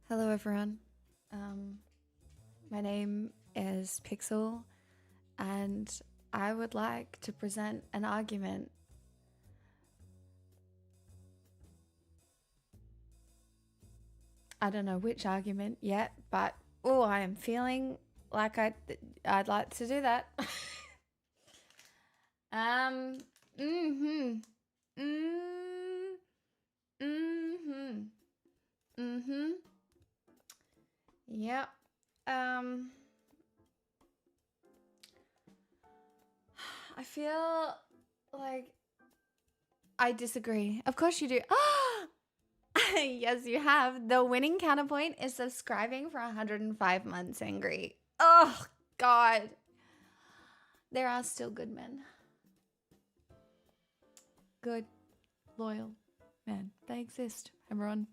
Hello, everyone. My name is Pixel, and I would like to present an argument. I don't know which argument yet, but I am feeling like I'd like to do that. um. Mhm. Mm. Mhm. Mhm. Yep. Um. I feel like I disagree. Of course you do. Yes, you have. The winning counterpoint is subscribing for 105 months, Angry. Oh, God. There are still good men. Good, loyal men. They exist, everyone.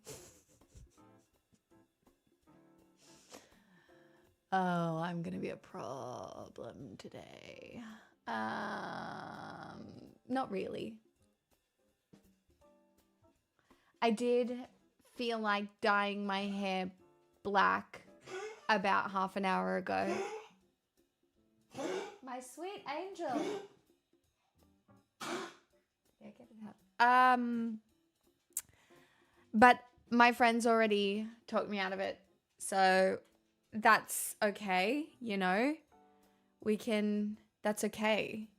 Oh, I'm going to be a problem today. Not really. I did feel like dyeing my hair black about half an hour ago. My sweet angel. Yeah, get it out. But my friends already talked me out of it. So that's okay, you know? That's okay.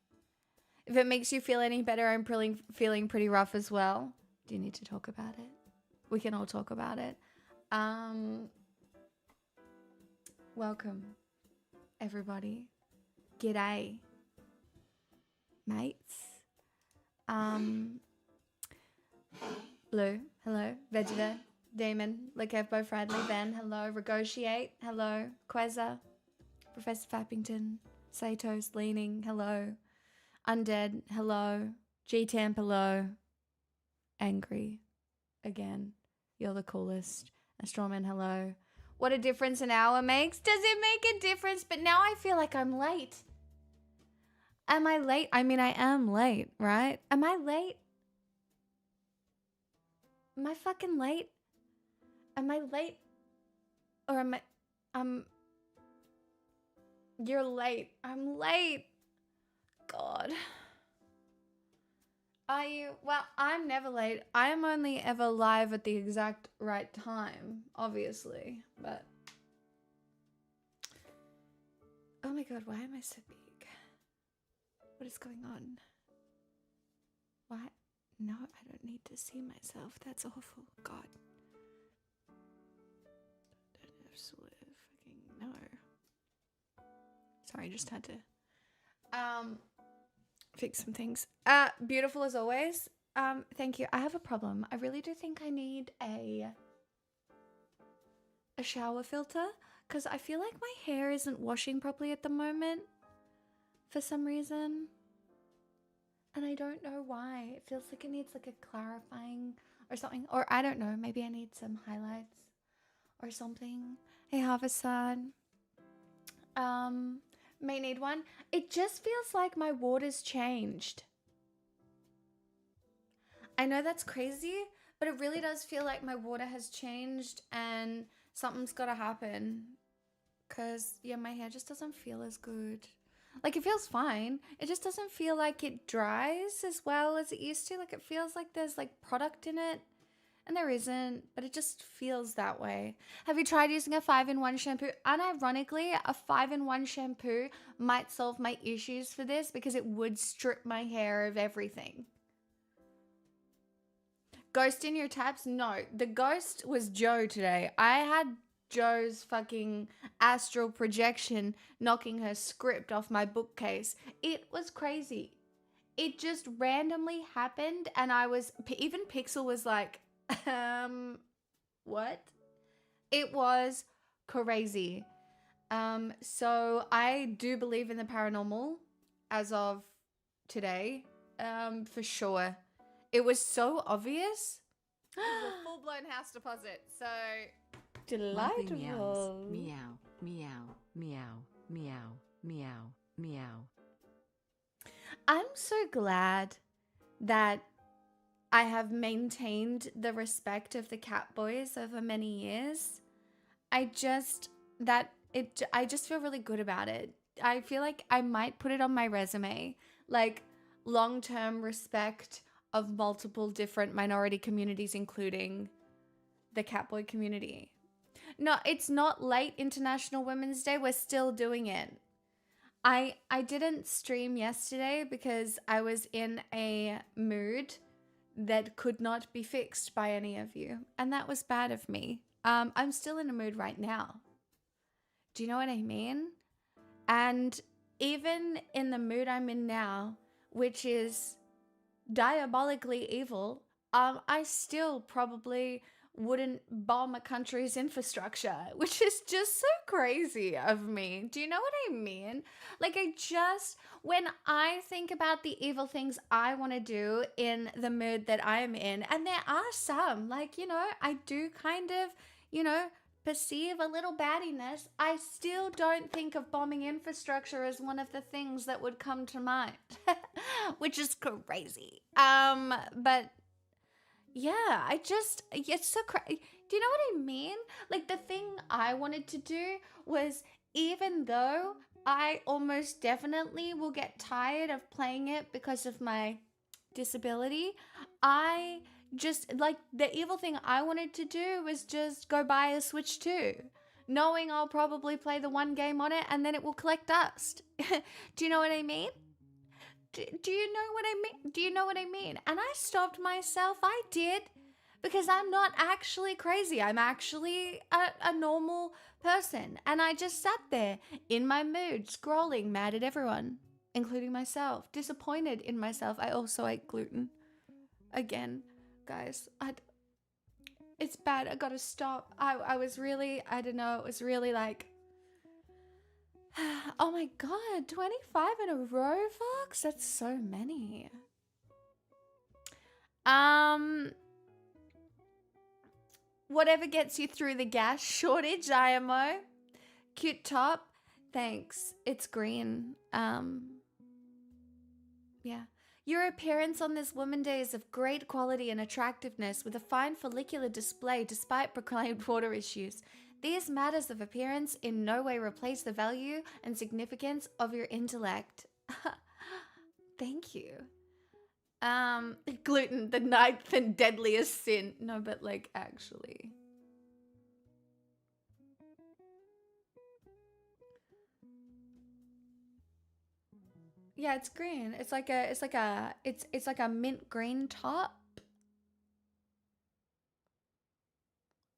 If it makes you feel any better, I'm feeling pretty rough as well. Do you need to talk about it? We can all talk about it. Welcome, everybody. G'day, mates. Blue, hello. Vegeta, Damon, Lekevbo, Bradley, Ben, hello. Regotiate, hello. Quezza, Professor Fappington, Sato's Leaning, hello. Undead, hello. G-Tamp, hello. Angry, again. You're the coolest. Astrawman, hello. What a difference an hour makes. Does it make a difference? But now I feel like I'm late. Am I late? I mean, I am late, right? Am I late? Am I fucking late? Am I late? Or am I... You're late. I'm late. God. Are you? Well, I'm never late. I am only ever live at the exact right time, obviously. But... Oh my god, why am I so big? What is going on? Why? No, I don't need to see myself. That's awful. God. Absolutely fucking no. Sorry, I just had to fix some things. Beautiful as always. Thank you. I have a problem. I really do think I need a shower filter because I feel like my hair isn't washing properly at the moment for some reason. And I don't know why. It feels like it needs like a clarifying or something. Or I don't know. Maybe I need some highlights or something. Hey, Harvest-san. May need one. It just feels like my water's changed. I know that's crazy, but it really does feel like my water has changed and something's got to happen. Because, yeah, my hair just doesn't feel as good. Like, it feels fine. It just doesn't feel like it dries as well as it used to. Like, it feels like there's, like, product in it. And there isn't, but it just feels that way. Have you tried using a 5-in-1 shampoo? Unironically, a 5-in-1 shampoo might solve my issues for this because it would strip my hair of everything. Ghost in your tabs? No, the ghost was Joe today. I had Joe's fucking astral projection knocking her script off my bookcase. It was crazy. It just randomly happened, and even Pixel was like, what? It was crazy. So I do believe in the paranormal as of today, for sure. It was so obvious. It was a full-blown house deposit, so delightful. Meow, meow, meow, meow, meow, meow. I'm so glad that I have maintained the respect of the cat boys over many years. I just feel really good about it. I feel like I might put it on my resume, like long-term respect of multiple different minority communities, including the catboy community. No, it's not late International Women's Day. We're still doing it. I didn't stream yesterday because I was in a mood that could not be fixed by any of you, and that was bad of me. I'm still in a mood right now. Do you know what I mean? And even in the mood I'm in now, which is diabolically evil, I still probably wouldn't bomb a country's infrastructure, which is just so crazy of me. Do you know what I mean? Like, when I think about the evil things I want to do in the mood that I'm in, and there are some, like, I do kind of, perceive a little baddiness, I still don't think of bombing infrastructure as one of the things that would come to mind, which is crazy. But yeah, it's so crazy. Do you know what I mean? Like, the thing I wanted to do was, even though I almost definitely will get tired of playing it because of my disability, I just, like, the evil thing I wanted to do was just go buy a Switch 2, knowing I'll probably play the one game on it and then it will collect dust. Do you know what I mean? Do you know what I mean? Do you know what I mean? And I stopped myself. I did. Because I'm not actually crazy. I'm actually a normal person. And I just sat there in my mood, scrolling, mad at everyone, including myself, disappointed in myself. I also ate gluten. Again, guys, it's bad. I gotta stop. I was really, I don't know, it was really like, oh my god, 25 in a row, Fox? That's so many. Whatever gets you through the gas shortage, IMO. Cute top. Thanks. It's green. Yeah. Your appearance on this Woman Day is of great quality and attractiveness with a fine follicular display despite proclaimed water issues. These matters of appearance in no way replace the value and significance of your intellect. Thank you. Gluten, the ninth and deadliest sin. No, but like, actually. Yeah, it's green. It's like a mint green top.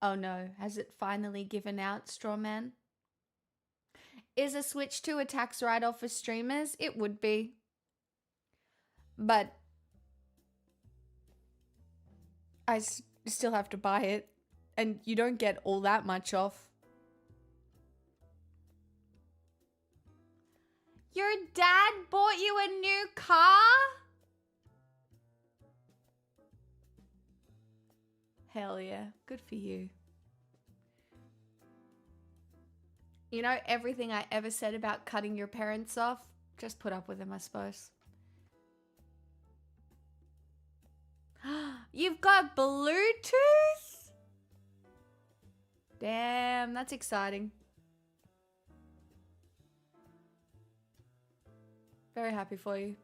Oh no, has it finally given out, Strawman? Is a Switch 2 a tax write-off for streamers? It would be. But I still have to buy it. And you don't get all that much off. Your dad bought you a new car? Hell yeah. Good for you. You know, everything I ever said about cutting your parents off, just put up with them, I suppose. You've got Bluetooth? Damn, that's exciting. Very happy for you.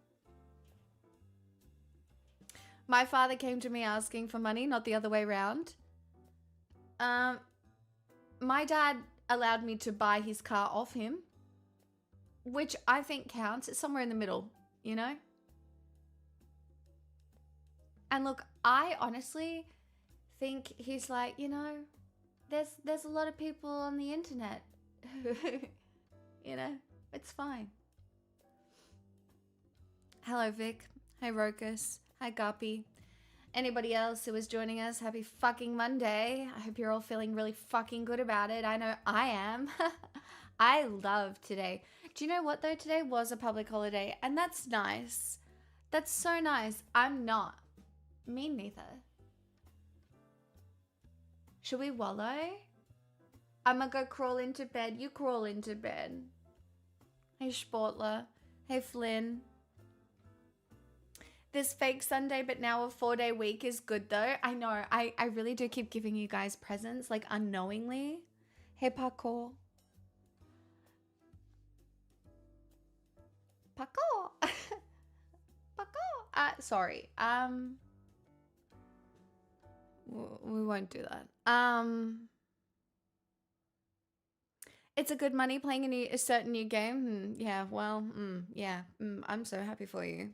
My father came to me asking for money, not the other way around. My dad allowed me to buy his car off him, which I think counts. It's somewhere in the middle, you know? And look, I honestly think he's like, you know, there's a lot of people on the internet who, you know, it's fine. Hello, Vic. Hi, Rokus. Hi, Guppy. Anybody else who is joining us, happy fucking Monday. I hope you're all feeling really fucking good about it. I know I am. I love today. Do you know what, though? Today was a public holiday, and that's nice. That's so nice. I'm not. Me neither. Should we wallow? I'm gonna go crawl into bed. You crawl into bed. Hey, Sportler. Hey, Flynn. This fake Sunday, but now a 4-day week is good, though. I know. I really do keep giving you guys presents, like, unknowingly. Hey, parkour. Parkour. Parkour. Sorry. We won't do that. It's a good money playing a certain new game. Yeah, well, yeah. I'm so happy for you.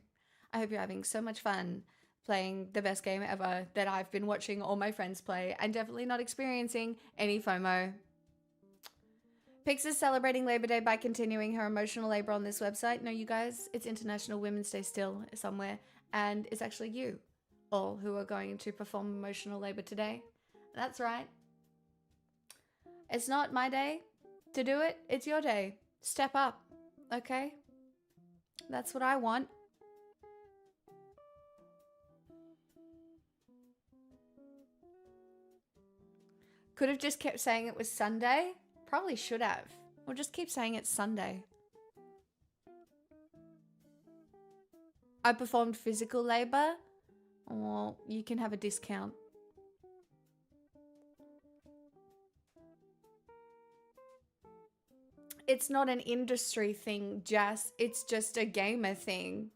I hope you're having so much fun playing the best game ever that I've been watching all my friends play and definitely not experiencing any FOMO. Pix is celebrating Labor Day by continuing her emotional labor on this website. No, you guys, it's International Women's Day still somewhere, and it's actually you all who are going to perform emotional labor today. That's right. It's not my day to do it. It's your day. Step up, okay? That's what I want. Could have just kept saying it was Sunday. Probably should have. Or just keep saying it's Sunday. I performed physical labor. Well, you can have a discount. It's not an industry thing, Jess. It's just a gamer thing.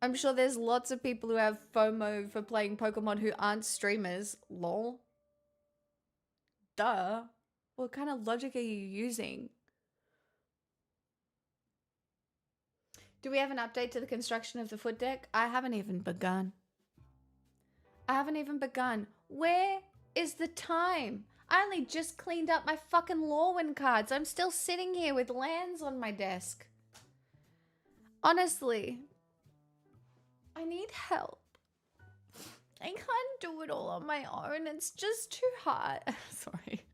I'm sure there's lots of people who have FOMO for playing Pokemon who aren't streamers. Lol. Duh. What kind of logic are you using? Do we have an update to the construction of the foot deck? I haven't even begun. Where is the time? I only just cleaned up my fucking Lorwyn cards. I'm still sitting here with lands on my desk. Honestly, I need help. I can't do it all on my own. It's just too hard. Sorry.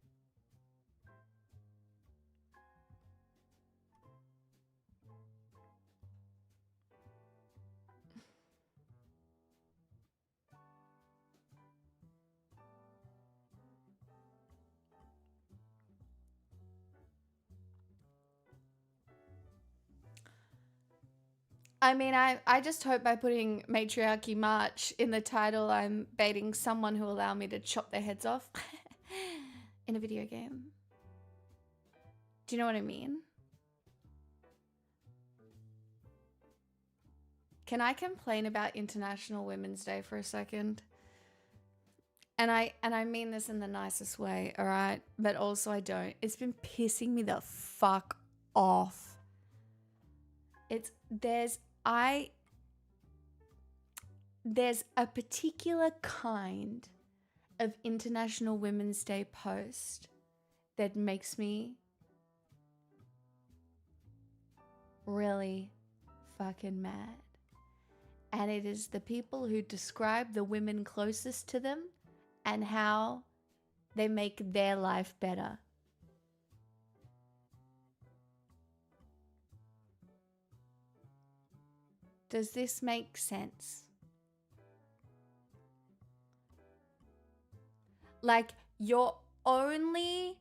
I mean, I just hope by putting Matriarchy March in the title, I'm baiting someone who will allow me to chop their heads off in a video game. Do you know what I mean? Can I complain about International Women's Day for a second? And I mean this in the nicest way, all right? But also I don't. It's been pissing me the fuck off. There's a particular kind of International Women's Day post that makes me really fucking mad. And it is the people who describe the women closest to them and how they make their life better. Does this make sense? Like, your only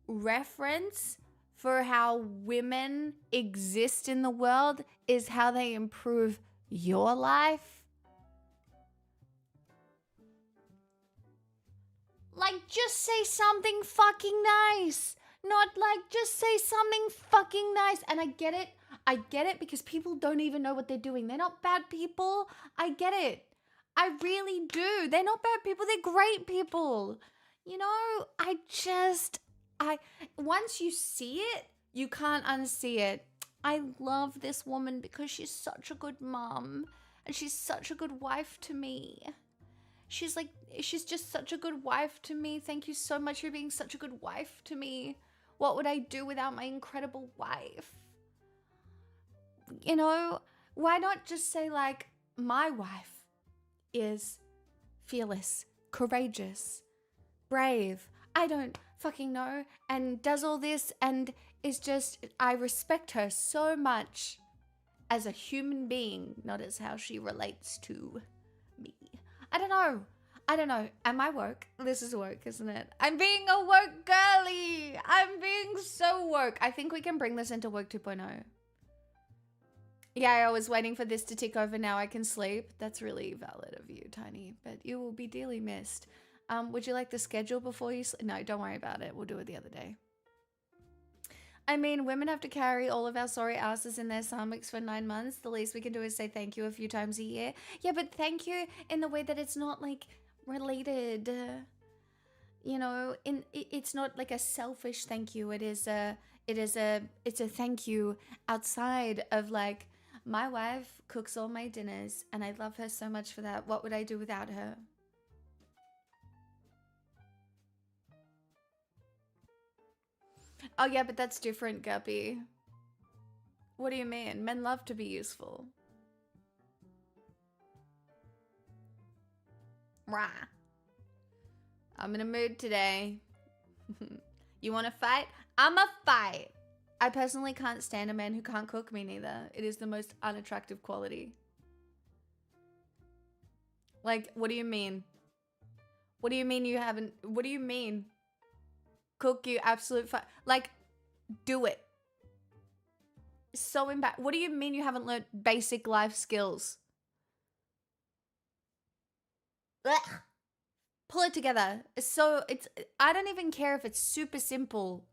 reference for how women exist in the world is how they improve your life? Like, just say something fucking nice. Not like, just say something fucking nice. And I get it because people don't even know what they're doing. They're not bad people. I get it. I really do. They're not bad people. They're great people. You know, once you see it, you can't unsee it. I love this woman because she's such a good mom and she's such a good wife to me. She's just such a good wife to me. Thank you so much for being such a good wife to me. What would I do without my incredible wife? You know, why not just say like, my wife is fearless, courageous, brave, I don't fucking know, and does all this and is just, I respect her so much as a human being, not as how she relates to me. I don't know. Am I woke? This is woke, isn't it? I'm being a woke girly. I'm being so woke. I think we can bring this into woke 2.0. Yeah, I was waiting for this to tick over. Now I can sleep. That's really valid of you, Tiny, but you will be dearly missed. Would you like the schedule before you sleep? No, don't worry about it. We'll do it the other day. I mean, women have to carry all of our sorry asses in their stomachs for 9 months. The least we can do is say thank you a few times a year. Yeah, but thank you in the way that it's not like related. You know, it's not like a selfish thank you. It's a thank you outside of like, my wife cooks all my dinners and I love her so much for that. What would I do without her? Oh yeah, but that's different, Guppy. What do you mean? Men love to be useful. Rah. I'm in a mood today. You want to fight? I'm a fight. I personally can't stand a man who can't cook, me neither. It is the most unattractive quality. Like, what do you mean? What do you mean you haven't? What do you mean? Cook, you absolute like, do it. So what do you mean you haven't learned basic life skills? Ugh. Pull it together. I don't even care if it's super simple,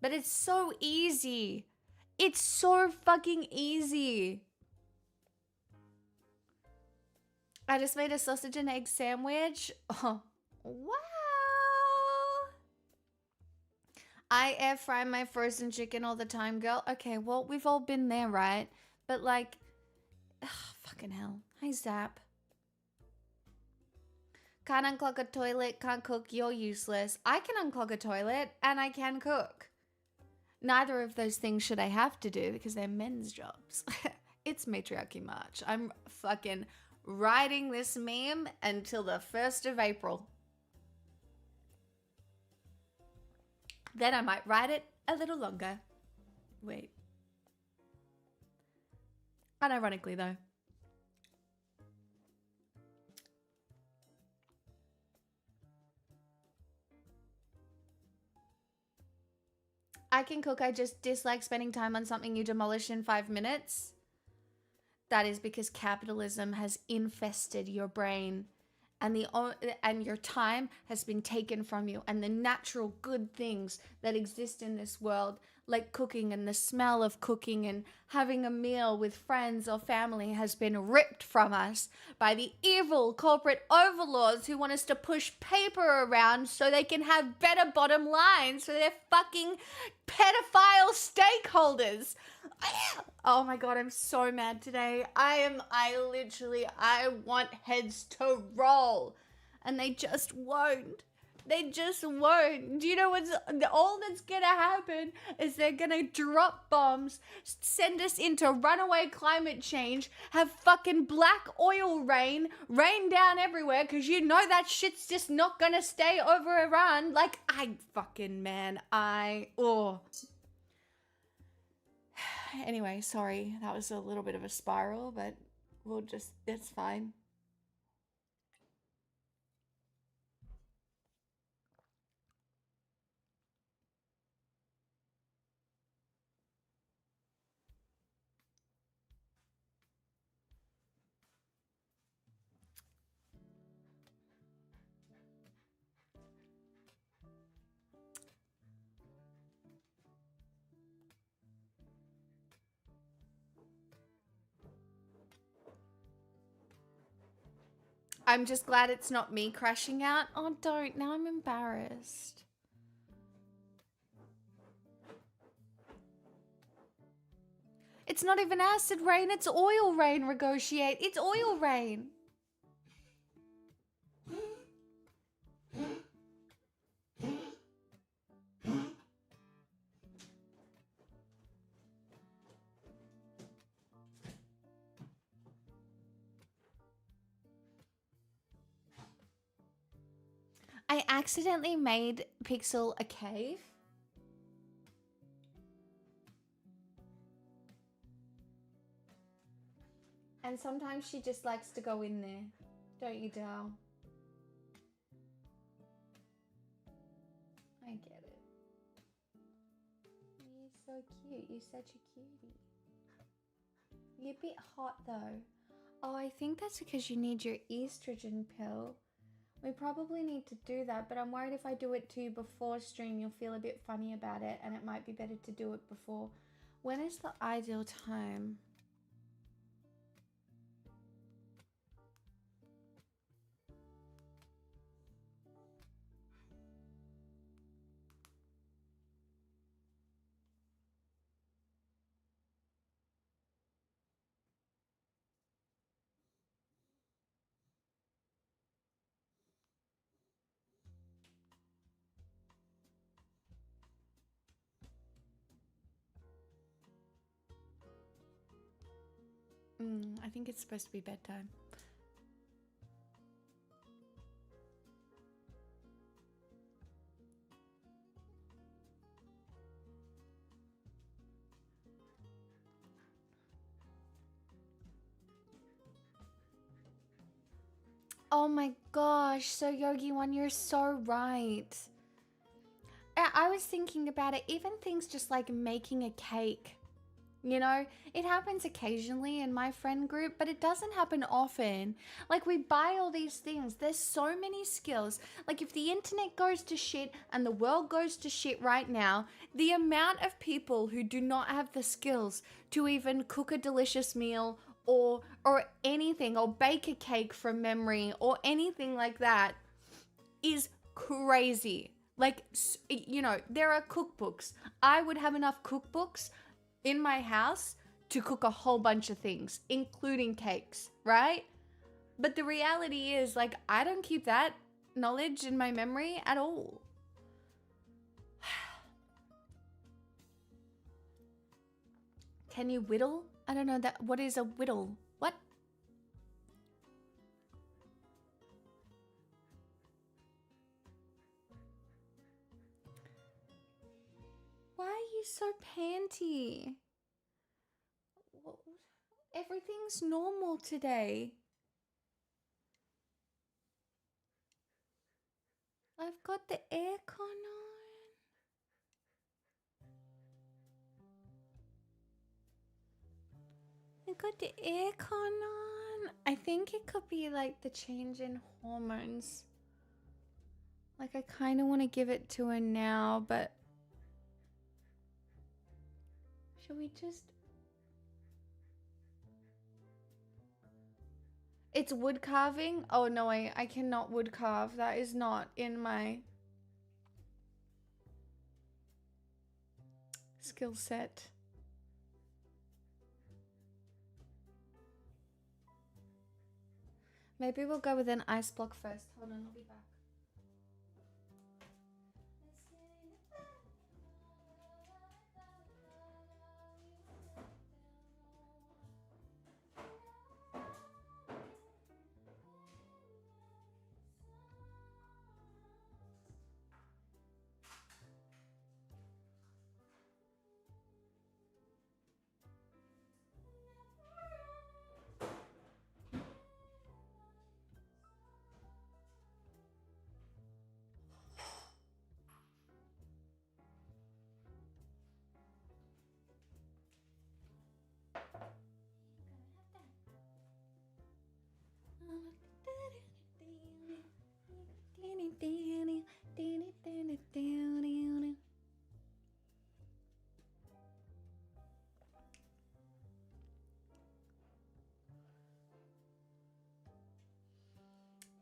but it's so easy. It's so fucking easy. I just made a sausage and egg sandwich. Oh, wow. I air fry my frozen chicken all the time, girl. Okay, well, we've all been there, right? But like, ugh, fucking hell. Hi, Zap. Can't unclog a toilet, can't cook, you're useless. I can unclog a toilet and I can cook. Neither of those things should I have to do because they're men's jobs. It's Matriarchy March. I'm fucking riding this meme until the 1st of April. Then I might ride it a little longer. Wait. Unironically though. I can cook, I just dislike spending time on something you demolish in 5 minutes. That is because capitalism has infested your brain and your time has been taken from you, and the natural good things that exist in this world, like cooking and the smell of cooking and having a meal with friends or family, has been ripped from us by the evil corporate overlords who want us to push paper around so they can have better bottom lines for their fucking pedophile stakeholders. Oh my god, I'm so mad today. I want heads to roll. And they just won't. They just won't. Do you know all that's gonna happen is they're gonna drop bombs, send us into runaway climate change, have fucking black oil rain down everywhere, because you know that shit's just not gonna stay over Iran. Like, Anyway, sorry, that was a little bit of a spiral, but it's fine. I'm just glad it's not me crashing out. Oh, don't. Now I'm embarrassed. It's not even acid rain. It's oil rain, Negotiate. It's oil rain. I accidentally made Pixel a cave. And sometimes she just likes to go in there. Don't you, Dal? I get it. You're so cute. You're such a cutie. You're a bit hot though. Oh, I think that's because you need your estrogen pill. We probably need to do that, but I'm worried if I do it to you before stream, you'll feel a bit funny about it, and it might be better to do it before. When is the ideal time? I think it's supposed to be bedtime. Oh my gosh, so Yogi One, you're so right. I was thinking about it, even things just like making a cake. You know, it happens occasionally in my friend group, but it doesn't happen often. Like, we buy all these things. There's so many skills. Like, if the internet goes to shit and the world goes to shit right now, the amount of people who do not have the skills to even cook a delicious meal or anything, or bake a cake from memory or anything like that is crazy. Like, you know, there are cookbooks. I would have enough cookbooks in my house to cook a whole bunch of things, including cakes, right? But the reality is, like, I don't keep that knowledge in my memory at all. Can you whittle? I don't know that. What is a whittle? What? Why are you so panty? Everything's normal today. I've got the aircon on. I got the aircon on. I think it could be like the change in hormones. Like, I kind of want to give it to her now, but should we just... It's wood carving? Oh no, I cannot wood carve. That is not in my skill set. Maybe we'll go with an ice block first. Hold on, I'll be back.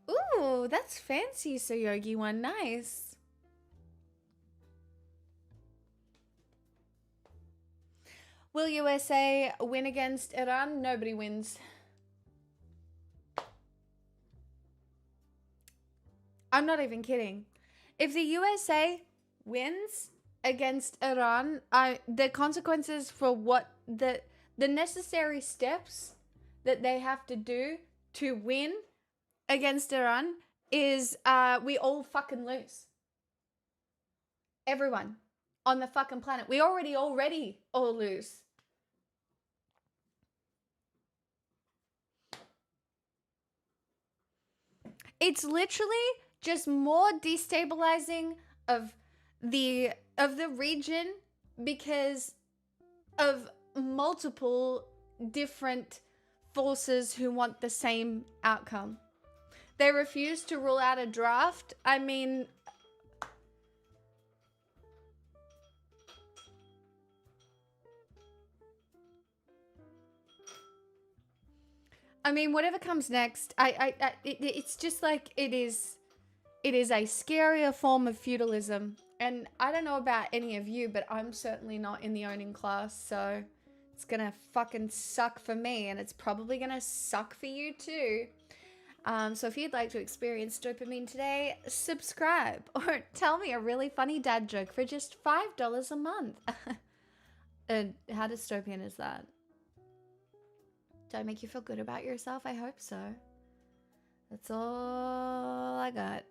Ooh, that's fancy, so Yogi One. Nice. Will USA win against Iran? Nobody wins. I'm not even kidding. If the USA wins against Iran, the consequences for what the necessary steps that they have to do to win against Iran is we all fucking lose. Everyone on the fucking planet. We already all lose. It's literally just more destabilizing of the region because of multiple different forces who want the same outcome. They refuse to rule out a draft. I mean, whatever comes next, it's just like it is a scarier form of feudalism. And I don't know about any of you, but I'm certainly not in the owning class, so it's gonna fucking suck for me, and it's probably gonna suck for you too. So if you'd like to experience dopamine today, subscribe or tell me a really funny dad joke for just $5 a month. And how dystopian is that? Do I make you feel good about yourself? I hope so. That's all I got.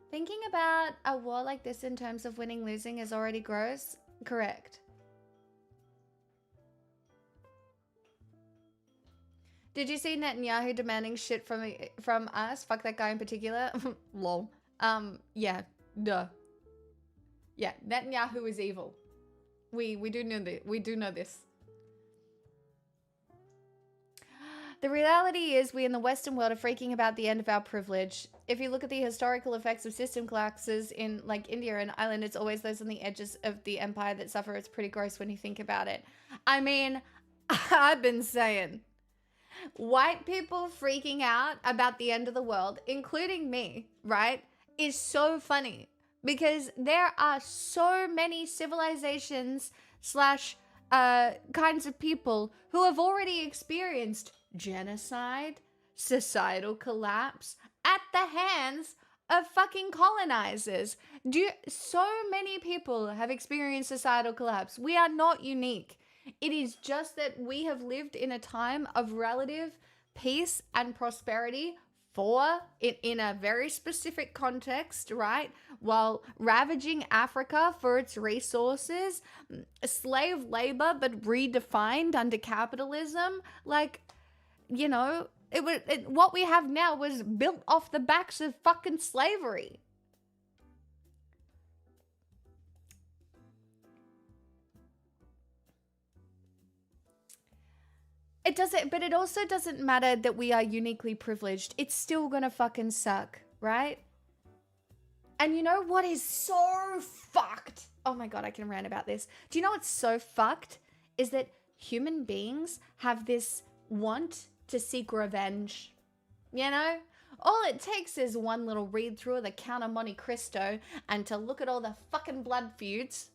Thinking about a war like this in terms of winning, losing is already gross. Correct. Did you see Netanyahu demanding shit from us? Fuck that guy in particular. Lol. Yeah. Duh. Yeah, Netanyahu is evil. We do know this. We do know this. The reality is we in the Western world are freaking about the end of our privilege. If you look at the historical effects of system collapses in like India and Ireland, it's always those on the edges of the empire that suffer. It's pretty gross when you think about it. I mean, I've been saying, white people freaking out about the end of the world, including me, right, is so funny because there are so many civilizations slash kinds of people who have already experienced genocide, societal collapse at the hands of fucking colonizers. So many people have experienced societal collapse. We are not unique. It is just that we have lived in a time of relative peace and prosperity in a very specific context, right? While ravaging Africa for its resources, slave labor, but redefined under capitalism. Like, you know, what we have now was built off the backs of fucking slavery. But it also doesn't matter that we are uniquely privileged. It's still gonna fucking suck, right? And you know what is so fucked? Oh my God, I can rant about this. Do you know what's so fucked? Is that human beings have this want to seek revenge. You know? All it takes is one little read through of the Count of Monte Cristo and to look at all the fucking blood feuds.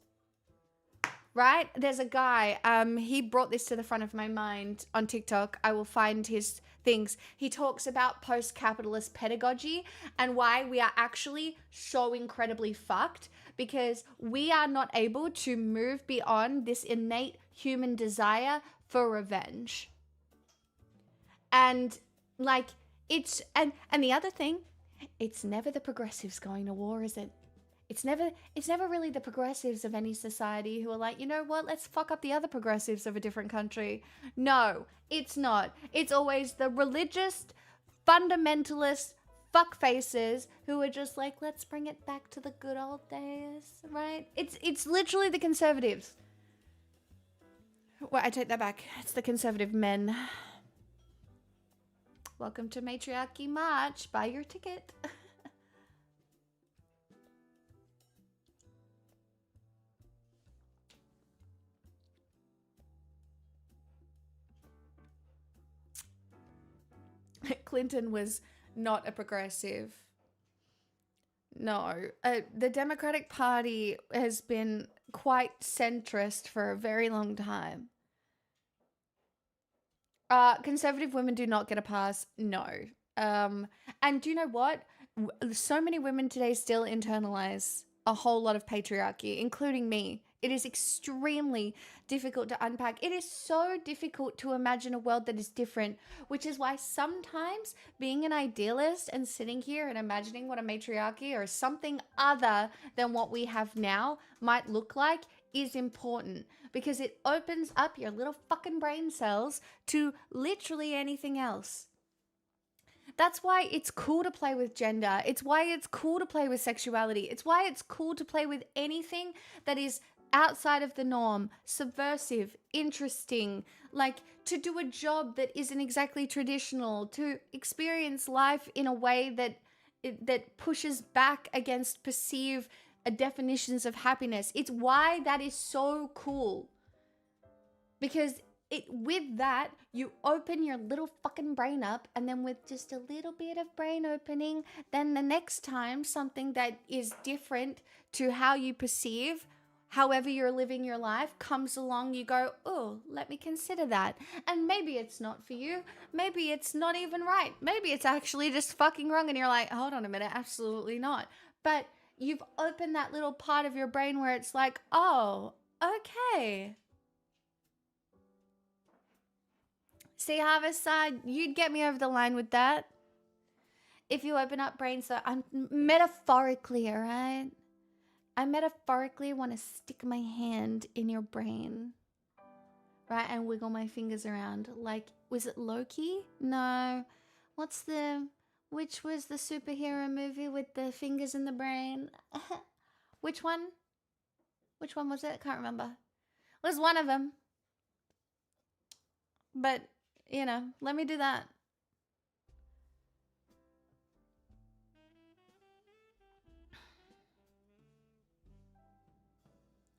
Right? There's a guy, he brought this to the front of my mind on TikTok. I will find his things. He talks about post-capitalist pedagogy and why we are actually so incredibly fucked because we are not able to move beyond this innate human desire for revenge. And like it's and the other thing, it's never the progressives going to war, is it? It's never really the progressives of any society who are like, you know what, let's fuck up the other progressives of a different country. No, it's not. It's always the religious, fundamentalist fuckfaces who are just like, let's bring it back to the good old days, right? It's literally the conservatives. Well, I take that back. It's the conservative men. Welcome to Matriarchy March. Buy your ticket. Clinton was not a progressive. No. The Democratic Party has been quite centrist for a very long time. Conservative women do not get a pass. No. And do you know what? So many women today still internalize a whole lot of patriarchy, including me. It is extremely difficult to unpack. It is so difficult to imagine a world that is different, which is why sometimes being an idealist and sitting here and imagining what a matriarchy or something other than what we have now might look like is important, because it opens up your little fucking brain cells to literally anything else. That's why it's cool to play with gender. It's why it's cool to play with sexuality. It's why it's cool to play with anything that is outside of the norm, subversive, interesting, like to do a job that isn't exactly traditional, to experience life in a way that pushes back against perceived definitions of happiness. It's why that is so cool. Because with that, you open your little fucking brain up, and then with just a little bit of brain opening, then the next time something that is different to how you perceive, however you're living your life, comes along, you go, oh, let me consider that. And maybe it's not for you. Maybe it's not even right. Maybe it's actually just fucking wrong, and you're like, hold on a minute, absolutely not. But you've opened that little part of your brain where it's like, oh, okay. See, Harvestside, you'd get me over the line with that. If you open up brain, so I'm metaphorically, all right? I metaphorically want to stick my hand in your brain, right? And wiggle my fingers around. Like, was it Loki? No. Which was the superhero movie with the fingers in the brain? Which one? Which one was it? I can't remember. It was one of them. But, you know, let me do that.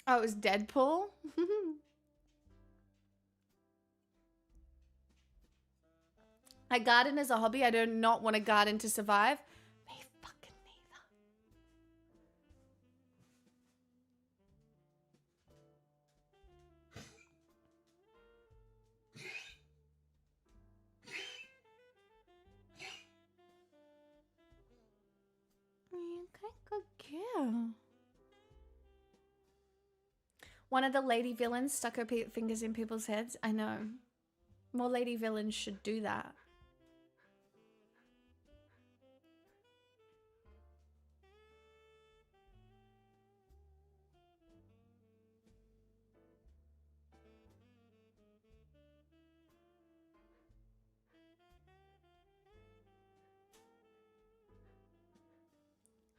Oh, it was Deadpool? I garden as a hobby. I do not want to garden to survive. Me fucking neither. Okay, good girl. One of the lady villains stuck her fingers in people's heads. I know. More lady villains should do that.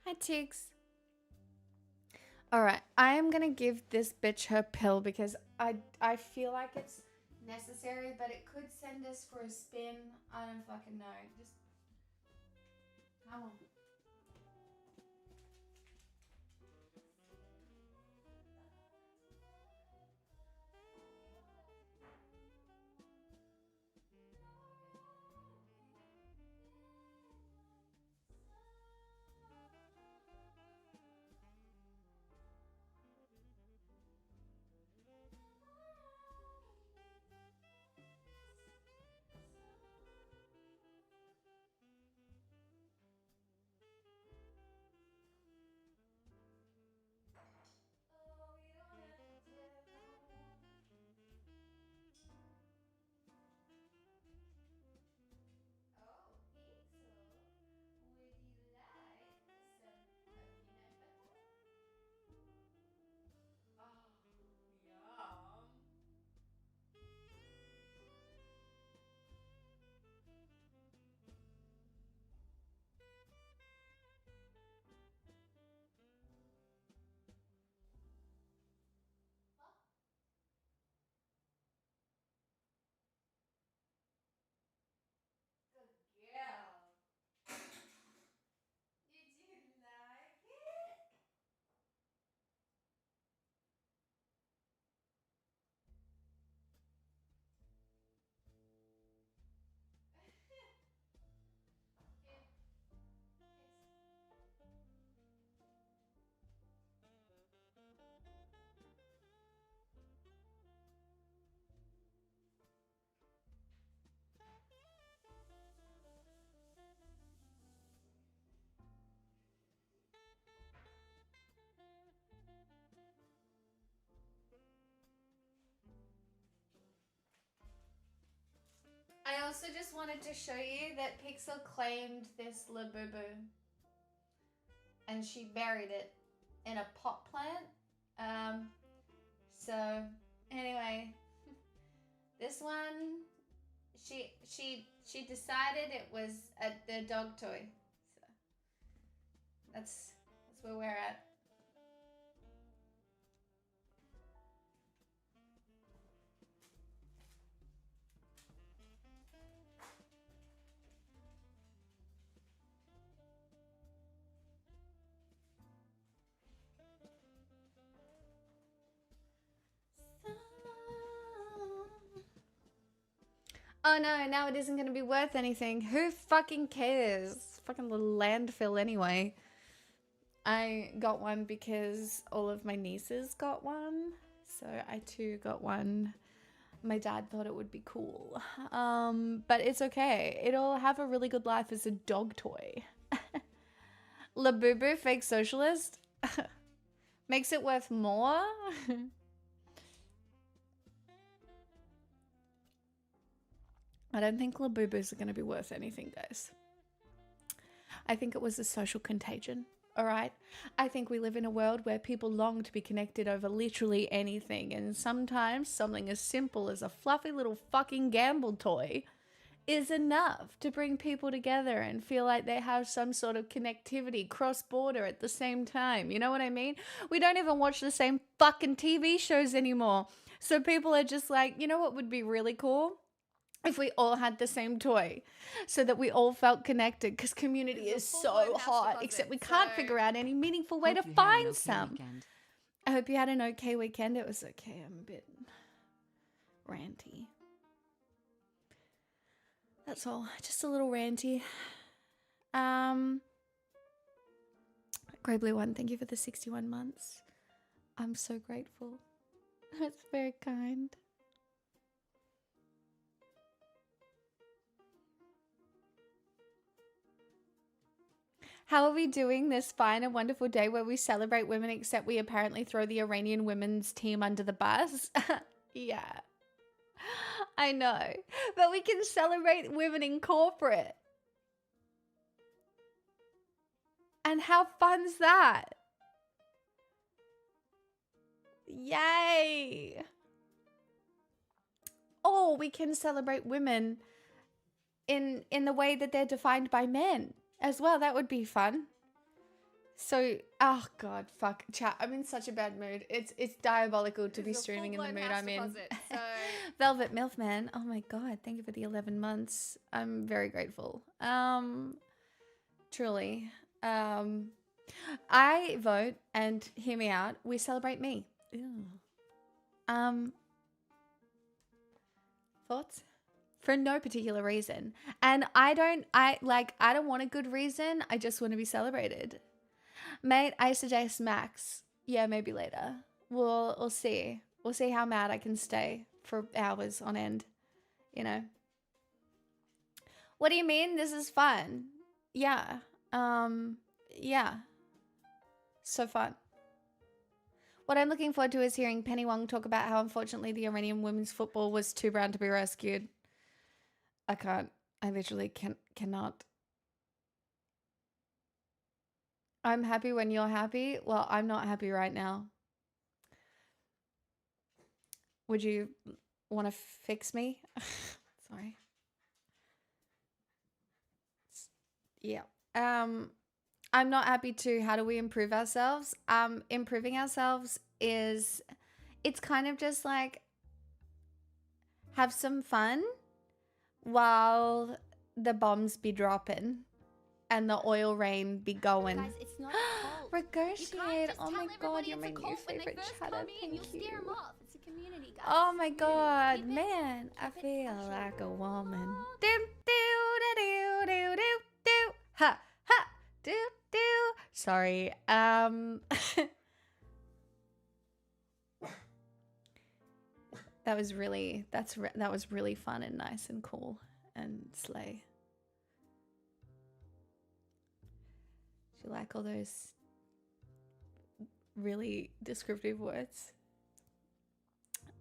Hi, Tiggs. Alright, I am gonna give this bitch her pill because I feel like it's necessary, but it could send us for a spin. I don't fucking know. Just come on. I also just wanted to show you that Pixel claimed this Labubu and she buried it in a pot plant. So anyway, this one she decided it was the dog toy. So that's where we're at. Oh no, now it isn't going to be worth anything. Who fucking cares? Fucking little landfill anyway. I got one because all of my nieces got one. So I too got one. My dad thought it would be cool. But it's okay. It'll have a really good life as a dog toy. Labubu, fake socialist. Makes it worth more. I don't think Labubus are going to be worth anything, guys. I think it was a social contagion, all right? I think we live in a world where people long to be connected over literally anything, and sometimes something as simple as a fluffy little fucking gamble toy is enough to bring people together and feel like they have some sort of connectivity cross-border at the same time. You know what I mean? We don't even watch the same fucking TV shows anymore. So people are just like, you know what would be really cool? If we all had the same toy so that we all felt connected, because community is so hot, except we can't figure out any meaningful way to find some. I hope you had an okay weekend. It was okay. I'm a bit ranty. That's all. Just a little ranty. Grey Blue One, thank you for the 61 months. I'm so grateful. That's very kind. How are we doing this fine and wonderful day where we celebrate women, except we apparently throw the Iranian women's team under the bus? Yeah. I know. But we can celebrate women in corporate. And how fun's that? Yay. Or we can celebrate women in the way that they're defined by men as well. That would be fun. So, oh god, fuck, chat. I'm in such a bad mood. It's diabolical to be streaming in the mood I'm in. So. Velvet Milfman. Oh my god, thank you for the 11 months. I'm very grateful. Truly. I vote, and hear me out. We celebrate me. Ew. Thoughts? For no particular reason. And I don't want a good reason. I just want to be celebrated. Mate, I suggest Max. Yeah, maybe later. We'll see. We'll see how mad I can stay for hours on end. You know. What do you mean? This is fun. Yeah. Yeah. So fun. What I'm looking forward to is hearing Penny Wong talk about how unfortunately the Iranian women's football was too brown to be rescued. I can't. I literally cannot. I'm happy when you're happy. Well, I'm not happy right now. Would you want to fix me? Sorry. Yeah. I'm not happy too. How do we improve ourselves? Improving ourselves is, it's kind of just like have some fun while the bombs be dropping and the oil rain be going. Guys, it's not Regotiate. Oh my god, you're my new favorite chatter. Thank you. It's a community, guys. Oh my god, man, I feel like a woman. Do do do do do do. Ha ha. Do do. Sorry. That was really fun and nice and cool and slay. Do you like all those really descriptive words?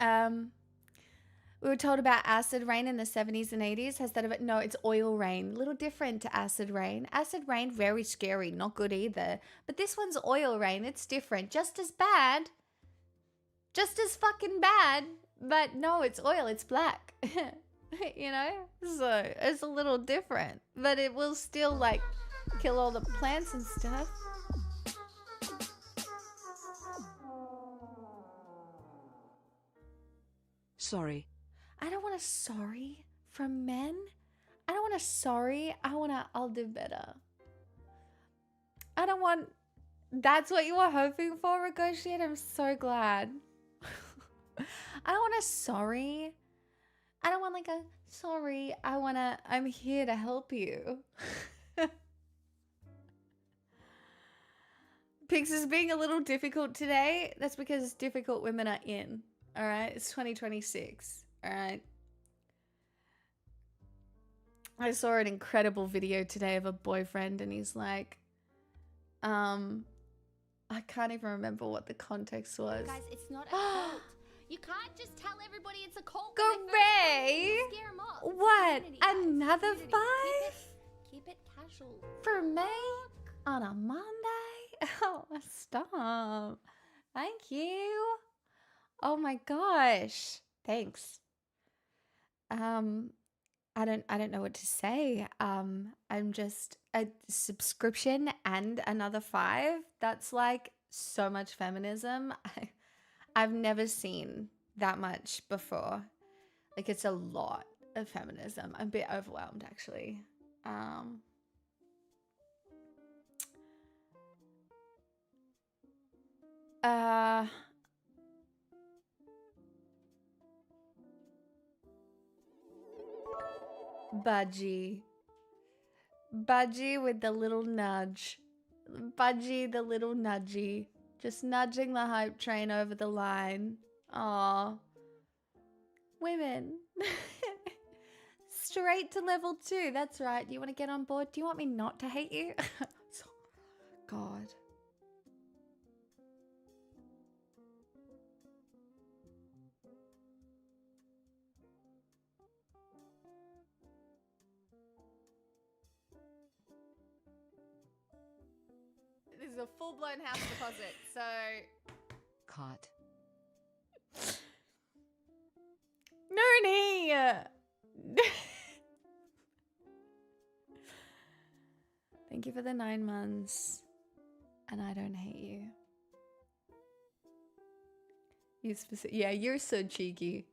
We were told about acid rain in the 70s and 80s. Has that no, it's oil rain. A little different to acid rain. Acid rain, very scary, not good either. But this one's oil rain. It's different. Just as bad. Just as fucking bad. But no, it's oil. It's black. You know? So it's a little different. But it will still like kill all the plants and stuff. Sorry. I don't want a sorry from men. I don't want a sorry. I'll do better. I don't want, that's what you were hoping for, Negotiate? I'm so glad. I don't want a sorry. I don't want like a sorry. I'm here to help you. Pix is being a little difficult today. That's because difficult women are in. All right. It's 2026. All right. I saw an incredible video today of a boyfriend and he's like, I can't even remember what the context was. Guys, it's not a cult. You can't just tell everybody it's a cult. Gray! Scare 'em off. What? Community, guys. Another Community. 5? Keep it casual. For me? On a Monday? Oh, stop. Thank you. Oh my gosh. Thanks. I don't know what to say. I'm just a subscription and another 5. That's like so much feminism. I've never seen that much before. Like it's a lot of feminism. I'm a bit overwhelmed actually. Budgie. Budgie with the little nudge. Budgie the little nudgy. Just nudging the hype train over the line. Aw. Women. Straight to level 2. That's right. You want to get on board? Do you want me not to hate you? God. This is a full-blown house deposit, so... Caught. Noonie! Thank you for the 9 months. And I don't hate you. Yeah, you're so cheeky.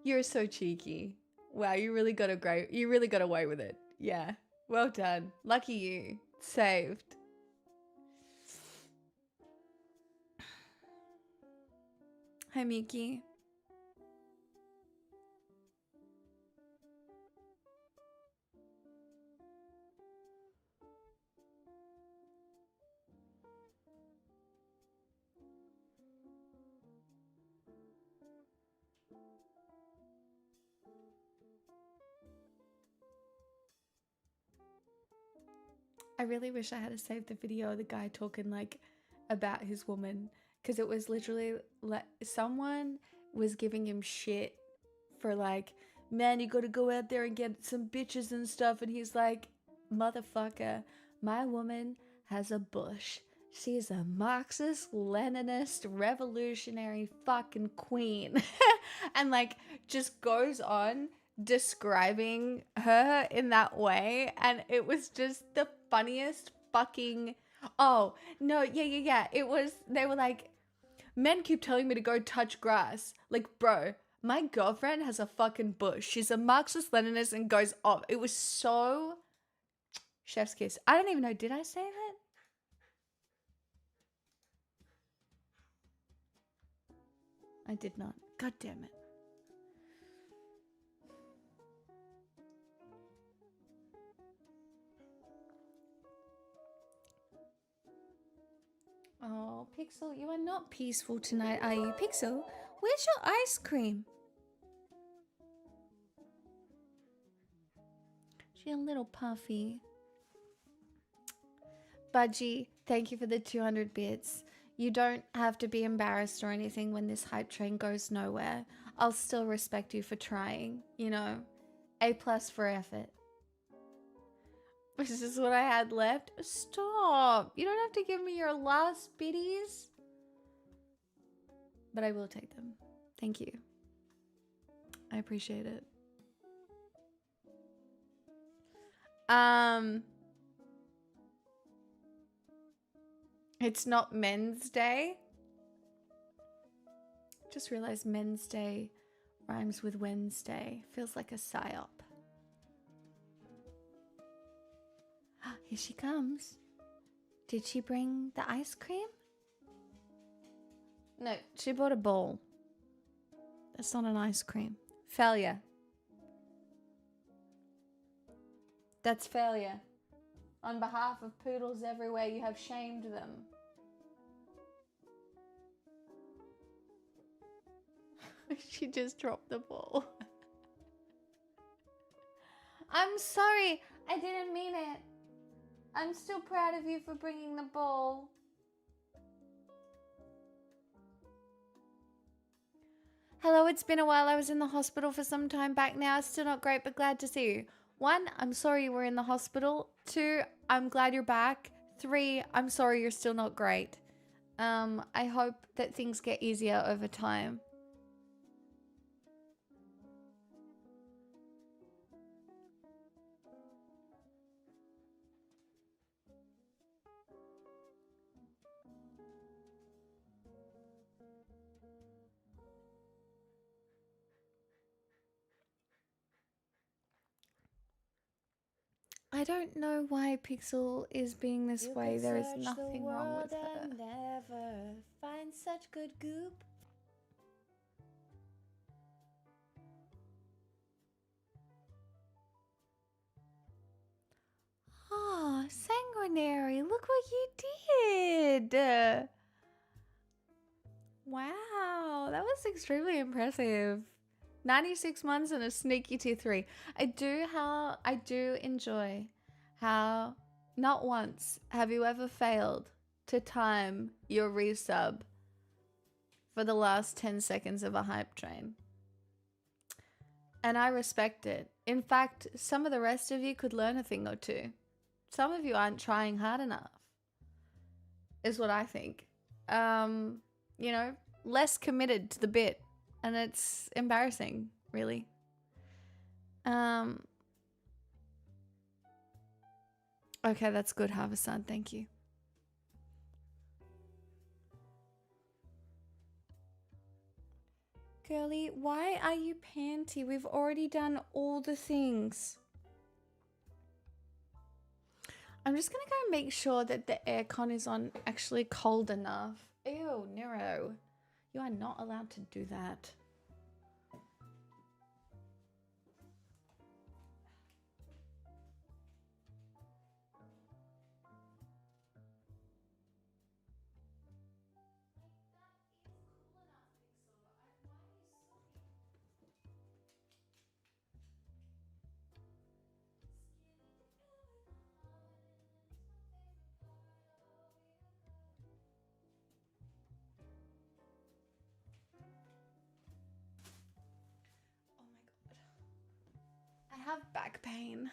You're so cheeky. Wow, you really got away with it. Yeah. Well done. Lucky you. Saved. Hi, Miki. I really wish I had saved the video of the guy talking like about his woman, because it was literally like someone was giving him shit for like, man, you gotta go out there and get some bitches and stuff, and he's like, motherfucker, my woman has a bush. She's a Marxist, Leninist, revolutionary fucking queen. And like just goes on describing her in that way, and it was just the funniest fucking... Oh no, yeah, it was... They were like, men keep telling me to go touch grass. Like, bro, my girlfriend has a fucking bush. She's a Marxist Leninist and goes off. It was so... Chef's kiss. I don't even know, did I save it? I did not. God damn it. Oh, Pixel, you are not peaceful tonight, are you? Pixel, where's your ice cream? She's a little puffy. Budgie, thank you for the 200 bits. You don't have to be embarrassed or anything when this hype train goes nowhere. I'll still respect you for trying, you know? A+ for effort. This is what I had left. Stop. You don't have to give me your last biddies. But I will take them. Thank you. I appreciate it. It's not Men's Day. Just realized Men's Day rhymes with Wednesday. Feels like a psyop. Here she comes. Did she bring the ice cream? No, she bought a bowl. That's not an ice cream. Failure. That's failure. On behalf of poodles everywhere, you have shamed them. She just dropped the ball. I'm sorry. I didn't mean it. I'm still proud of you for bringing the ball. Hello, it's been a while. I was in the hospital for some time back now. Still not great, but glad to see you. 1, I'm sorry you were in the hospital. 2, I'm glad you're back. 3, I'm sorry you're still not great. I hope that things get easier over time. I don't know why Pixel is being this way. There is nothing wrong with her. Never find such good goop. Oh, Sanguinary, look what you did. Wow, that was extremely impressive. 96 months and a sneaky tier 3. I do enjoy how not once have you ever failed to time your resub for the last 10 seconds of a hype train. And I respect it. In fact, some of the rest of you could learn a thing or two. Some of you aren't trying hard enough, is what I think. You know, less committed to the bit. And it's embarrassing, really. Okay, that's good, Harvest Sun. Thank you. Girly, why are you panty? We've already done all the things. I'm just gonna go make sure that the aircon is on actually cold enough. Ew, Nero. You are not allowed to do that. I have back pain.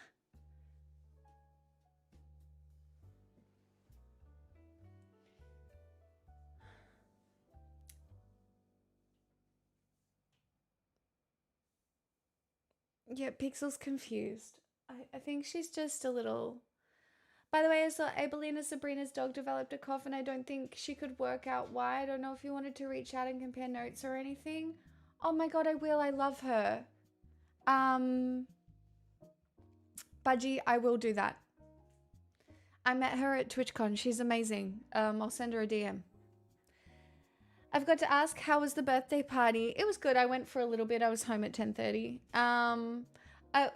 Yeah, Pixel's confused. I think she's just a little... By the way, I saw Abelina Sabrina's dog developed a cough and I don't think she could work out why. I don't know if you wanted to reach out and compare notes or anything. Oh my god, I will. I love her. Budgie, I will do that. I met her at TwitchCon. She's amazing. I'll send her a DM. I've got to ask, how was the birthday party? It was good. I went for a little bit. I was home at 10:30.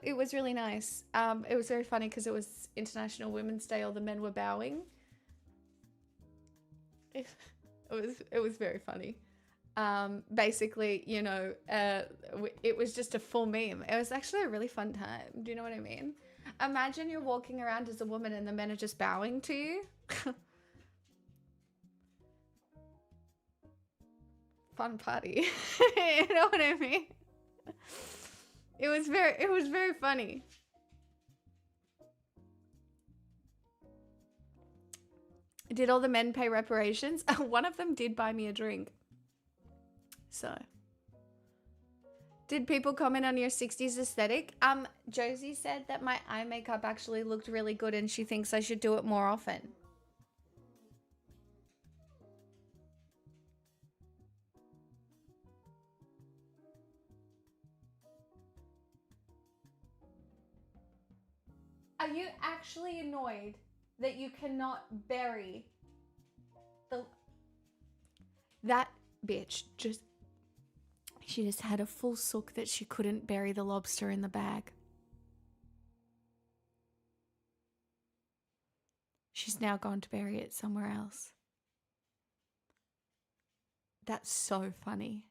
It was really nice. It was very funny because it was International Women's Day. All the men were bowing. It was very funny. Basically, you know, it was just a full meme. It was actually a really fun time. Do you know what I mean? Imagine you're walking around as a woman and the men are just bowing to you. Fun party. You know what I mean? It was very funny. Did all the men pay reparations? One of them did buy me a drink. So, did people comment on your 60s aesthetic? Josie said that my eye makeup actually looked really good and she thinks I should do it more often. Are you actually annoyed that you cannot bury the... That bitch just... She just had a full sook that she couldn't bury the lobster in the bag. She's now gone to bury it somewhere else. That's so funny.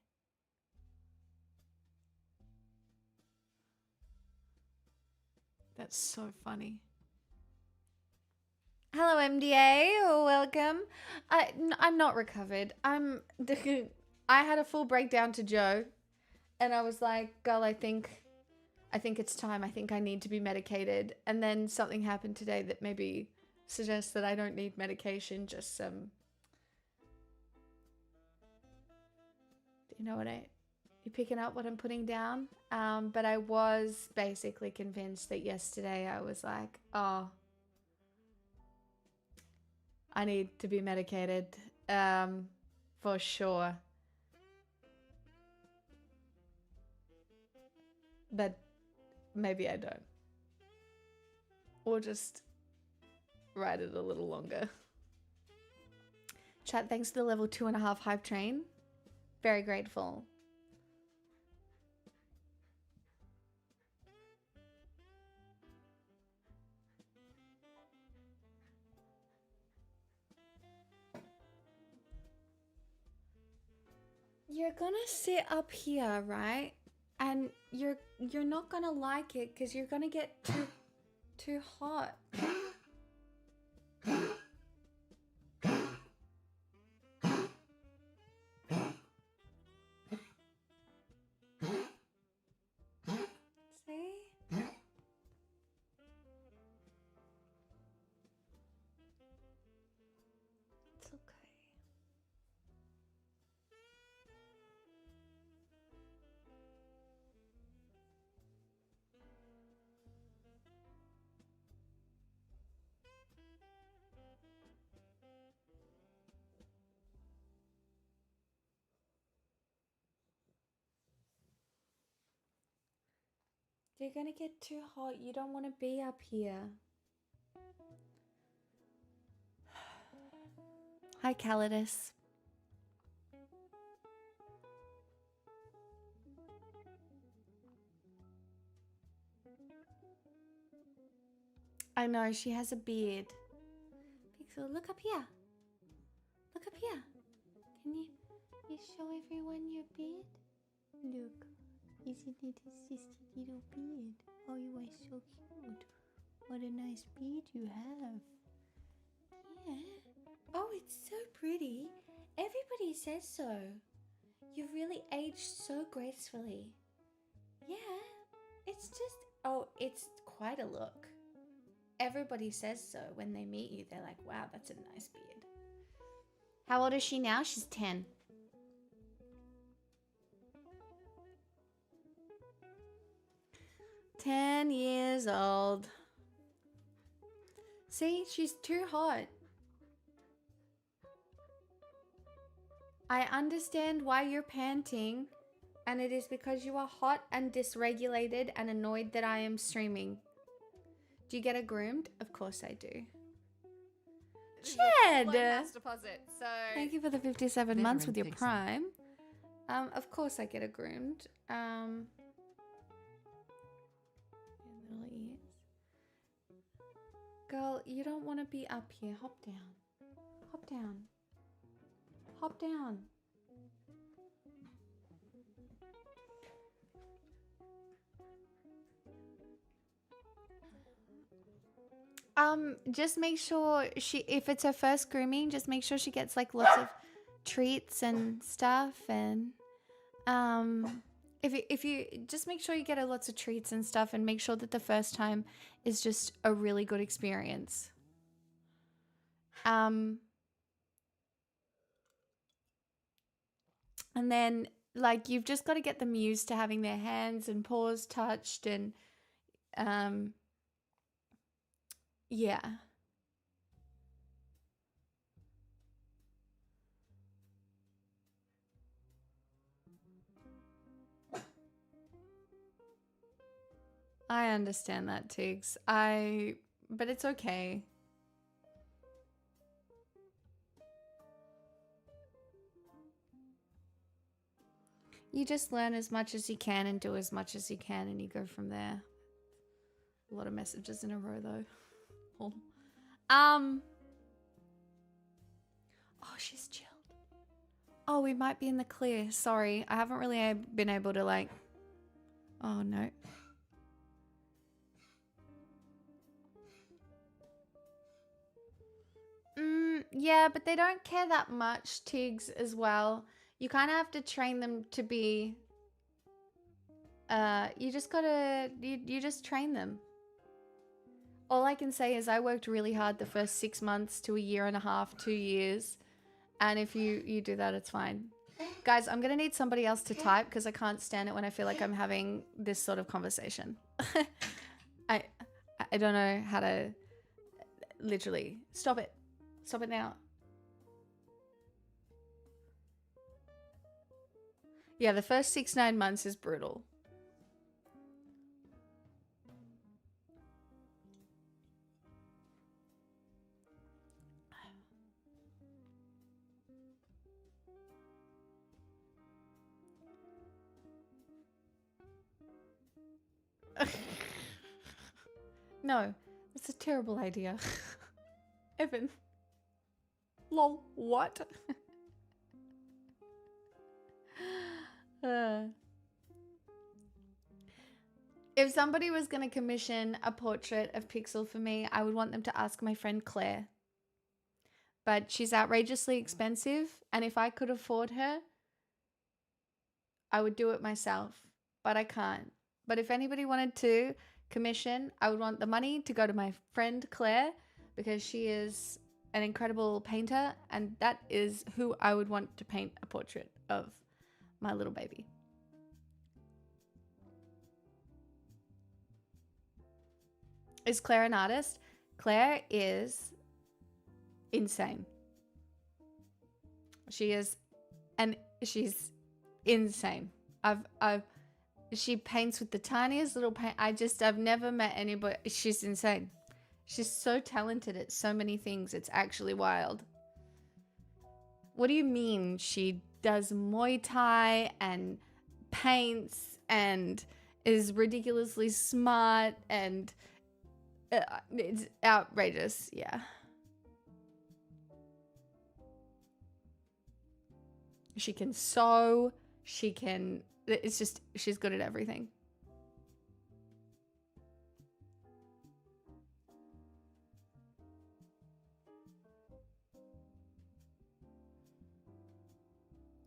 That's so funny. Hello, MDA. Welcome. I'm not recovered. I had a full breakdown to Joe, and I was like, "Girl, I think it's time. I think I need to be medicated." And then something happened today that maybe suggests that I don't need medication. Just some. You know what you picking up what I'm putting down? But I was basically convinced that yesterday I was like, oh, I need to be medicated, for sure. But maybe I don't. Or just ride it a little longer. Chat, thanks to the level 2.5 hype train. Very grateful. You're gonna sit up here, right? And you're not gonna like it because you're gonna get too hot. See? It's okay. You're gonna get too hot. You don't want to be up here. Hi, Calidus. I know, she has a beard. Pixel, look up here. Look up here. Can you show everyone your beard? Look. Isn't it just a little beard? Oh, you are so cute. What a nice beard you have. Yeah. Oh, it's so pretty. Everybody says so. You've really aged so gracefully. Yeah. It's just, oh, it's quite a look. Everybody says so when they meet you. They're like, wow, that's a nice beard. How old is she now? She's 10. "10 years old. See, she's too hot. I understand why you're panting, and it is because you are hot and dysregulated and annoyed that I am streaming. Do you get it groomed? Of course I do. Chad! Mass deposit. So Thank you for the 57 months with your Prime. Of course I get it groomed. Little ears. Girl, you don't want to be up here. Hop down. Hop down. Hop down. Just make sure if it's her first grooming, just make sure she gets like lots of treats and stuff, and if you just make sure you get her lots of treats and stuff, and make sure that the first time is just a really good experience. And then like you've just got to get them used to having their hands and paws touched, and yeah. I understand that, Tiggs. But it's okay. You just learn as much as you can and do as much as you can, and you go from there. A lot of messages in a row though. Oh, she's chilled. Oh, we might be in the clear. Sorry. I haven't really been able to like... Oh, no. Yeah, but they don't care that much, Tigs, as well. You kind of have to train them to be... you just gotta... You just train them. All I can say is I worked really hard the first 6 months to a year and a half, 2 years. And if you do that, it's fine. Guys, I'm going to need somebody else to type because I can't stand it when I feel like I'm having this sort of conversation. I don't know how to... Literally. Stop it. Stop it now. Yeah, the first 6-9 months is brutal. No, it's a terrible idea. Evan. Lol, what? If somebody was going to commission a portrait of Pixel for me, I would want them to ask my friend Claire. But she's outrageously expensive, and if I could afford her, I would do it myself. But I can't. But if anybody wanted to commission, I would want the money to go to my friend Claire because she is an incredible painter, and that is who I would want to paint a portrait of my little baby. Is Claire an artist? Claire is insane. She's insane. She paints with the tiniest little paint. I've never met anybody. She's insane. She's so talented at so many things. It's actually wild. What do you mean she does Muay Thai and paints and is ridiculously smart and it's outrageous. Yeah. She can sew. It's just, she's good at everything.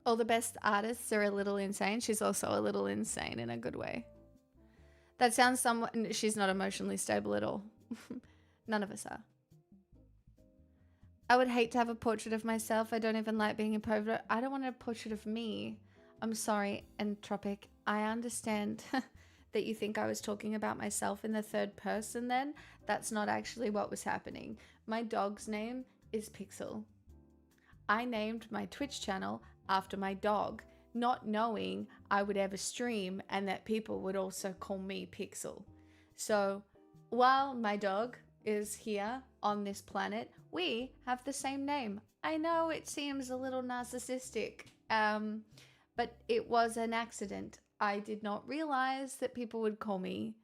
All the best artists are a little insane. She's also a little insane in a good way. That sounds somewhat... She's not emotionally stable at all. None of us are. I would hate to have a portrait of myself. I don't even like being a portrait. I don't want a portrait of me. I'm sorry, Entropic. I understand that you think I was talking about myself in the third person then. That's not actually what was happening. My dog's name is Pixel. I named my Twitch channel after my dog, not knowing I would ever stream and that people would also call me Pixel. So while my dog is here on this planet, we have the same name. I know it seems a little narcissistic, but it was an accident. I did not realize that people would call me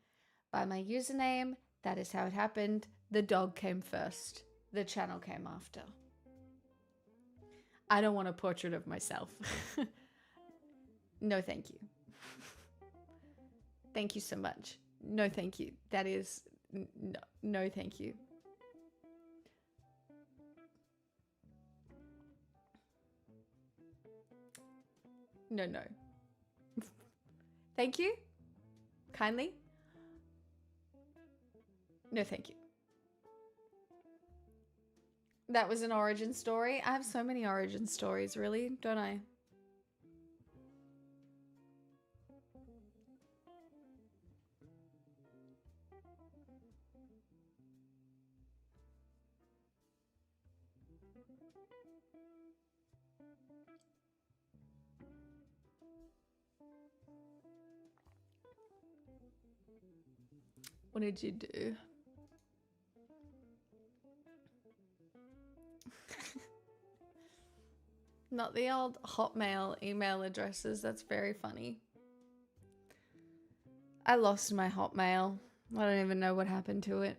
by my username. That is how it happened. The dog came first. The channel came after. I don't want a portrait of myself. No, thank you. Thank you so much. No, thank you. That is... No, thank you. No. Thank you. Kindly. No, thank you. That was an origin story. I have so many origin stories, really, don't I? What did you do? Not the old Hotmail email addresses. That's very funny. I lost my Hotmail. I don't even know what happened to it.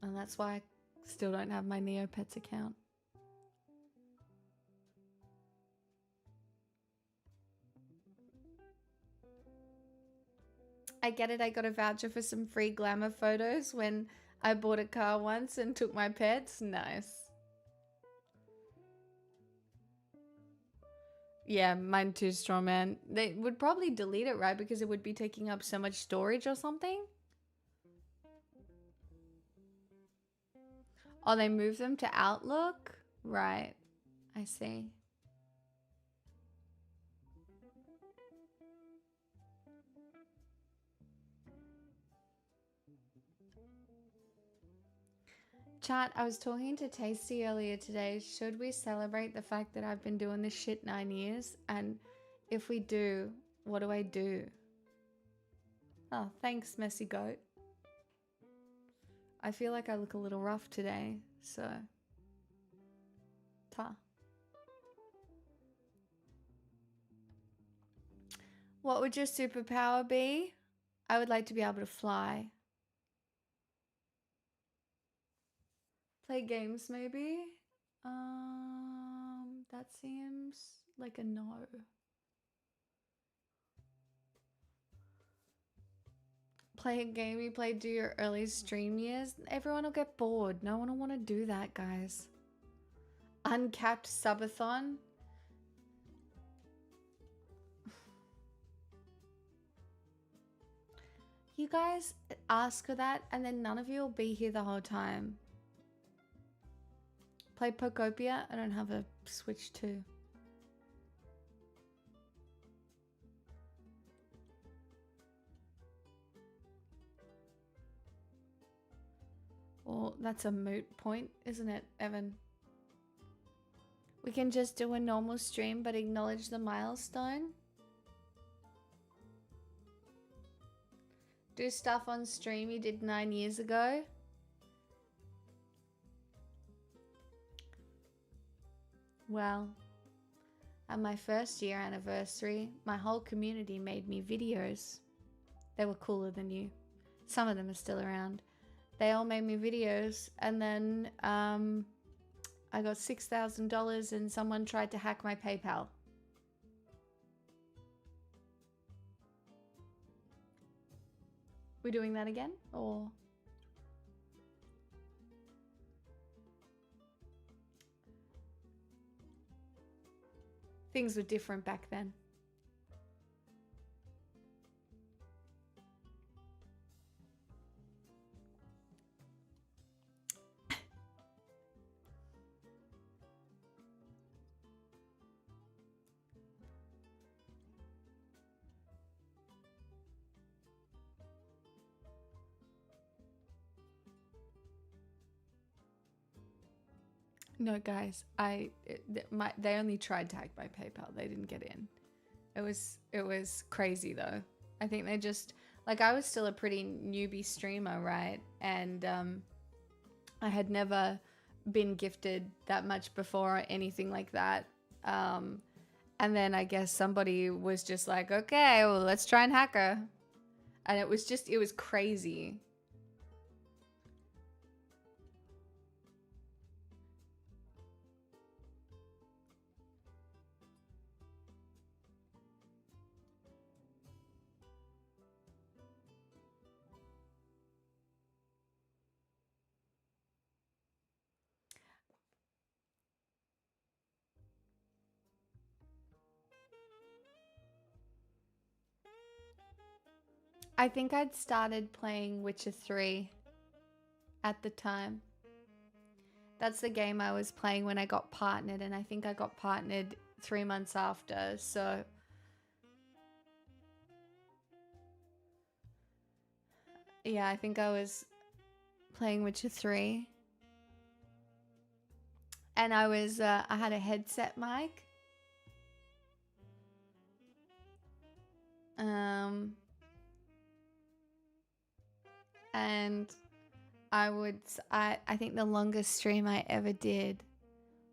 And that's why I still don't have my Neopets account. I get it. I got a voucher for some free glamour photos when I bought a car once and took my pets. Nice. Yeah, mine too, straw man. They would probably delete it, right? Because it would be taking up so much storage or something. Oh, they moved them to Outlook? Right. I see. Chat, I was talking to Tasty earlier today. Should we celebrate the fact that I've been doing this shit 9 years? And if we do, what do I do? Oh, thanks, Messy Goat. I feel like I look a little rough today, so... Ta. What would your superpower be? I would like to be able to fly. Play games, maybe? That seems like a no. Play a game you played to your early stream years? Everyone will get bored. No one will want to do that, guys. Uncapped subathon? You guys ask for that and then none of you will be here the whole time. Play Pokopia? I don't have a Switch 2. Well, that's a moot point, isn't it, Evan? We can just do a normal stream but acknowledge the milestone. Do stuff on stream you did 9 years ago. Well, at my first year anniversary, my whole community made me videos. They were cooler than you. Some of them are still around. They all made me videos, and then I got $6,000 and someone tried to hack my PayPal. We doing that again, or? Things were different back then. No, guys, they only tried to hack my PayPal. They didn't get in. It was crazy though. I think they just, like, I was still a pretty newbie streamer, right? And I had never been gifted that much before or anything like that. And then I guess somebody was just like, okay, well, let's try and hack her. And it was crazy. I think I'd started playing Witcher 3 at the time. That's the game I was playing when I got partnered, and I think I got partnered 3 months after, so... Yeah, I think I was playing Witcher 3. And I had a headset mic. And I think the longest stream I ever did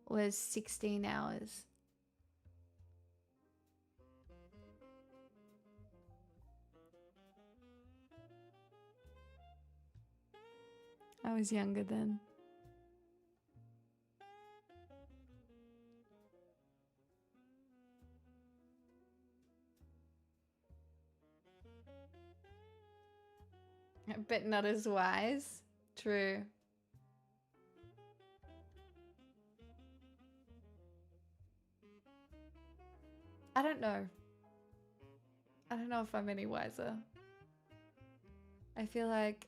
was 16 hours. I was younger then. But not as wise. True. I don't know. I don't know if I'm any wiser. I feel like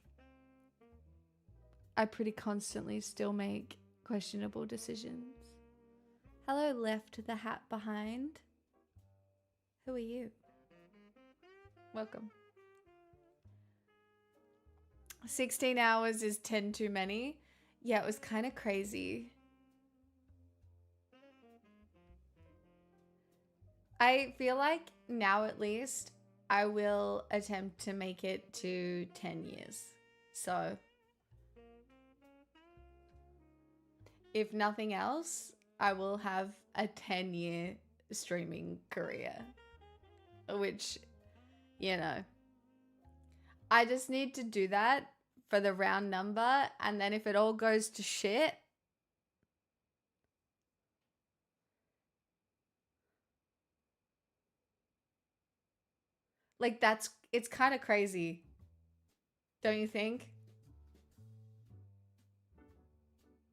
I pretty constantly still make questionable decisions. Hello, left the hat behind. Who are you? Welcome. 16 hours is 10 too many. Yeah, it was kind of crazy. I feel like now at least I will attempt to make it to 10 years. So if nothing else, I will have a 10-year streaming career. Which, you know, I just need to do that for the round number. And then if it all goes to shit, like it's kind of crazy. Don't you think?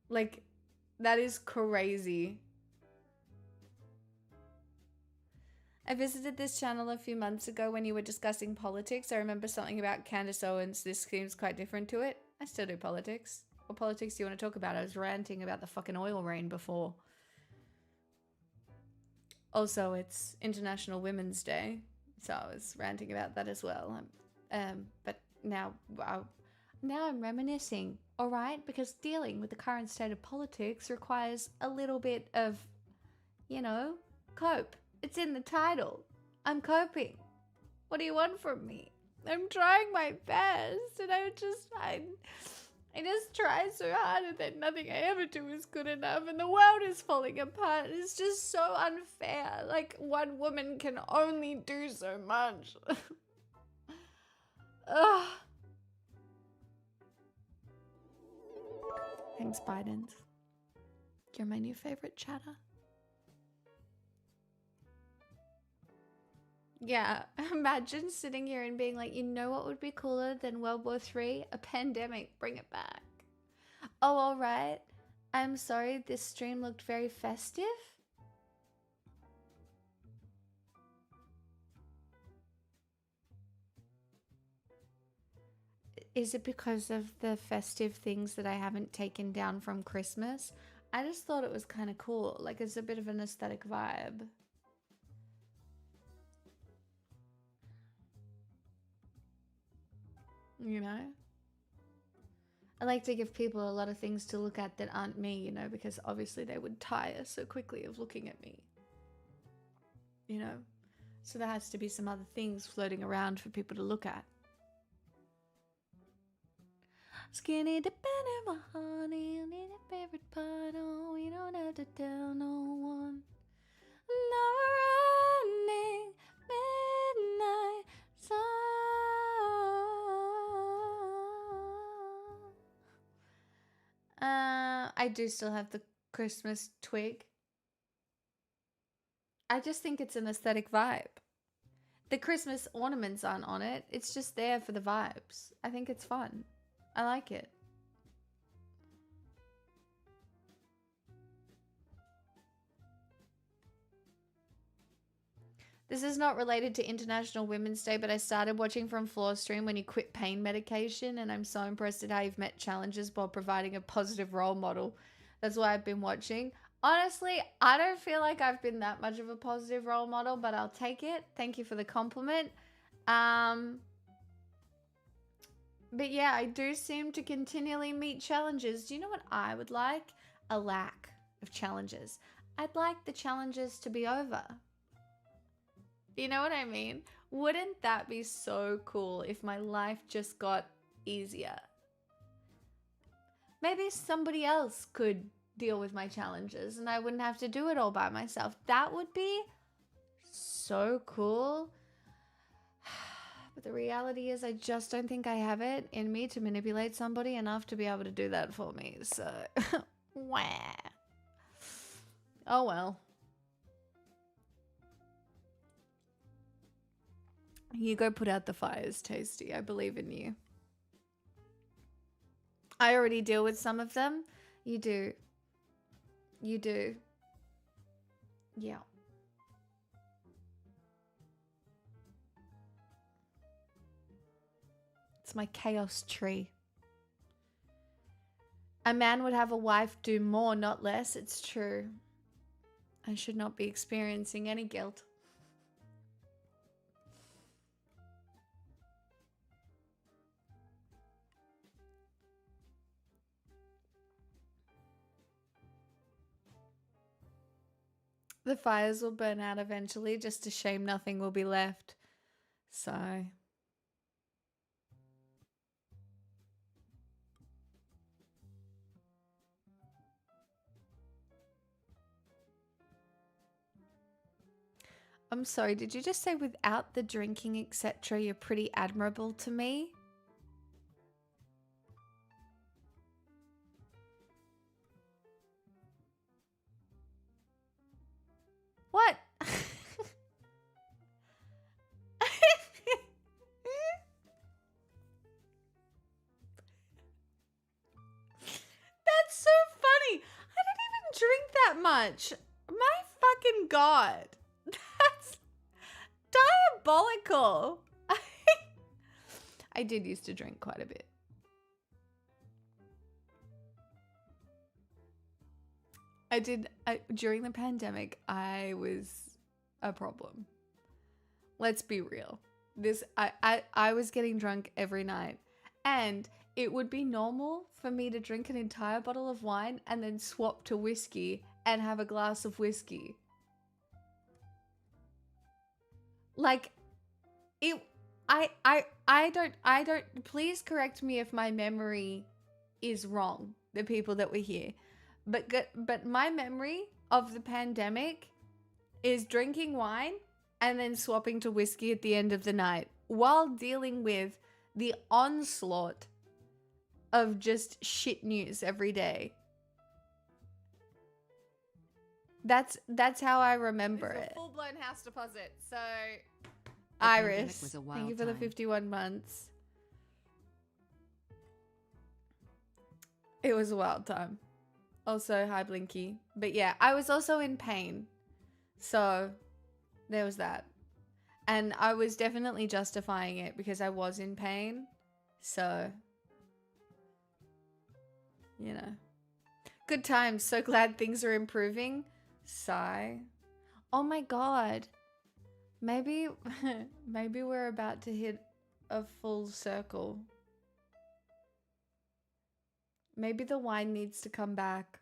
Like, that is crazy. I visited this channel a few months ago when you were discussing politics. I remember something about Candace Owens. This seems quite different to it. I still do politics. What politics do you want to talk about? I was ranting about the fucking oil rain before. Also, it's International Women's Day, so I was ranting about that as well. But now I'm reminiscing, all right? Because dealing with the current state of politics requires a little bit of, you know, cope. It's in the title. I'm coping. What do you want from me? I'm trying my best, and I just try so hard, and then nothing I ever do is good enough, and the world is falling apart. It's just so unfair. Like, one woman can only do so much. Ugh. Thanks, Biden. You're my new favorite chatter. Yeah, imagine sitting here and being like, you know what would be cooler than World War III? A pandemic. Bring it back. Oh, all right. I'm sorry, this stream looked very festive. Is it because of the festive things that I haven't taken down from Christmas? I just thought it was kind of cool. Like, it's a bit of an aesthetic vibe. You know? I like to give people a lot of things to look at that aren't me, you know, because obviously they would tire so quickly of looking at me. You know? So there has to be some other things floating around for people to look at. Skinny dipping in my honey, I need a favorite part. Oh, we don't have to tell no one. Never running midnight song. I do still have the Christmas twig. I just think it's an aesthetic vibe. The Christmas ornaments aren't on it. It's just there for the vibes. I think it's fun. I like it. This is not related to International Women's Day, but I started watching from Floor Stream when you quit pain medication, and I'm so impressed at how you've met challenges while providing a positive role model. That's why I've been watching. Honestly, I don't feel like I've been that much of a positive role model, but I'll take it. Thank you for the compliment. But yeah, I do seem to continually meet challenges. Do you know what I would like? A lack of challenges. I'd like the challenges to be over. You know what I mean? Wouldn't that be so cool if my life just got easier? Maybe somebody else could deal with my challenges and I wouldn't have to do it all by myself. That would be so cool. But the reality is I just don't think I have it in me to manipulate somebody enough to be able to do that for me. So, wah. Oh well. You go put out the fires, Tasty. I believe in you. I already deal with some of them. You do. You do. Yeah. It's my chaos tree. A man would have a wife do more, not less. It's true. I should not be experiencing any guilt. The fires will burn out eventually. Just a shame nothing will be left. So... I'm sorry, did you just say without the drinking, etc., you're pretty admirable to me? What? That's so funny. I don't even drink that much. My fucking god. That's diabolical. I did used to drink quite a bit. During the pandemic, I was a problem. Let's be real. I was getting drunk every night, and it would be normal for me to drink an entire bottle of wine and then swap to whiskey and have a glass of whiskey. Like, I don't, please correct me if my memory is wrong, the people that were here. But my memory of the pandemic is drinking wine and then swapping to whiskey at the end of the night while dealing with the onslaught of just shit news every day. That's how I remember it. Full-blown house deposit. So, Iris, thank you for the 51 months. It was a wild time. Also, hi Blinky. But yeah, I was also in pain. So, there was that. And I was definitely justifying it because I was in pain. So, you know. Good times. So glad things are improving. Sigh. Oh my god. Maybe we're about to hit a full circle. Maybe the wine needs to come back.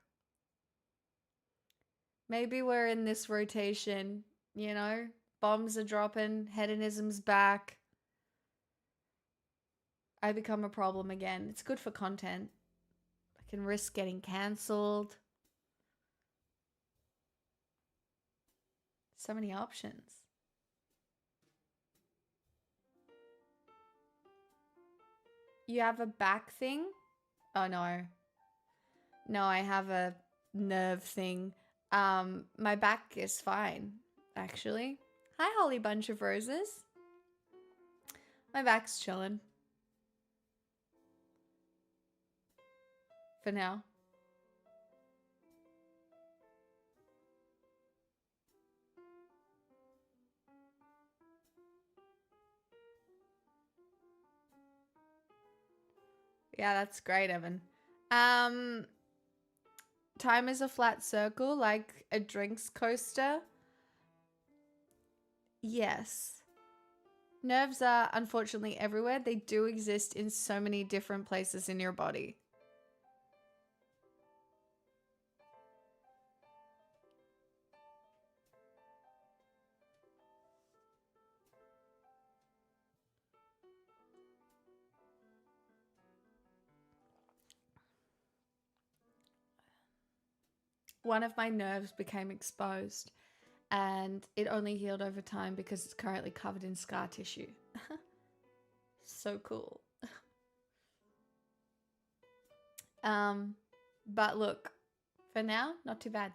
Maybe we're in this rotation, you know? Bombs are dropping, hedonism's back. I become a problem again. It's good for content. I can risk getting cancelled. So many options. You have a back thing? Oh no. No, I have a nerve thing. My back is fine, actually. Hi, Holly Bunch of Roses. My back's chilling. For now. Yeah, that's great, Evan. Time is a flat circle, like a drinks coaster. Yes. Nerves are unfortunately everywhere. They do exist in so many different places in your body. One of my nerves became exposed and it only healed over time because it's currently covered in scar tissue. So cool. But look, for now, not too bad.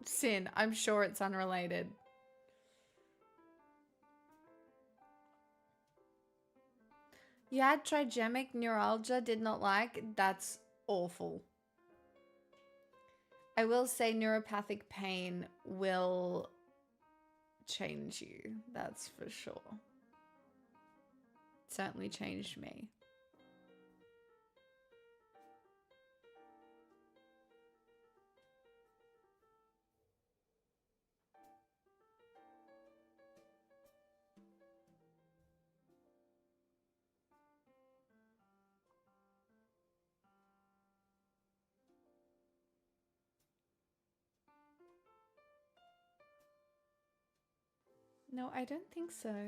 Sin, I'm sure it's unrelated. You had trigemic neuralgia, did not like. That's awful. I will say neuropathic pain will change you. That's for sure. Certainly changed me. No, I don't think so. I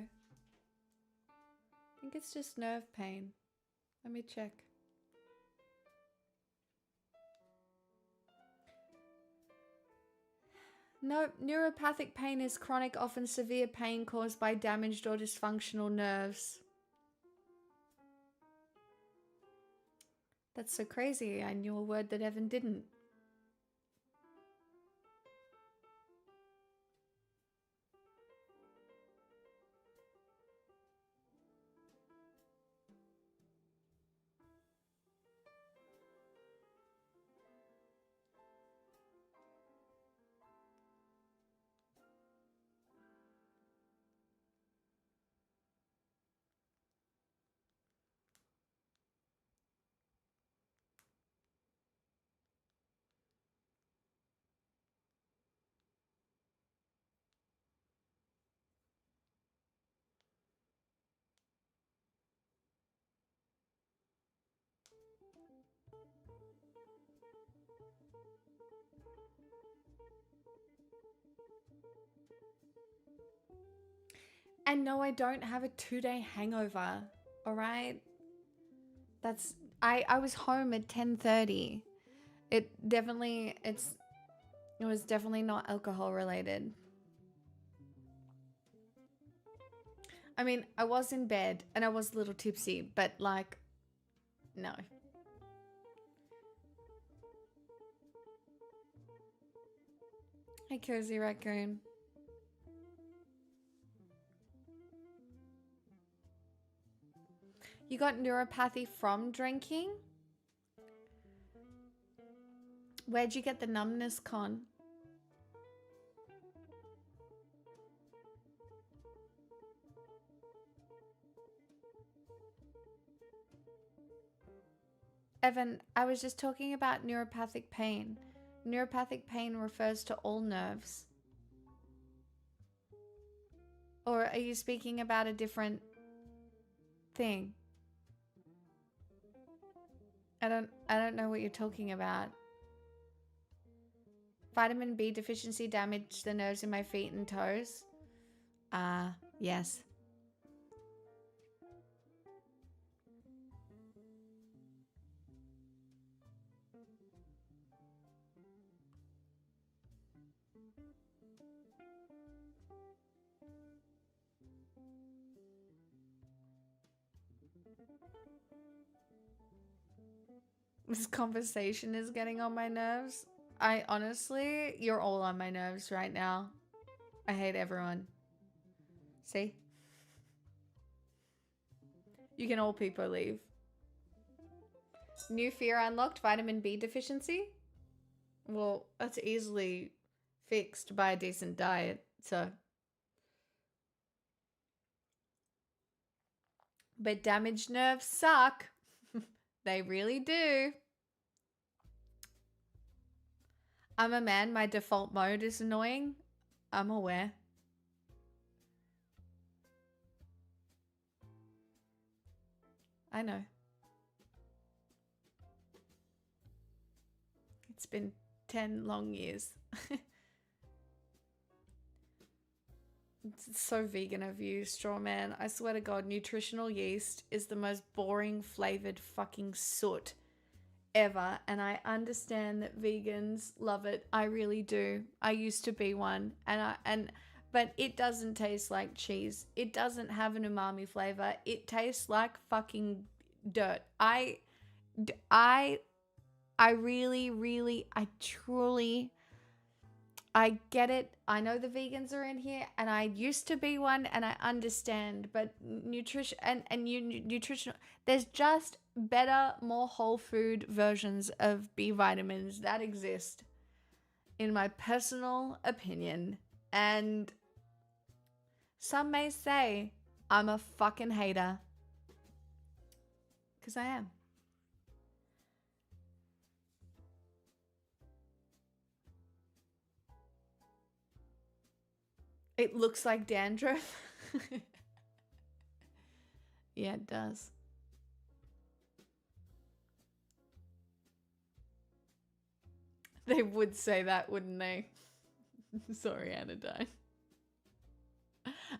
think it's just nerve pain. Let me check. No, neuropathic pain is chronic, often severe pain caused by damaged or dysfunctional nerves. That's so crazy. I knew a word that Evan didn't. And no, I don't have a 2-day hangover. All right? That's I was home at 10:30. It was definitely not alcohol related. I mean, I was in bed and I was a little tipsy, but like no. Hey, Cozy Raccoon. You got neuropathy from drinking? Where'd you get the numbness, Con? Evan, I was just talking about neuropathic pain. Neuropathic pain refers to all nerves. Or are you speaking about a different thing? I don't know what you're talking about. Vitamin B deficiency damaged the nerves in my feet and toes. Yes. This conversation is getting on my nerves. I honestly, you're all on my nerves right now. I hate everyone. See? You can all people leave. New fear unlocked, vitamin B deficiency? Well, that's easily fixed by a decent diet, so. But damaged nerves suck. They really do. I'm a man, my default mode is annoying. I'm aware. I know. It's been 10 long years. It's so vegan of you, straw man. I swear to God, nutritional yeast is the most boring flavored fucking soot ever. And I understand that vegans love it. I really do. I used to be one. But it doesn't taste like cheese. It doesn't have an umami flavor. It tastes like fucking dirt. I truly I get it. I know the vegans are in here, and I used to be one, and I understand. But nutritional, there's just better, more whole food versions of B vitamins that exist, in my personal opinion. And some may say I'm a fucking hater, because I am. It looks like dandruff. Yeah, it does. They would say that, wouldn't they? Sorry, Anodyne.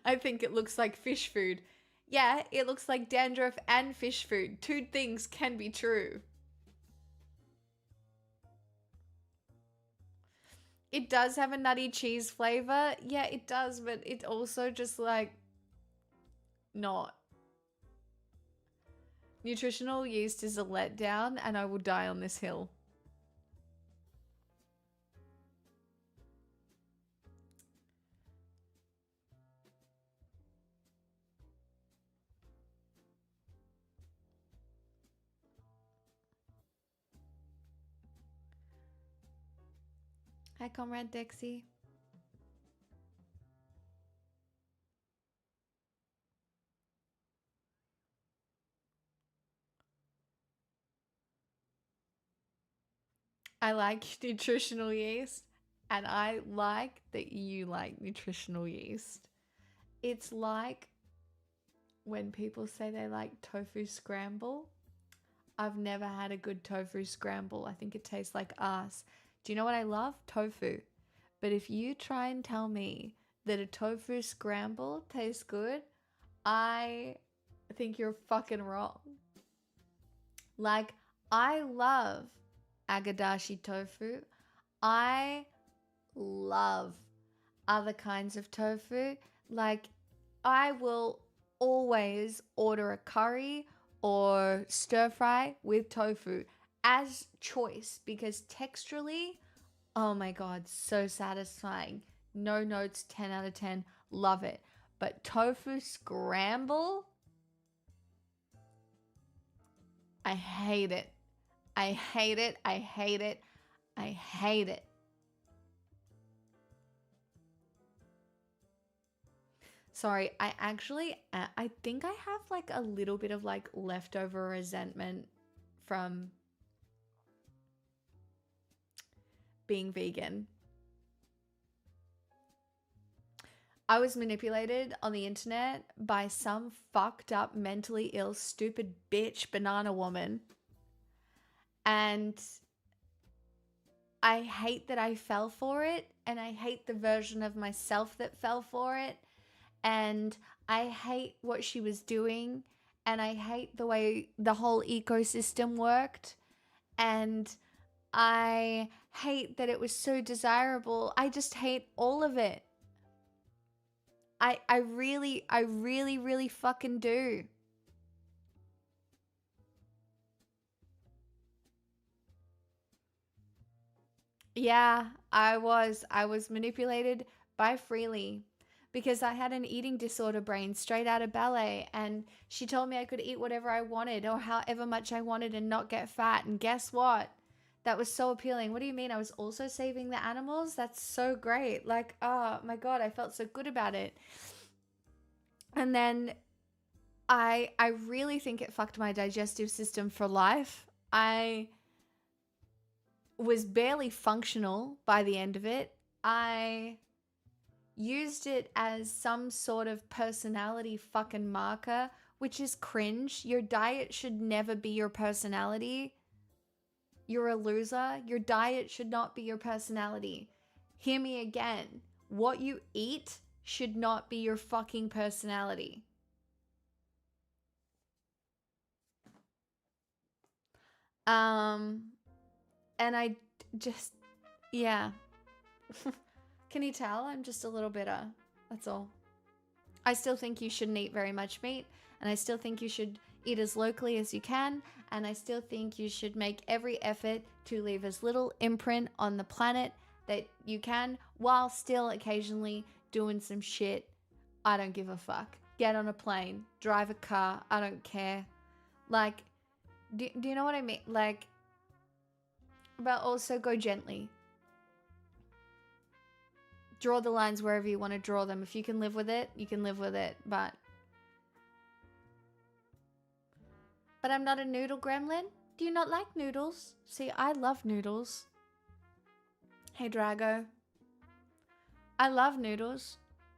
I think it looks like fish food. Yeah, it looks like dandruff and fish food. Two things can be true. It does have a nutty cheese flavor. Yeah, it does, but it also just like not. Nutritional yeast is a letdown, and I will die on this hill. Hi, Comrade Dixie. I like nutritional yeast, and I like that you like nutritional yeast. It's like when people say they like tofu scramble. I've never had a good tofu scramble. I think it tastes like ass. Do you know what I love? Tofu. But if you try and tell me that a tofu scramble tastes good, I think you're fucking wrong. Like, I love agadashi tofu. I love other kinds of tofu. Like, I will always order a curry or stir fry with tofu as choice, because texturally, oh my god, so satisfying. No notes, 10 out of 10. Love it. But tofu scramble, I hate it. I hate it. I hate it. I hate it. Sorry, I think I have like a little bit of like leftover resentment from being vegan. I was manipulated on the internet by some fucked up, mentally ill, stupid bitch banana woman. And I hate that I fell for it, and I hate the version of myself that fell for it. And I hate what she was doing, and I hate the way the whole ecosystem worked, and I hate that it was so desirable. I just hate all of it. I really fucking do. Yeah, I was manipulated by Freely, because I had an eating disorder brain straight out of ballet, and she told me I could eat whatever I wanted or however much I wanted and not get fat. And guess what? That was so appealing. What do you mean? I was also saving the animals? That's so great. Like, oh my god, I felt so good about it. And then I really think it fucked my digestive system for life. I was barely functional by the end of it. I used it as some sort of personality fucking marker, which is cringe. Your diet should never be your personality. You're a loser. Your diet should not be your personality. Hear me again. What you eat should not be your fucking personality. And I just, yeah. Can you tell? I'm just a little bitter. That's all. I still think you shouldn't eat very much meat, and I still think you should eat as locally as you can, and I still think you should make every effort to leave as little imprint on the planet that you can, while still occasionally doing some shit. I don't give a fuck. Get on a plane, drive a car, I don't care. Like, do you know what I mean? Like, but also go gently. Draw the lines wherever you want to draw them. If you can live with it, you can live with it. But I'm not a noodle gremlin. Do you not like noodles? See, I love noodles. Hey, Drago. I love noodles.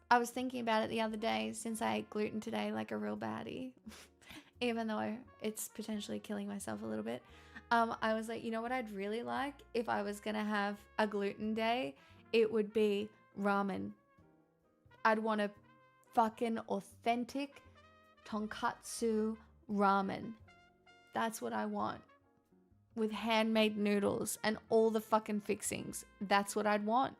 I was thinking about it the other day since I ate gluten today like a real baddie. Even though it's potentially killing myself a little bit. I was like, you know what I'd really like if I was going to have a gluten day? It would be ramen. I'd want a fucking authentic tonkatsu ramen. That's what I want. With handmade noodles and all the fucking fixings. That's what I'd want.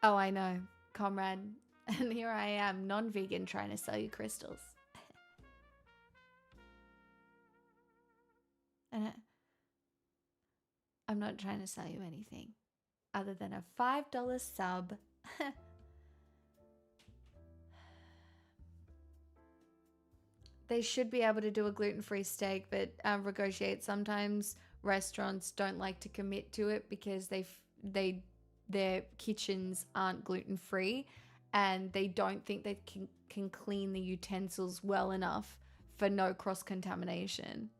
Oh, I know, comrade. And here I am, non-vegan, trying to sell you crystals. And I'm not trying to sell you anything other than a $5 sub. They should be able to do a gluten-free steak, but negotiate. Sometimes restaurants don't like to commit to it because their kitchens aren't gluten-free and they don't think they can clean the utensils well enough for no cross-contamination.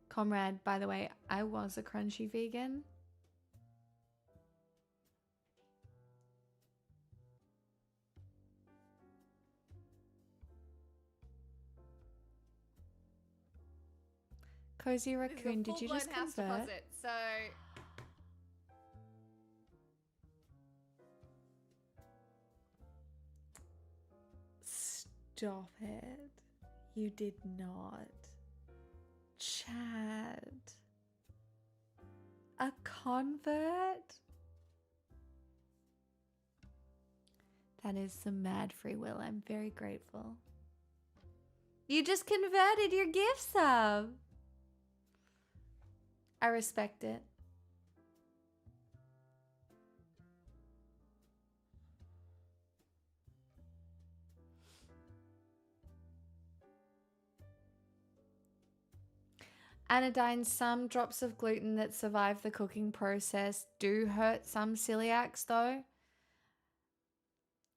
Comrade, by the way, I was a crunchy vegan. Cozy Raccoon, did you just convert? So Stop it. You did not. Chad. A convert? That is some mad free will. I'm very grateful. You just converted your gift sub. I respect it. Anodyne, some drops of gluten that survive the cooking process do hurt some celiacs though.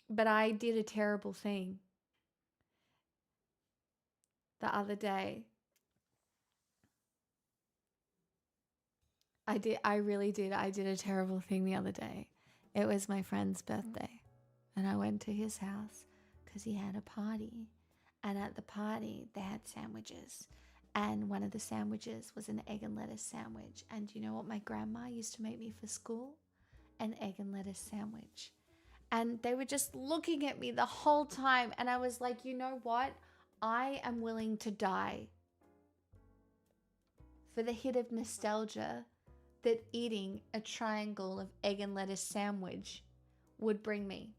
But I did a terrible thing the other day. I really did. I did a terrible thing the other day. It was my friend's birthday and I went to his house because he had a party. And at the party, they had sandwiches. And one of the sandwiches was an egg and lettuce sandwich. And you know what my grandma used to make me for school? An egg and lettuce sandwich. And they were just looking at me the whole time. And I was like, you know what? I am willing to die for the hit of nostalgia that eating a triangle of egg and lettuce sandwich would bring me.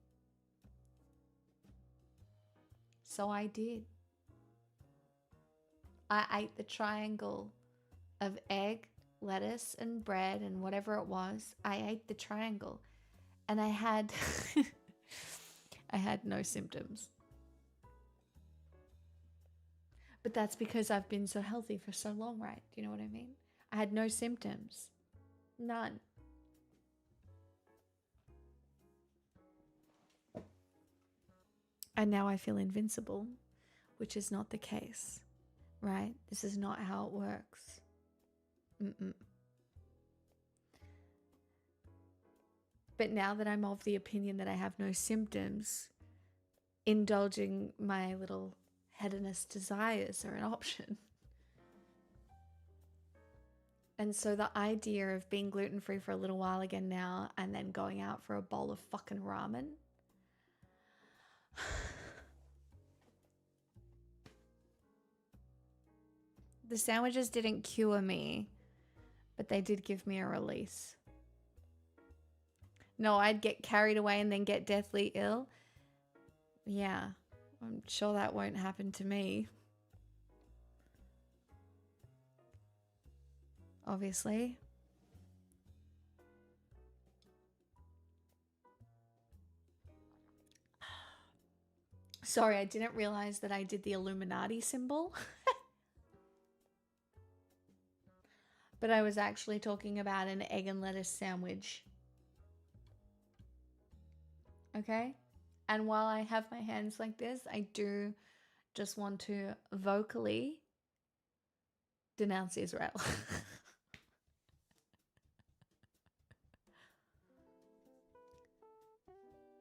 So I did. I ate the triangle of egg, lettuce, and bread and whatever it was. I ate the triangle and I had I had no symptoms. But that's because I've been so healthy for so long, right? Do you know what I mean? I had no symptoms. None. And now I feel invincible, which is not the case. Right? This is not how it works. But now that I'm of the opinion that I have no symptoms, indulging my little hedonist desires are an option. And so the idea of being gluten-free for a little while again now and then going out for a bowl of fucking ramen. The sandwiches didn't cure me, but they did give me a release. No, I'd get carried away and then get deathly ill. Yeah, I'm sure that won't happen to me. Obviously. Sorry, I didn't realize that I did the Illuminati symbol. But I was actually talking about an egg and lettuce sandwich. Okay? And while I have my hands like this, I do just want to vocally denounce Israel.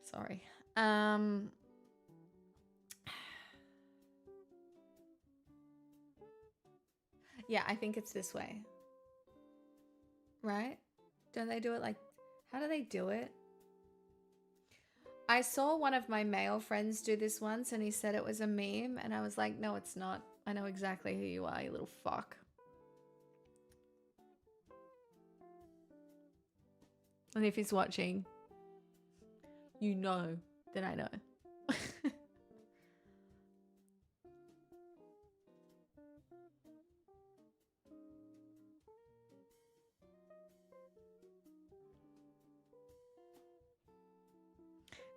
Sorry. Yeah, I think it's this way. Right? Don't they do it like... How do they do it? I saw one of my male friends do this once and he said it was a meme and I was like, no, it's not. I know exactly who you are, you little fuck. And if he's watching, you know that I know.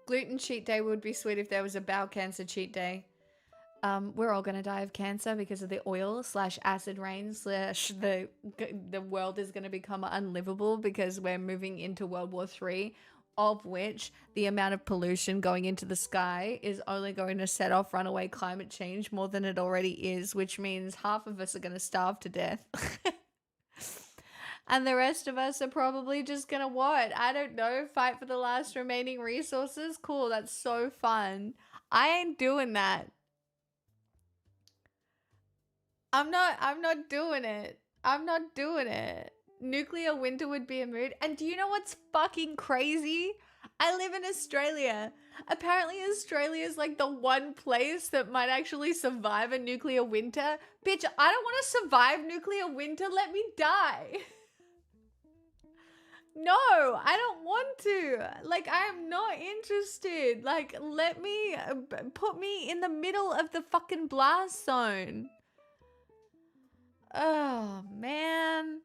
Gluten cheat day would be sweet if there was a bowel cancer cheat day. We're all gonna die of cancer because of the oil / acid rain / the world is gonna become unlivable because we're moving into World War III, of which the amount of pollution going into the sky is only going to set off runaway climate change more than it already is, which means half of us are gonna starve to death. And the rest of us are probably just gonna what? I don't know, fight for the last remaining resources? Cool, that's so fun. I ain't doing that. I'm not doing it. I'm not doing it. Nuclear winter would be a mood. And do you know what's fucking crazy? I live in Australia. Apparently Australia is like the one place that might actually survive a nuclear winter. Bitch, I don't want to survive nuclear winter. Let me die. No, I don't want to. Like, I am not interested. Like, let me, put me in the middle of the fucking blast zone. Oh, man.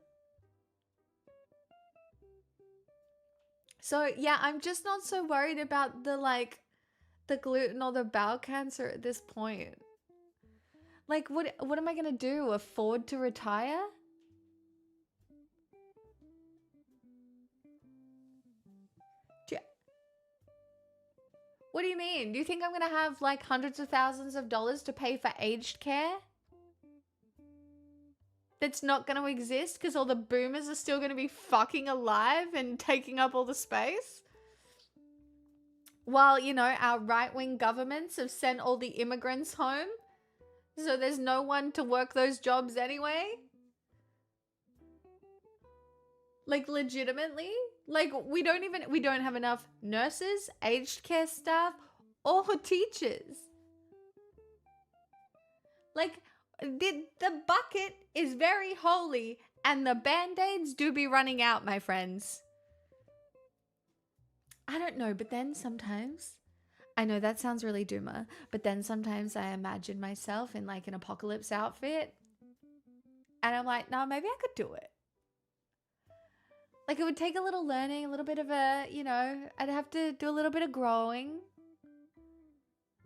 So, yeah, I'm just not so worried about the gluten or the bowel cancer at this point. Like, what am I gonna do? Afford to retire? What do you mean? Do you think I'm gonna have like hundreds of thousands of dollars to pay for aged care? That's not gonna exist because all the boomers are still gonna be fucking alive and taking up all the space? While, you know, our right-wing governments have sent all the immigrants home, so there's no one to work those jobs anyway? Like, legitimately? Like, we don't have enough nurses, aged care staff, or teachers. Like, the bucket is very holy, and the band-aids do be running out, my friends. I don't know, but then sometimes... I know that sounds really doomer, but then sometimes I imagine myself in like an apocalypse outfit, and I'm like, no, maybe I could do it. Like, it would take a little learning, a little bit of a, you know, I'd have to do a little bit of growing.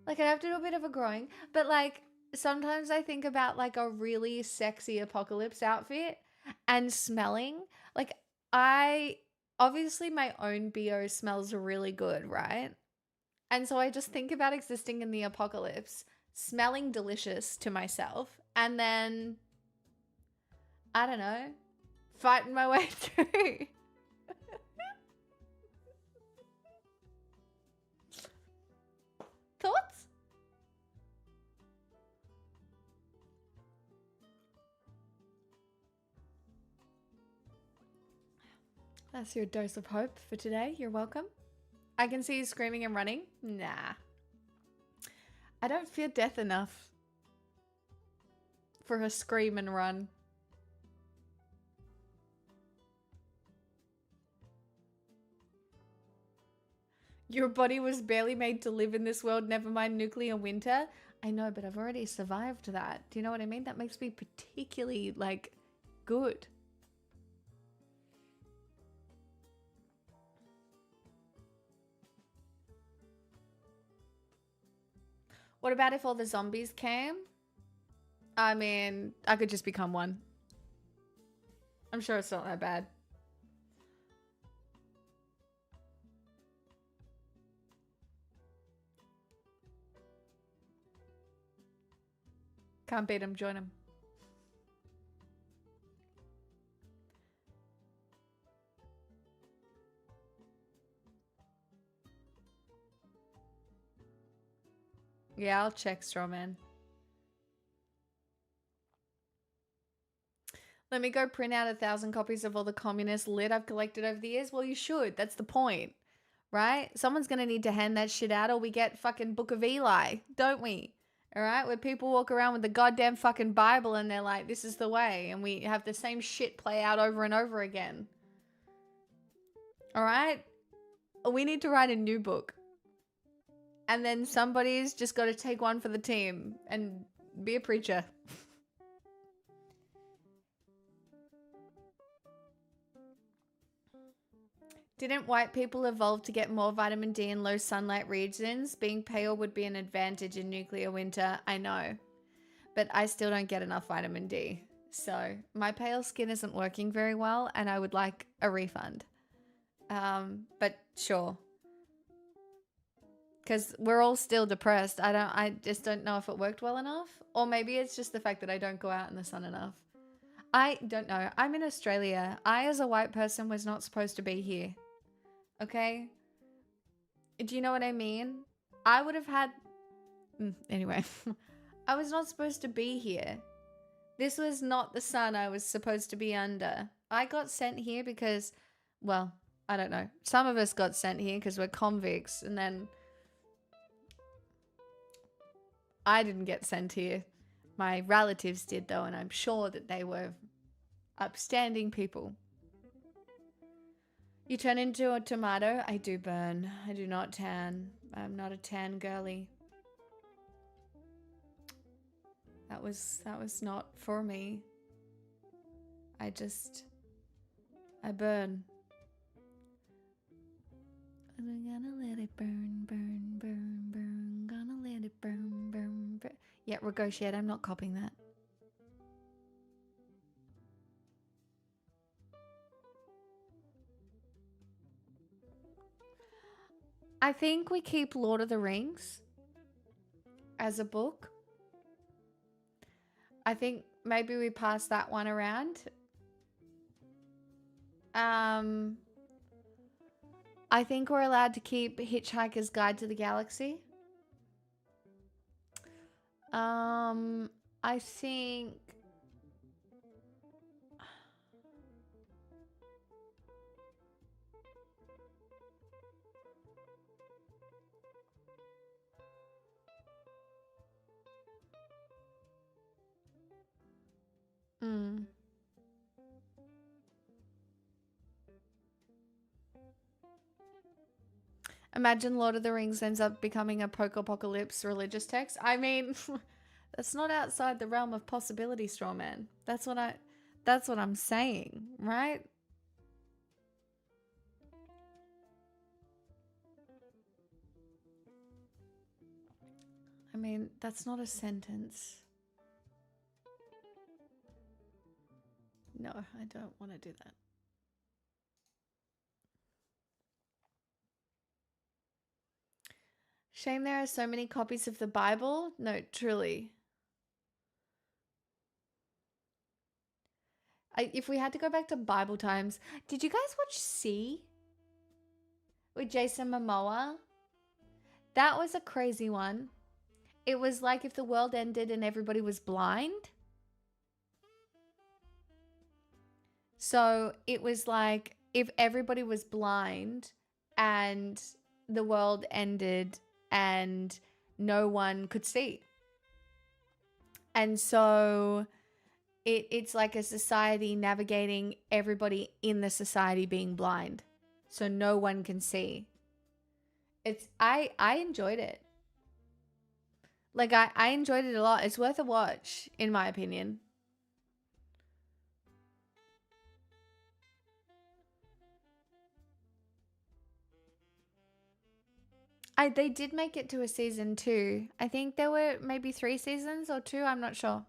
Like, I'd have to do a bit of a growing. But, like, sometimes I think about, like, a really sexy apocalypse outfit and smelling. Like, obviously my own BO smells really good, right? And so I just think about existing in the apocalypse, smelling delicious to myself, and then, I don't know, fighting my way through. Thoughts? That's your dose of hope for today. You're welcome. I can see you screaming and running. Nah. I don't fear death enough for a scream and run. Your body was barely made to live in this world, never mind nuclear winter. I know, but I've already survived that. Do you know what I mean? That makes me particularly, like, good. What about if all the zombies came? I mean, I could just become one. I'm sure it's not that bad. Can't beat him, join him. Yeah, I'll check, Strawman. Let me go print out 1,000 copies of all the communist lit I've collected over the years. Well, you should. That's the point, right? Someone's going to need to hand that shit out or we get fucking Book of Eli, don't we? All right? Where people walk around with the goddamn fucking Bible and they're like, this is the way. And we have the same shit play out over and over again. All right? We need to write a new book. And then somebody's just got to take one for the team and be a preacher. Didn't white people evolve to get more vitamin D in low sunlight regions? Being pale would be an advantage in nuclear winter. I know. But I still don't get enough vitamin D. So my pale skin isn't working very well and I would like a refund. But sure. Because we're all still depressed. I just don't know if it worked well enough. Or maybe it's just the fact that I don't go out in the sun enough. I don't know. I'm in Australia. I, as a white person, was not supposed to be here. Okay? Do you know what I mean? I would have had... Anyway. I was not supposed to be here. This was not the sun I was supposed to be under. I got sent here because... Well, I don't know. Some of us got sent here because we're convicts. And then... I didn't get sent here. My relatives did, though, and I'm sure that they were upstanding people. You turn into a tomato. I do burn. I do not tan. I'm not a tan girly. That was not for me. I burn. I'm gonna let it burn, burn, burn, burn. Gonna let it burn, burn, burn. Yeah, negotiate. I'm not copying that. I think we keep Lord of the Rings as a book. I think maybe we pass that one around. I think we're allowed to keep Hitchhiker's Guide to the Galaxy. I think... Imagine Lord of the Rings ends up becoming a post-apocalypse religious text. I mean, that's not outside the realm of possibility, Strawman. That's what I'm saying, right? I mean, that's not a sentence. No, I don't want to do that. Shame there are so many copies of the Bible. No, truly. If we had to go back to Bible times, did you guys watch C? With Jason Momoa? That was a crazy one. It was like if the world ended and everybody was blind. So it was like if everybody was blind and the world ended and no one could see. And so it's like a society navigating everybody in the society being blind. So no one can see. I enjoyed it. Like I enjoyed it a lot. It's worth a watch, in my opinion. They did make it to a season 2. I think there were maybe 3 seasons or 2, I'm not sure.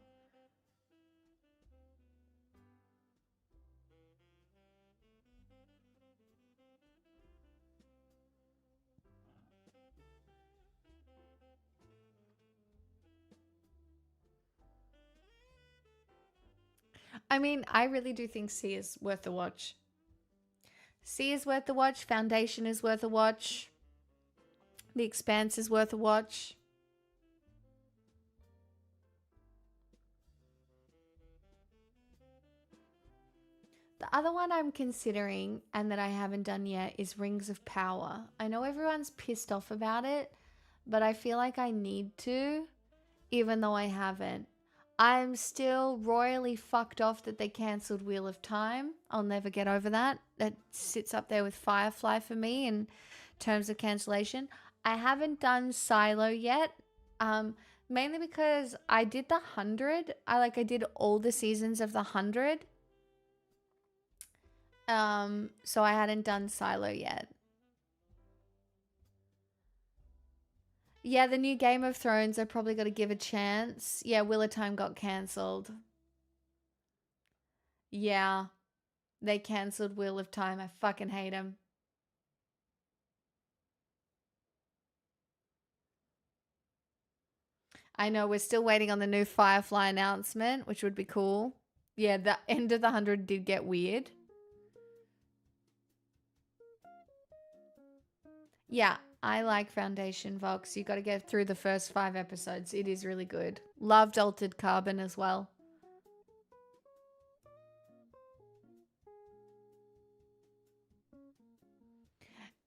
I mean, I really do think C is worth a watch. C is worth a watch. Foundation is worth a watch. The Expanse is worth a watch. The other one I'm considering and that I haven't done yet is Rings of Power. I know everyone's pissed off about it, but I feel like I need to, even though I haven't. I'm still royally fucked off that they cancelled Wheel of Time. I'll never get over that. That sits up there with Firefly for me in terms of cancellation. I haven't done Silo yet, mainly because I did the 100. I did all the seasons of the 100. So I hadn't done Silo yet. Yeah, the new Game of Thrones, I probably got to give a chance. Yeah, Wheel of Time got cancelled. Yeah, they cancelled Wheel of Time. I fucking hate them. I know, we're still waiting on the new Firefly announcement, which would be cool. Yeah, the end of the 100 did get weird. Yeah, I like Foundation, Vox. You got to get through the first 5 episodes. It is really good. Loved Altered Carbon as well.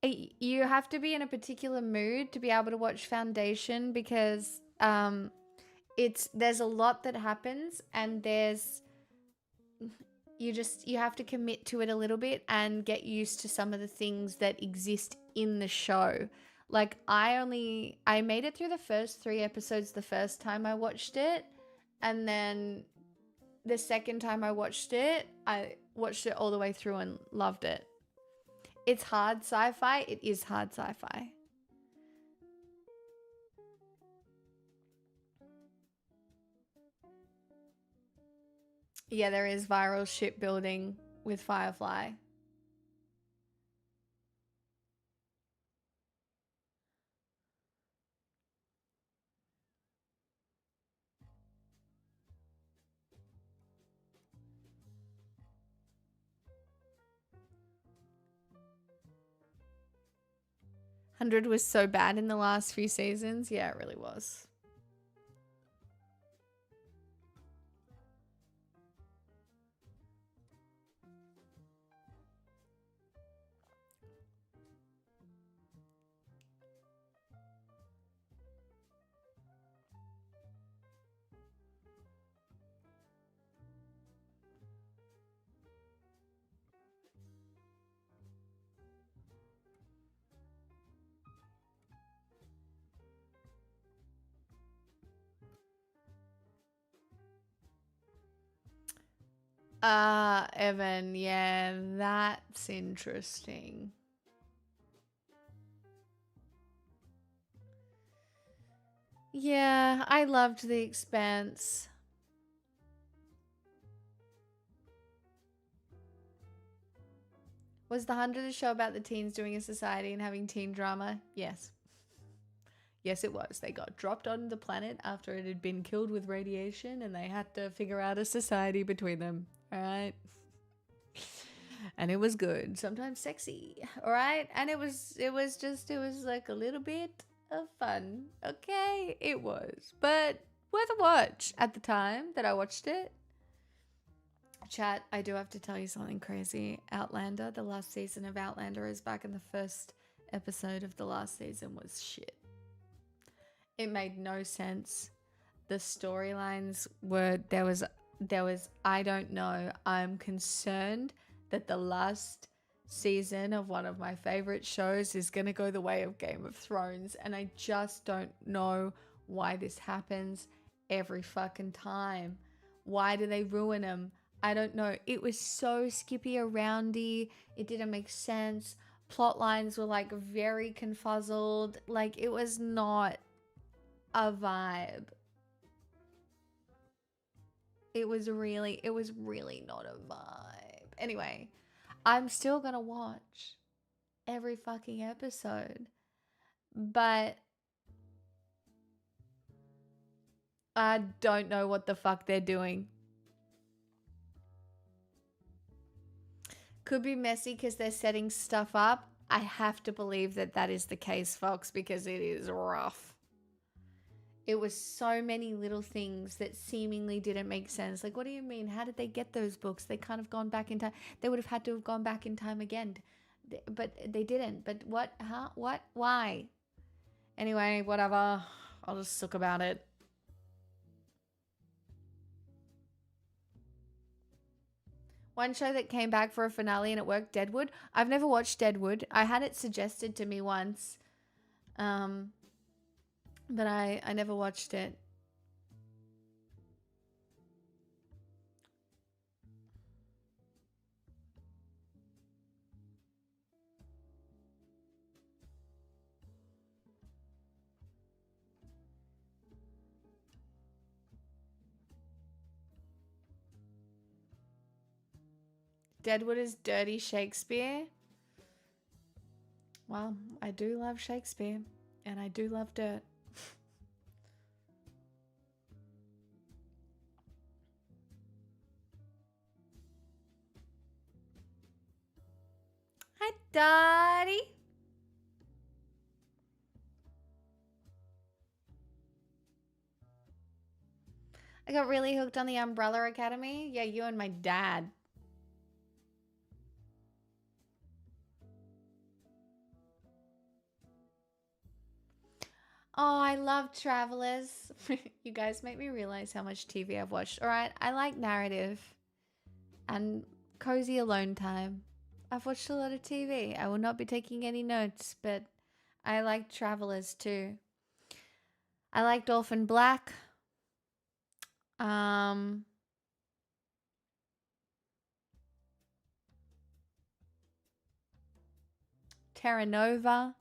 You have to be in a particular mood to be able to watch Foundation because there's a lot that happens and you have to commit to it a little bit and get used to some of the things that exist in the show. Like I made it through the first 3 episodes the first time I watched it, and then the second time I watched it all the way through and loved it. It's hard sci-fi. It is hard sci-fi. Yeah, there is viral shipbuilding with Firefly. Hundred was so bad in the last few seasons. Yeah, it really was. Evan, yeah, that's interesting. Yeah, I loved The Expanse. Was the 100 a show about the teens doing a society and having teen drama? Yes. Yes, it was. They got dropped on the planet after it had been killed with radiation and they had to figure out a society between them. All right. And it was good. Sometimes sexy. All right. And it was like a little bit of fun. Okay. It was. But worth a watch at the time that I watched it. Chat, I do have to tell you something crazy. Outlander, the last season of Outlander is back, and the first episode of the last season was shit. It made no sense. The storylines were there was I don't know. I'm concerned that the last season of one of my favorite shows is going to go the way of Game of Thrones, and I just don't know why this happens every fucking time. Why do they ruin them? I don't know. It was so skippy aroundy. It didn't make sense. Plot lines were like very confuzzled. Like it was not a vibe. It was really not a vibe. Anyway, I'm still gonna watch every fucking episode, but I don't know what the fuck they're doing. Could be messy because they're setting stuff up. I have to believe that that is the case, folks, because it is rough. It was so many little things that seemingly didn't make sense. Like, what do you mean? How did they get those books? They can't have gone back in time. They would have had to have gone back in time again. But they didn't. But what? Huh? What? Why? Anyway, whatever. I'll just suck about it. One show that came back for a finale and it worked, Deadwood. I've never watched Deadwood. I had it suggested to me once. But I never watched it. Deadwood is dirty Shakespeare. Well, I do love Shakespeare, and I do love dirt. Hi, Daddy. I got really hooked on the Umbrella Academy. Yeah, you and my dad. Oh, I love Travelers. You guys make me realize how much TV I've watched. All right, I like narrative and cozy alone time. I've watched a lot of TV. I will not be taking any notes, but I like Travelers too. I liked Orphan Black. Terra Nova.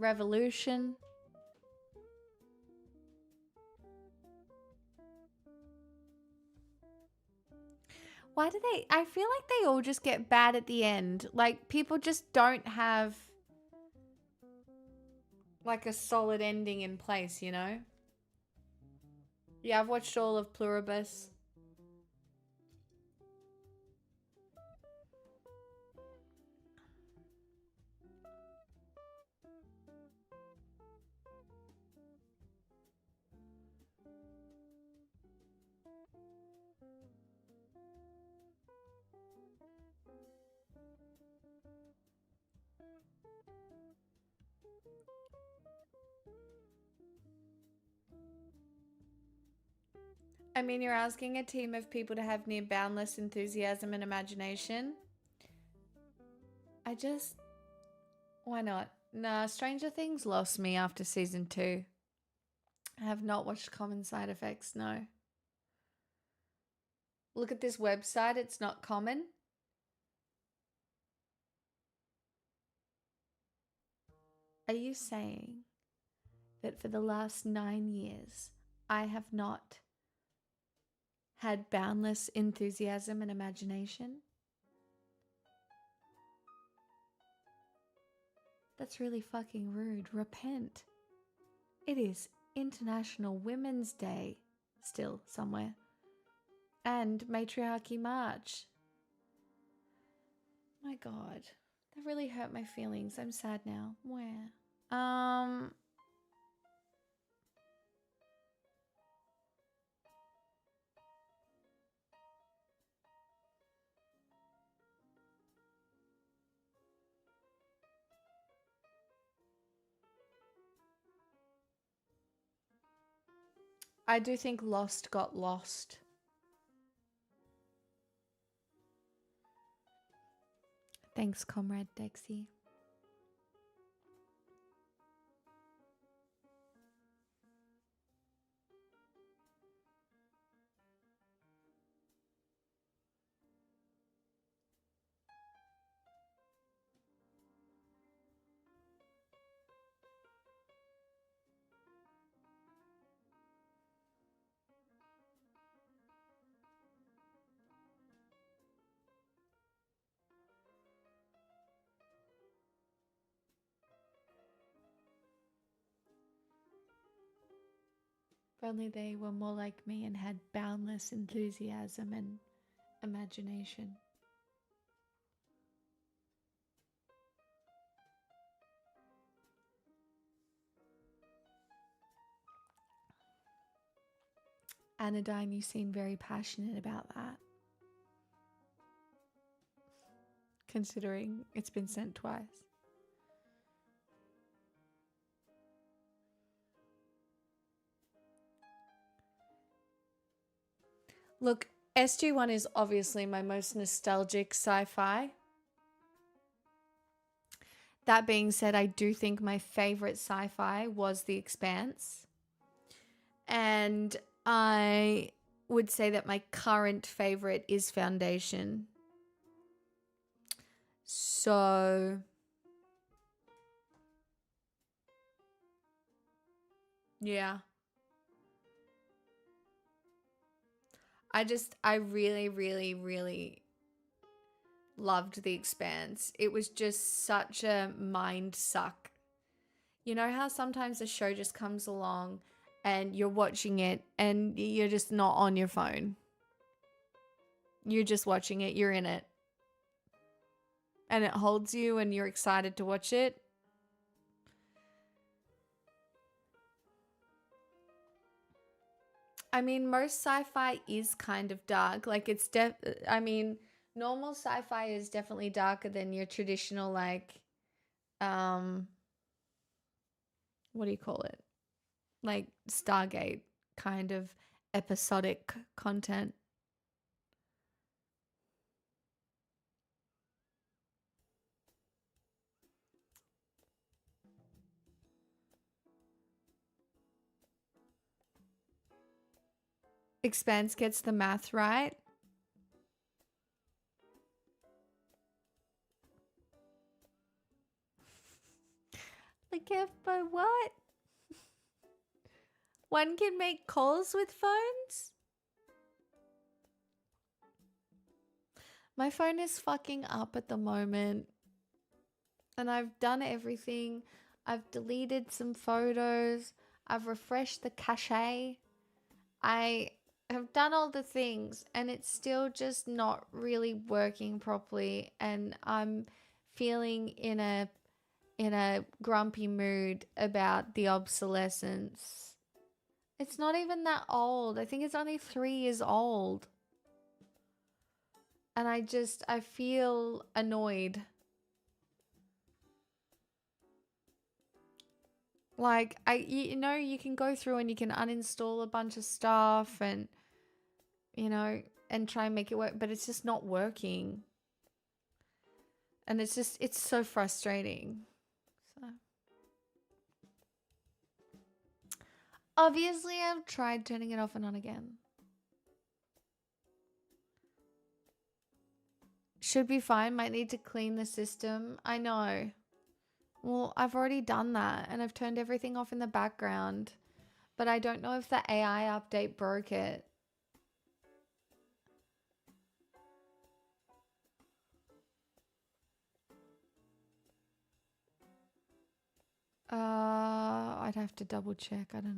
Revolution. Why do they... I feel like they all just get bad at the end. Like, people just don't have like a solid ending in place, you know? Yeah, I've watched all of Pluribus. I mean, you're asking a team of people to have near boundless enthusiasm and imagination. Why not? Nah, Stranger Things lost me after season 2. I have not watched Common Side Effects, no. Look at this website, it's not common. Are you saying that for the last 9 years, I have not had boundless enthusiasm and imagination? That's really fucking rude. Repent. It is International Women's Day still somewhere. And Matriarchy March. My God. That really hurt my feelings. I'm sad now. Where? I do think Lost got lost. Thanks, Comrade Dexy. If only they were more like me and had boundless enthusiasm and imagination. Anodyne, you seem very passionate about that. Considering it's been sent twice. Look, SG1 is obviously my most nostalgic sci-fi. That being said, I do think my favorite sci-fi was The Expanse. And I would say that my current favorite is Foundation. So yeah. I really, really, really loved The Expanse. It was just such a mind suck. You know how sometimes a show just comes along and you're watching it and you're just not on your phone. You're just watching it, you're in it. And it holds you and you're excited to watch it. I mean, most sci-fi is kind of dark. Like it's normal sci-fi is definitely darker than your traditional what do you call it? Like Stargate kind of episodic content. Expanse gets the math right. Like if by what? One can make calls with phones? My phone is fucking up at the moment. And I've done everything. I've deleted some photos. I've refreshed the cache. I have done all the things and it's still just not really working properly. And I'm feeling in a grumpy mood about the obsolescence. It's not even that old. I think it's only 3 years old. And I feel annoyed. Like, you can go through and you can uninstall a bunch of stuff and, and try and make it work, but it's just not working. And it's so frustrating. So, obviously, I've tried turning it off and on again. Should be fine. Might need to clean the system. I know. Well, I've already done that and I've turned everything off in the background. But I don't know if the AI update broke it. I'd have to double check. I don't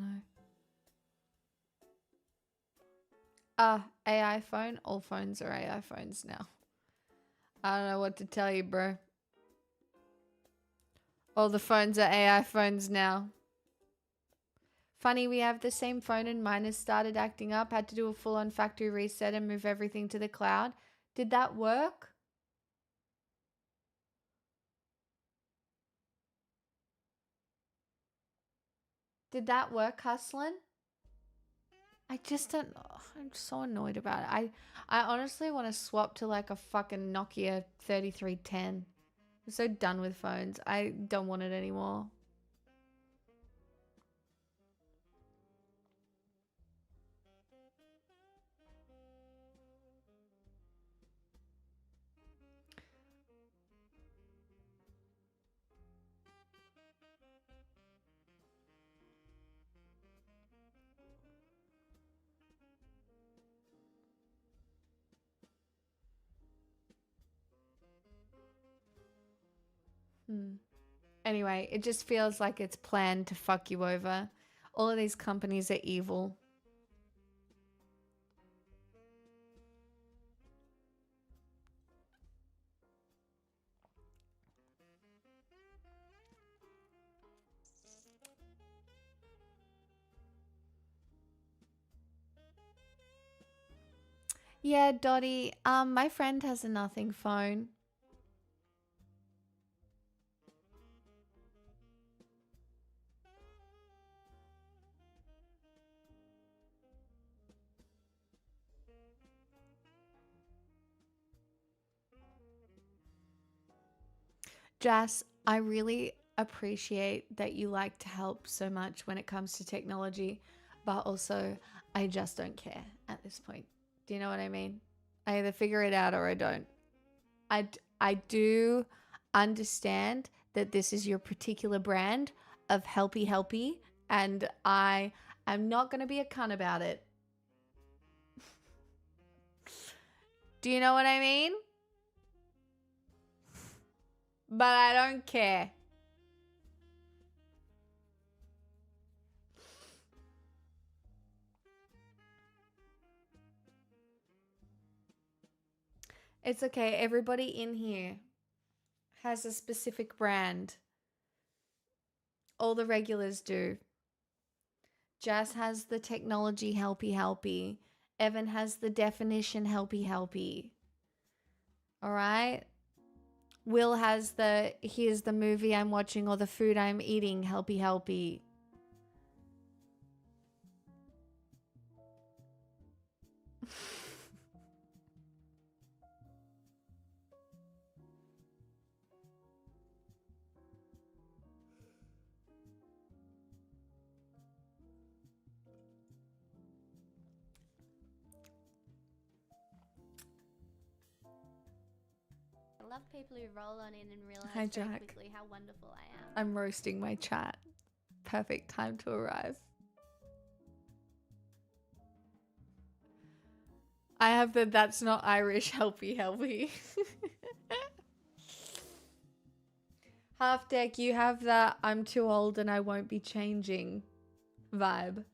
know. AI phone. All phones are AI phones now. I don't know what to tell you, bro. All the phones are AI phones now. Funny, we have the same phone and mine has started acting up. Had to do a full-on factory reset and move everything to the cloud. Did that work? Did that work, Hustlin'? I just don't. Oh, I'm so annoyed about it. I honestly want to swap to like a fucking Nokia 3310. I'm so done with phones. I don't want it anymore. Anyway, it just feels like it's planned to fuck you over. All of these companies are evil. Yeah, Dottie. My friend has a nothing phone. Jas, I really appreciate that you like to help so much when it comes to technology, but also I just don't care at this point. Do you know what I mean? I either figure it out or I don't. I do understand that this is your particular brand of helpy helpy, and I am not going to be a cunt about it. Do you know what I mean? But I don't care. It's okay. Everybody in here has a specific brand. All the regulars do. Jas has the technology helpy helpy. Evan has the definition helpy helpy. All right? Will has the here's the movie I'm watching or the food I'm eating helpy helpy. I love people who roll on in and realize Hi, very Jack. quickly how wonderful I am. I'm roasting my chat. Perfect time to arrive. I have the that's not Irish helpy helpy. Half deck, you have the I'm too old and I won't be changing vibe.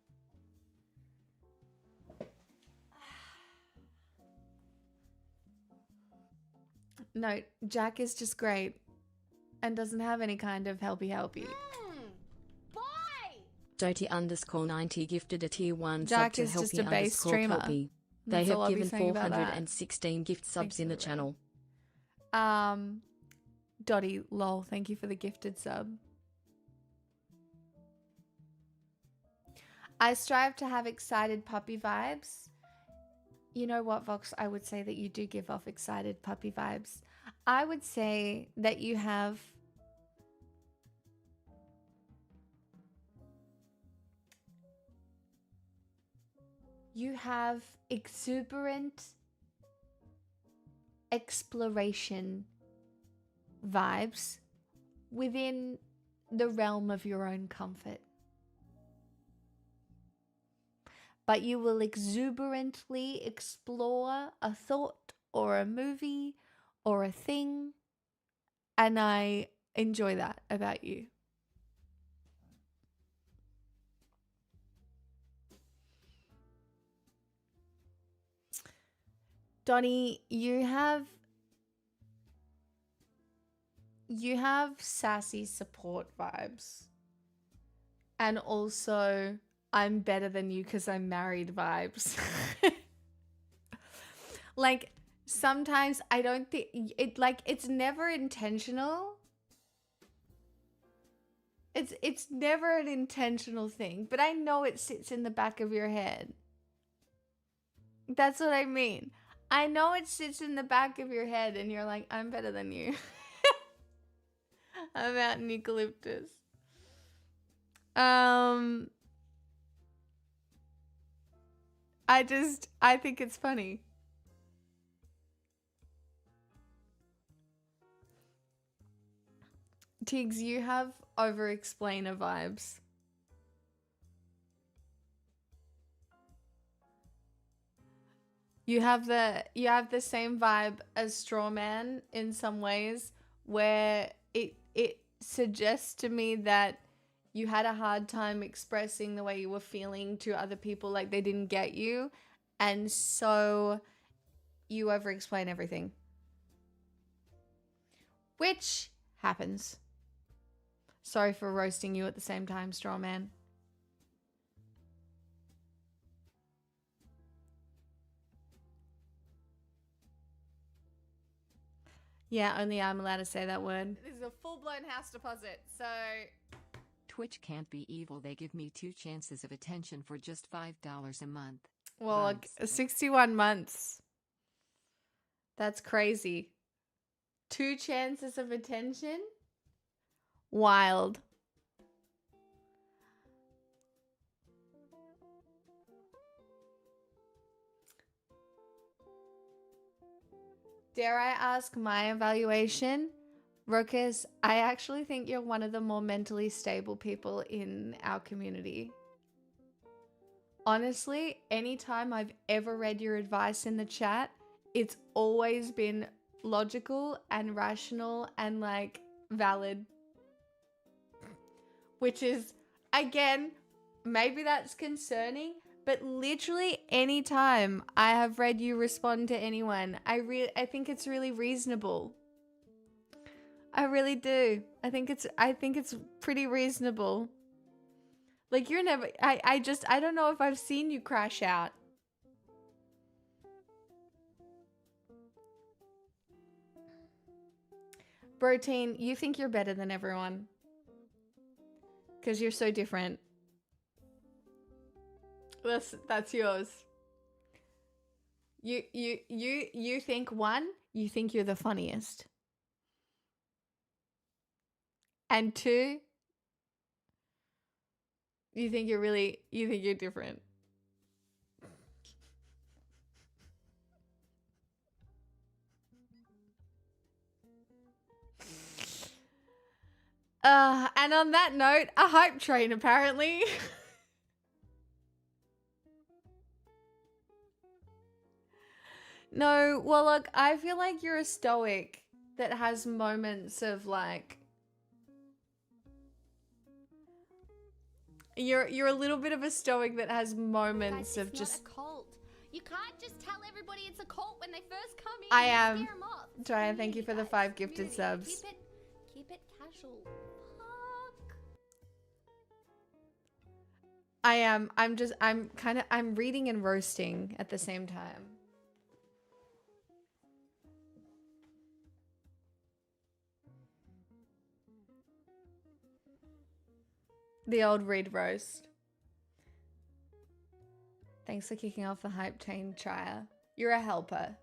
No, Jack is just great and doesn't have any kind of helpy helpy. Boy! Doty_90 gifted a tier 1 Jack sub to is just a Helpy base streamer. Helpy. They That's all have I'll be given saying about that. 416 gift subs Thanks, in the everybody. channel. Dottie, lol, thank you for the gifted sub. I strive to have excited puppy vibes. You know what, Vox? I would say that you do give off excited puppy vibes. I would say that you have exuberant exploration vibes within the realm of your own comfort. But you will exuberantly explore a thought or a movie or a thing, and I enjoy that about you. Donnie, you have sassy support vibes. And also, I'm better than you because I'm married vibes. Like, sometimes I don't think it, like, it's never intentional. It's never an intentional thing, but I know it sits in the back of your head. That's what I mean. I know it sits in the back of your head and you're like, I'm better than you. I'm out in eucalyptus. I think it's funny. Tiggs, you have over-explainer vibes. You have the same vibe as Strawman in some ways, where it suggests to me that you had a hard time expressing the way you were feeling to other people, like they didn't get you, and so you over-explain everything. Which happens. Sorry for roasting you at the same time, Strawman. Yeah, only I'm allowed to say that word. This is a full-blown house deposit, so... Twitch can't be evil. They give me 2 chances of attention for just $5 a month. Well, like, 61 months. That's crazy. 2 chances of attention? Wild. Dare I ask my evaluation? Rokas, I actually think you're one of the more mentally stable people in our community. Honestly, anytime I've ever read your advice in the chat, it's always been logical and rational and like valid. Which is, again, maybe that's concerning, but literally any time I have read you respond to anyone, I think it's really reasonable. I really do. I think it's pretty reasonable. Like you're never I don't know if I've seen you crash out. Broteen, you think you're better than everyone. 'Cause you're so different. That's yours. You think one, you think you're the funniest. And 2, you think you're different. And on that note, a hype train apparently. No, well look, I feel like you're a stoic that has moments of like you're a little bit of a stoic that has moments Guys, of it's just not a cult. You can't just tell everybody it's a cult when they first come in. I You am. scare 'em off. It's Joanna, thank you community, for the guys. 5 gifted Community. subs. Keep it casual. Fuck. I'm reading and roasting at the same time. The old read roast. Thanks for kicking off the hype train, Trier. You're a helper.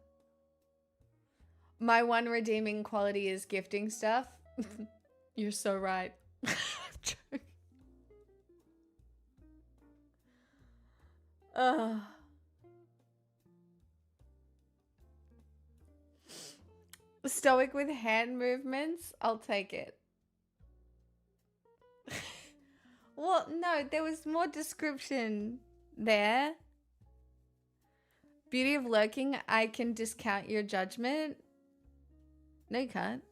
My one redeeming quality is gifting stuff. You're so right. I'm joking. Stoic with hand movements? I'll take it. Well, no, there was more description there. Beauty of lurking, I can discount your judgment. No, you can't.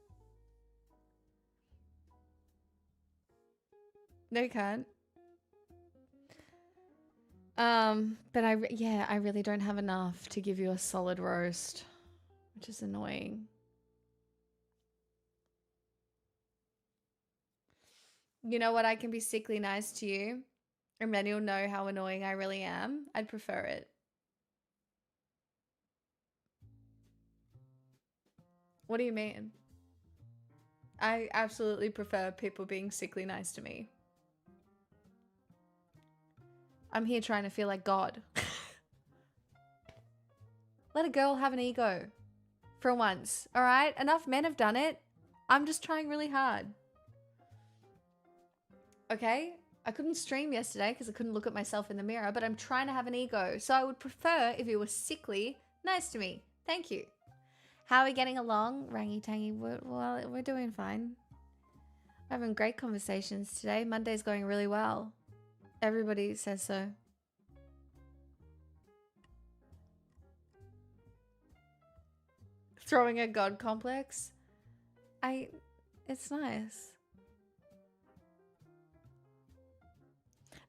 No, you can't. But I really don't have enough to give you a solid roast, which is annoying. You know what? I can be sickly nice to you, and then you'll know how annoying I really am. I'd prefer it. What do you mean? I absolutely prefer people being sickly nice to me. I'm here trying to feel like God. Let a girl have an ego. For once, alright? Enough men have done it. I'm just trying really hard. Okay? I couldn't stream yesterday because I couldn't look at myself in the mirror, but I'm trying to have an ego. So I would prefer if you were sickly, nice to me. Thank you. How are we getting along? Rangy tangy. Well, we're doing fine. We're having great conversations today. Monday's going really well. Everybody says so. Throwing a god complex. It's nice.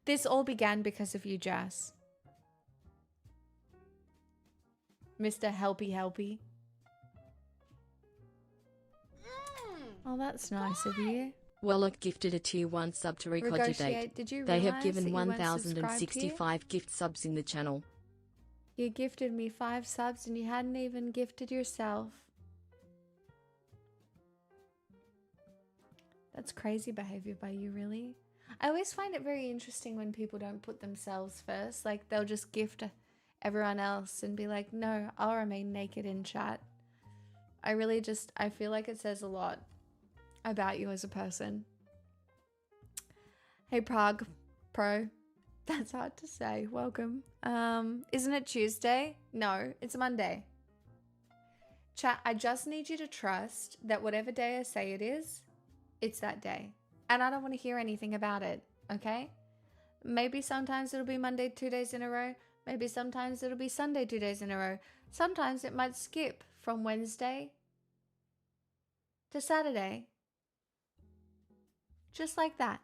This all began because of you, Jazz. Mr. Helpy Helpy. Oh, that's nice of you. Wallach gifted a tier 1 sub to Recogitate. Negotiate, did you They have realize given that you weren't subscribed here? 1,065 gift subs in the channel. You gifted me 5 subs and you hadn't even gifted yourself. That's crazy behavior by you, really. I always find it very interesting when people don't put themselves first. Like, they'll just gift everyone else and be like, no, I'll remain naked in chat. I feel like it says a lot about you as a person. Hey, Prague Pro. That's hard to say. Welcome. Isn't it Tuesday? No, it's Monday. Chat, I just need you to trust that whatever day I say it is, it's that day. And I don't want to hear anything about it, okay? Maybe sometimes it'll be Monday 2 days in a row. Maybe sometimes it'll be Sunday 2 days in a row. Sometimes it might skip from Wednesday to Saturday. Just like that.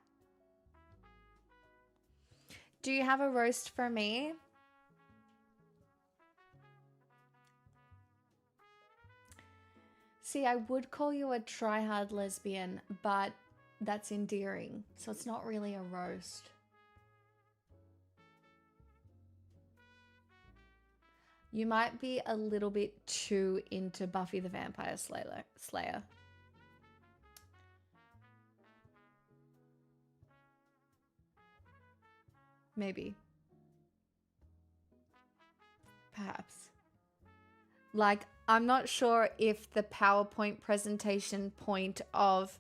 Do you have a roast for me? See, I would call you a try-hard lesbian, but that's endearing, so it's not really a roast. You might be a little bit too into Buffy the Vampire Slayer. Maybe. Perhaps. Like, I'm not sure if the PowerPoint presentation point of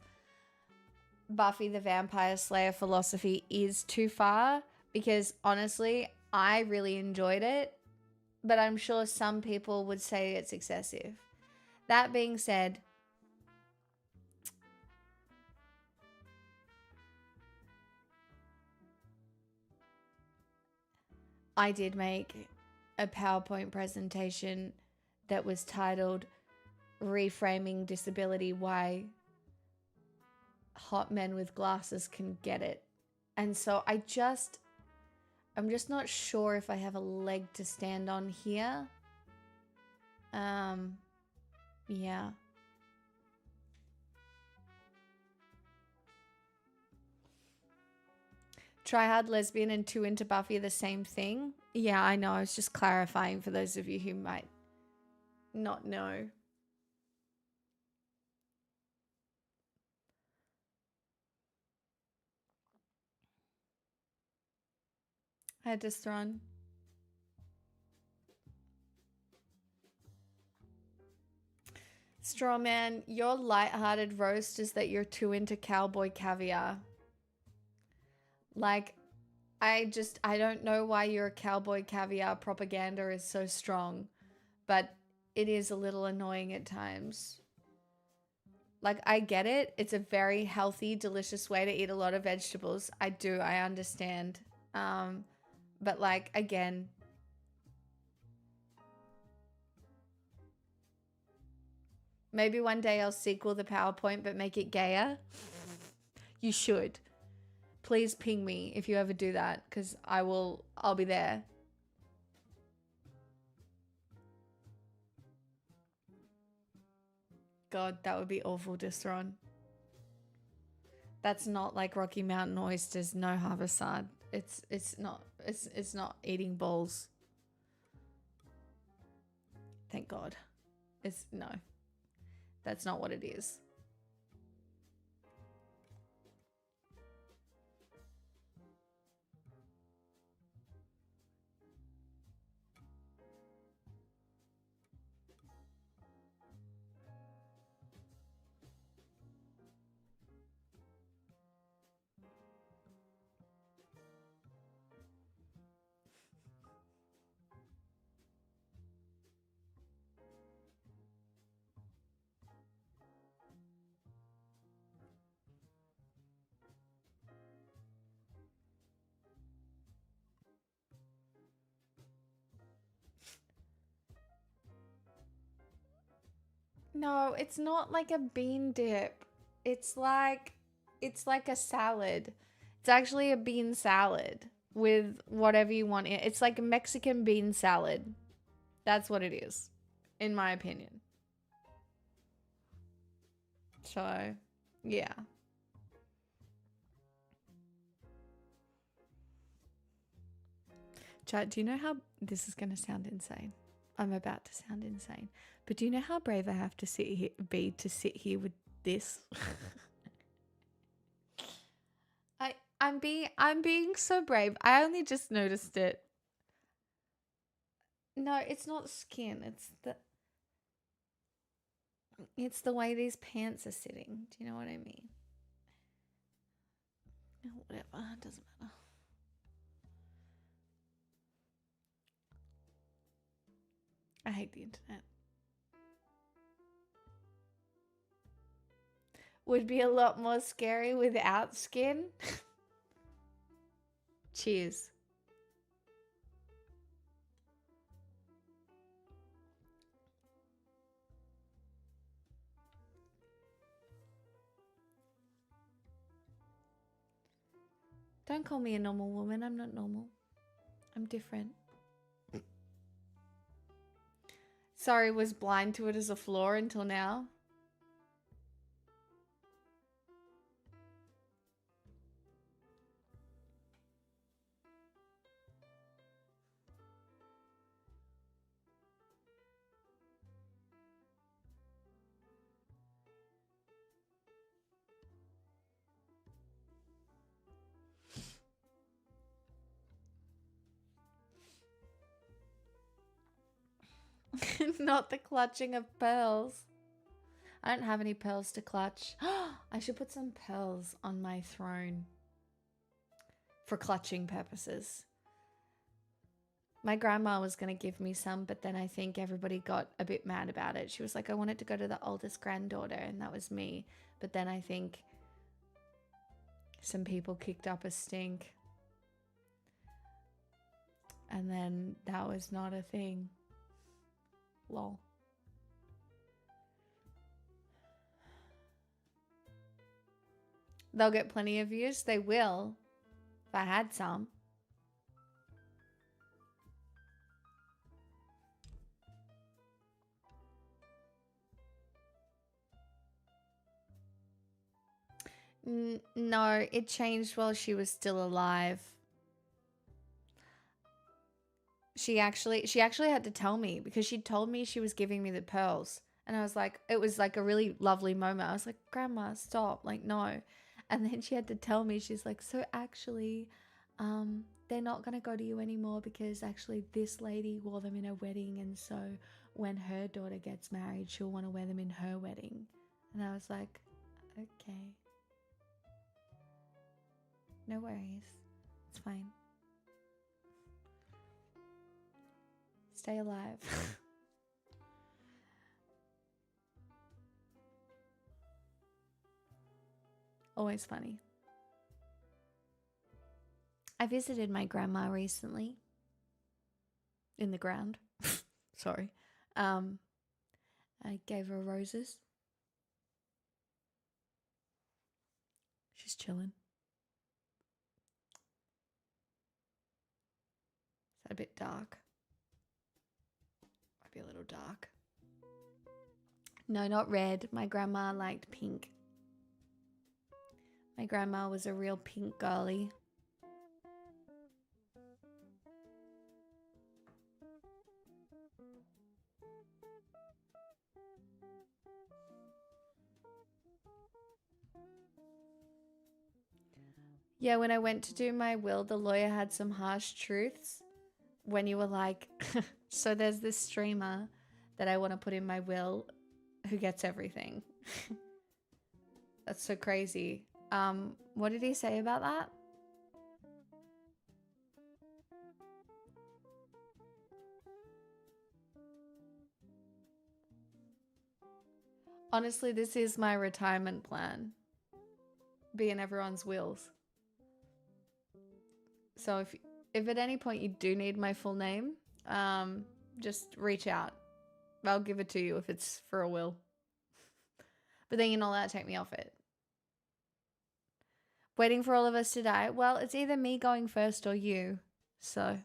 Buffy the Vampire Slayer philosophy is too far, because honestly, I really enjoyed it, but I'm sure some people would say it's excessive. That being said, I did make a PowerPoint presentation that was titled Reframing Disability, Why Hot Men with Glasses Can Get It. And so I'm just not sure if I have a leg to stand on here. Yeah. Try-hard lesbian and too into Buffy are the same thing? Yeah, I know. I was just clarifying for those of you who might not know. I had to run. Strawman, your lighthearted roast is that you're too into cowboy caviar. Like, I don't know why your cowboy caviar propaganda is so strong, but it is a little annoying at times. Like, I get it. It's a very healthy, delicious way to eat a lot of vegetables. I understand. But like, again, maybe one day I'll sequel the PowerPoint but make it gayer. You should. Please ping me if you ever do that, because I'll be there. God, that would be awful, Distron. That's not like Rocky Mountain oysters, no Harvard. It's not eating balls. Thank God. No. That's not what it is. No, it's not like a bean dip. It's like a salad. It's actually a bean salad with whatever you want in it. It's like a Mexican bean salad. That's what it is, in my opinion. So, yeah. Chat, do you know how this is going to sound insane? I'm about to sound insane. But do you know how brave I have to sit here with this? I'm being so brave. I only just noticed it. No, it's not skin. It's the way these pants are sitting. Do you know what I mean? Whatever, it doesn't matter. I hate the internet. Would be a lot more scary without skin. Cheers. Don't call me a normal woman. I'm not normal. I'm different. Sorry, was blind to it as a flaw until now. Not the clutching of pearls. I don't have any pearls to clutch. I should put some pearls on my throne for clutching purposes. My grandma was going to give me some, but then I think everybody got a bit mad about it. She was like, I wanted to go to the oldest granddaughter, and that was me. But then I think some people kicked up a stink. And then that was not a thing. Lol. They'll get plenty of views. They will. If I had some. No, it changed while she was still alive. She actually had to tell me because she told me she was giving me the pearls. And I was like, it was like a really lovely moment. I was like, Grandma, stop. Like, no. And then she had to tell me, she's like, so actually, they're not going to go to you anymore because actually this lady wore them in her wedding. And so when her daughter gets married, she'll want to wear them in her wedding. And I was like, okay. No worries. It's fine. Stay alive. Always funny. I visited my grandma recently. In the ground. Sorry. I gave her roses. She's chilling. Is that a bit dark? Might be a little dark. No, not red. My grandma liked pink. My grandma was a real pink girly. Yeah, when I went to do my will, the lawyer had some harsh truths. When you were like, so there's this streamer that I want to put in my will who gets everything. That's so crazy. What did he say about that? Honestly, this is my retirement plan. Be in everyone's wills. So if at any point you do need my full name, just reach out. I'll give it to you if it's for a will. But then you're not allowed to take me off it. Waiting for all of us to die. Well, it's either me going first or you. So.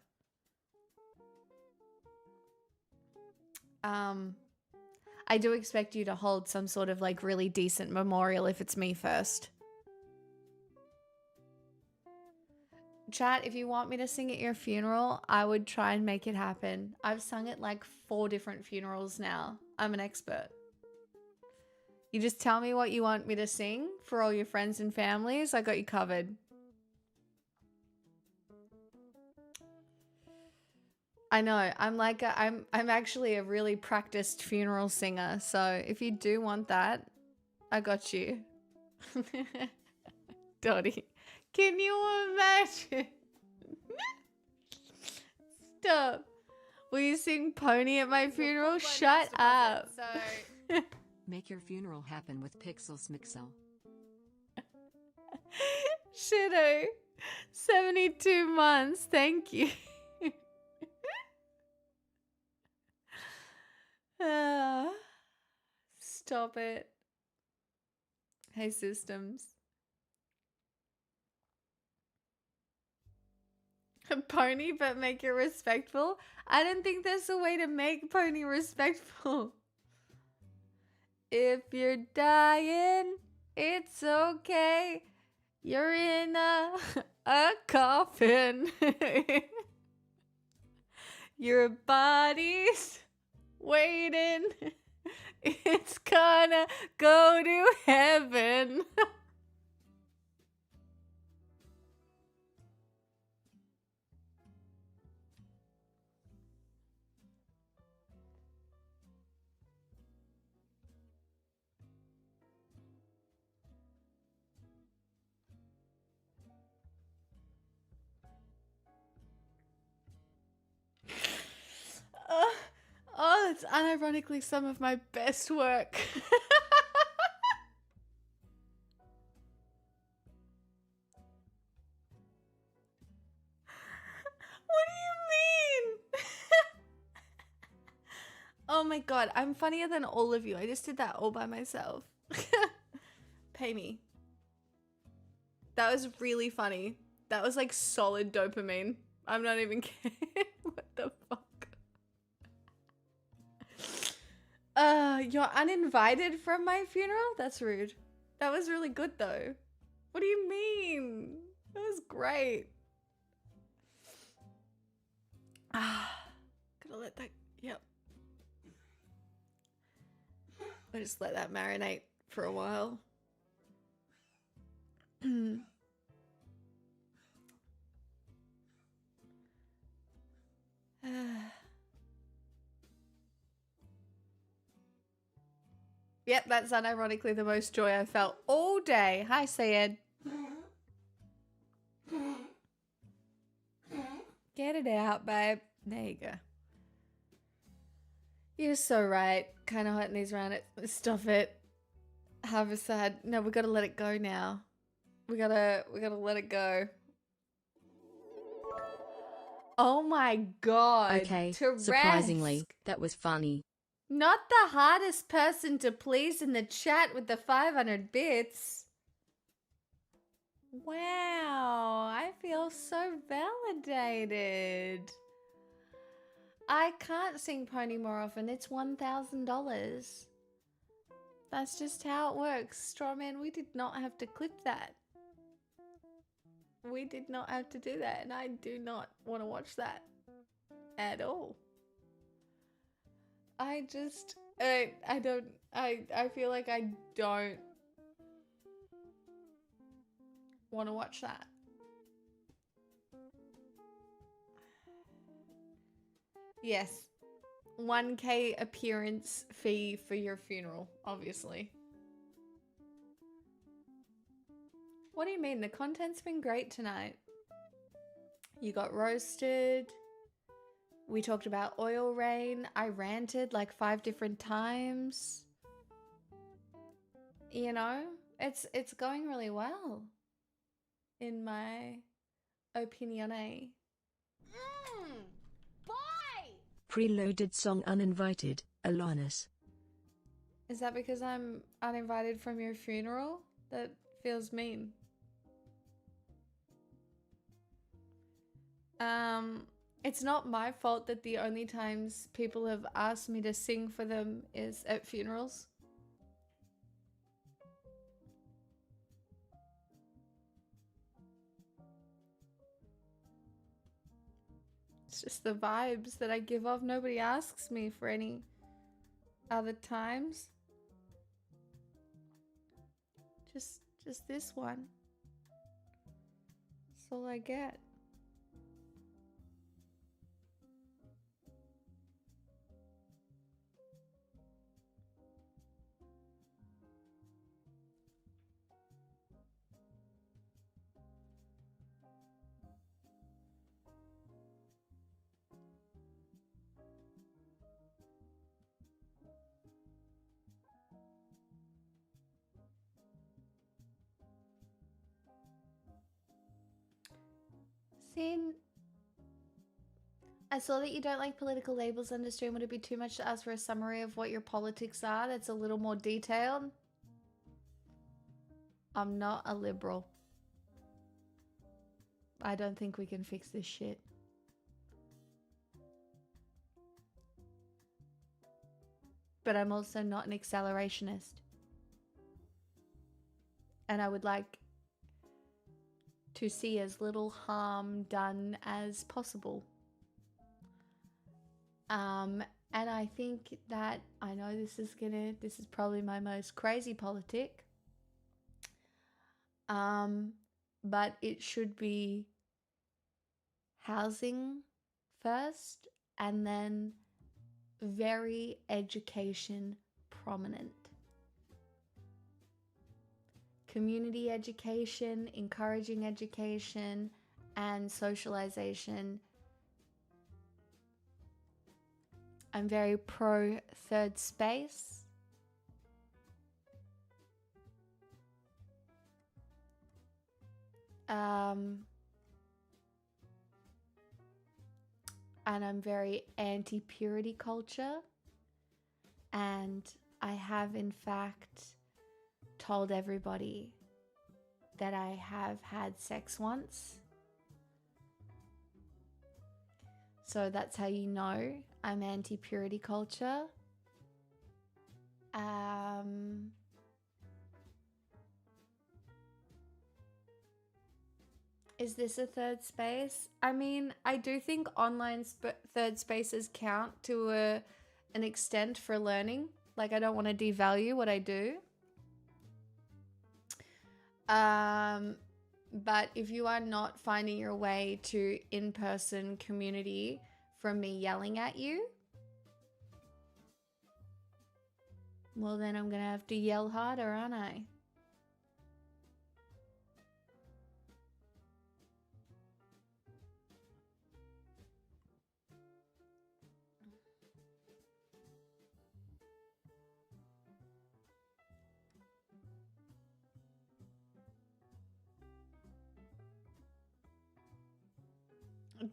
I do expect you to hold some sort of like really decent memorial if it's me first. Chat, if you want me to sing at your funeral, I would try and make it happen. I've sung at like 4 different funerals now. I'm an expert. You just tell me what you want me to sing for all your friends and families. I got you covered. I know. I'm actually a really practiced funeral singer. So if you do want that, I got you. Dottie. Can you imagine? Stop. Will you sing Pony at my funeral? Shut up. Make your funeral happen with Pixels Mixel. Shido. 72 months. Thank you. Stop it. Hey, systems. A pony, but make it respectful? I don't think there's a way to make pony respectful. If you're dying, it's okay. You're in a coffin. Your body's waiting. It's gonna go to heaven. Oh, that's unironically some of my best work. What do you mean? Oh my god, I'm funnier than all of you. I just did that all by myself. Pay me. That was really funny. That was like solid dopamine. I'm not even kidding. What the fuck? You're uninvited from my funeral? That's rude. That was really good though. What do you mean? That was great. Gonna let that, yep. I'll just let that marinate for a while. Yep, that's unironically the most joy I felt all day. Hi, Sayed. Get it out, babe. There you go. You're so right. Kind of hot in these round it. Stop it. Harvested. No, we gotta let it go now. We gotta let it go. Oh my god. Okay, To surprisingly, rest. that was funny. Not the hardest person to please in the chat with the 500 bits. Wow, I feel so validated. I can't sing Pony more often. It's $1,000. That's just how it works. Strawman, we did not have to clip that. We did not have to do that, and I do not want to watch that at all. I feel like I don't want to watch that. Yes. 1K appearance fee for your funeral, obviously. What do you mean? The content's been great tonight. You got roasted. We talked about oil rain. I ranted like 5 different times. You know, it's going really well. In my opinion. Boy! Preloaded song uninvited, Alanis. Is that because I'm uninvited from your funeral? That feels mean. It's not my fault that the only times people have asked me to sing for them is at funerals. It's just the vibes that I give off. Nobody asks me for any other times. Just this one. That's all I get. Sin, I saw that you don't like political labels under stream. Would it be too much to ask for a summary of what your politics are that's a little more detailed? I'm not a liberal. I don't think we can fix this shit. But I'm also not an accelerationist. And I would like to see as little harm done as possible. And I think that, I know this is probably my most crazy politic. But it should be housing first and then very education prominent. Community education, encouraging education, and socialization. I'm very pro third space. And I'm very anti-purity culture. And I have, in fact, told everybody that I have had sex once. So that's how you know I'm anti-purity culture. Is this a third space? I mean, I do think online third spaces count to an extent for learning. Like, I don't want to devalue what I do. But if you are not finding your way to in-person community from me yelling at you, well, then I'm gonna have to yell harder, aren't I?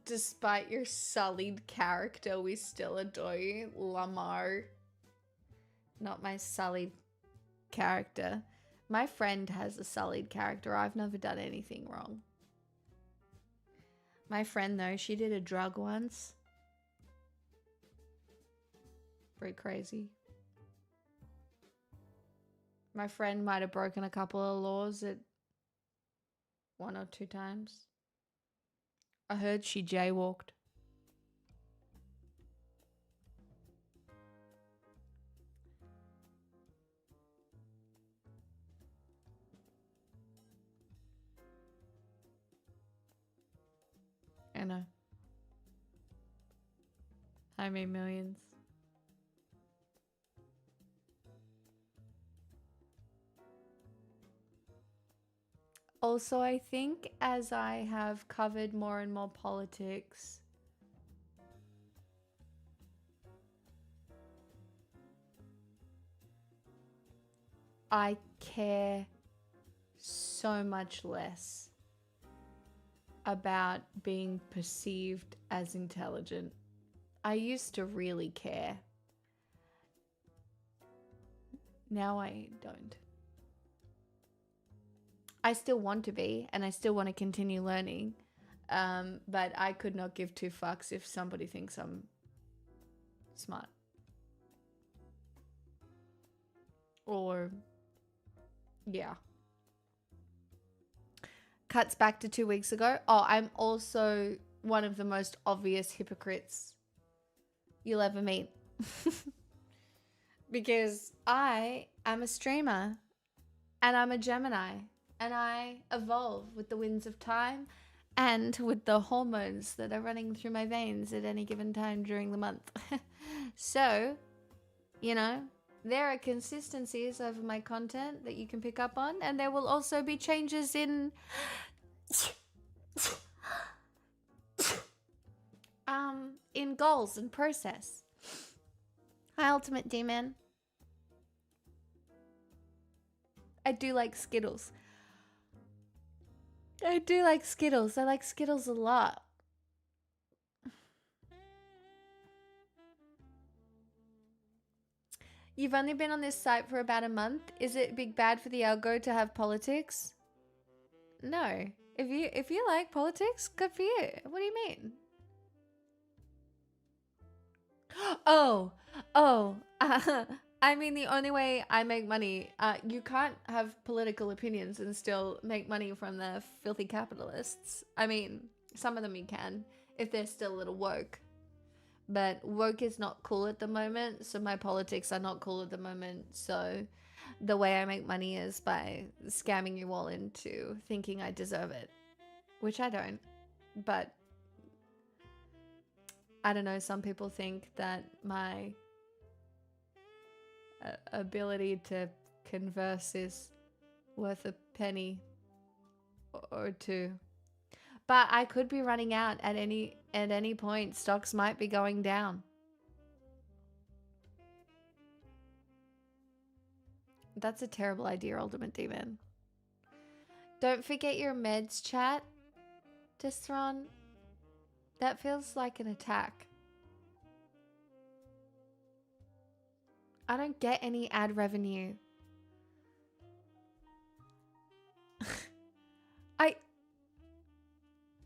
Despite your sullied character, we still adore you, Lamar. Not my sullied character. My friend has a sullied character. I've never done anything wrong. My friend, though, she did a drug once. Pretty crazy. My friend might have broken a couple of laws at 1 or 2 times. I heard she jaywalked. I know. I made millions. Also, I think as I have covered more and more politics, I care so much less about being perceived as intelligent. I used to really care. Now I don't. I still want to be, and I still want to continue learning. But I could not give two fucks if somebody thinks I'm smart. Or, yeah. Cuts back to 2 weeks ago. Oh, I'm also one of the most obvious hypocrites you'll ever meet. Because I am a streamer and I'm a Gemini and I evolve with the winds of time and with the hormones that are running through my veins at any given time during the month. So, you know, there are consistencies over my content that you can pick up on, and there will also be changes in in goals and process. Hi, Ultimate Demon. I do like Skittles. I do like Skittles. I like Skittles a lot. You've only been on this site for about a month. Is it big bad for the algo to have politics? No. If you like politics, good for you. What do you mean? Oh, I mean, the only way I make money, you can't have political opinions and still make money from the filthy capitalists. I mean, some of them you can, if they're still a little woke. But woke is not cool at the moment, so my politics are not cool at the moment. So the way I make money is by scamming you all into thinking I deserve it, which I don't. But I don't know, some people think that my ability to converse is worth a penny or two. But I could be running out at any point. Stocks might be going down. That's a terrible idea, Ultimate Demon. Don't forget your meds, chat. Distron. That feels like an attack. I don't get any ad revenue.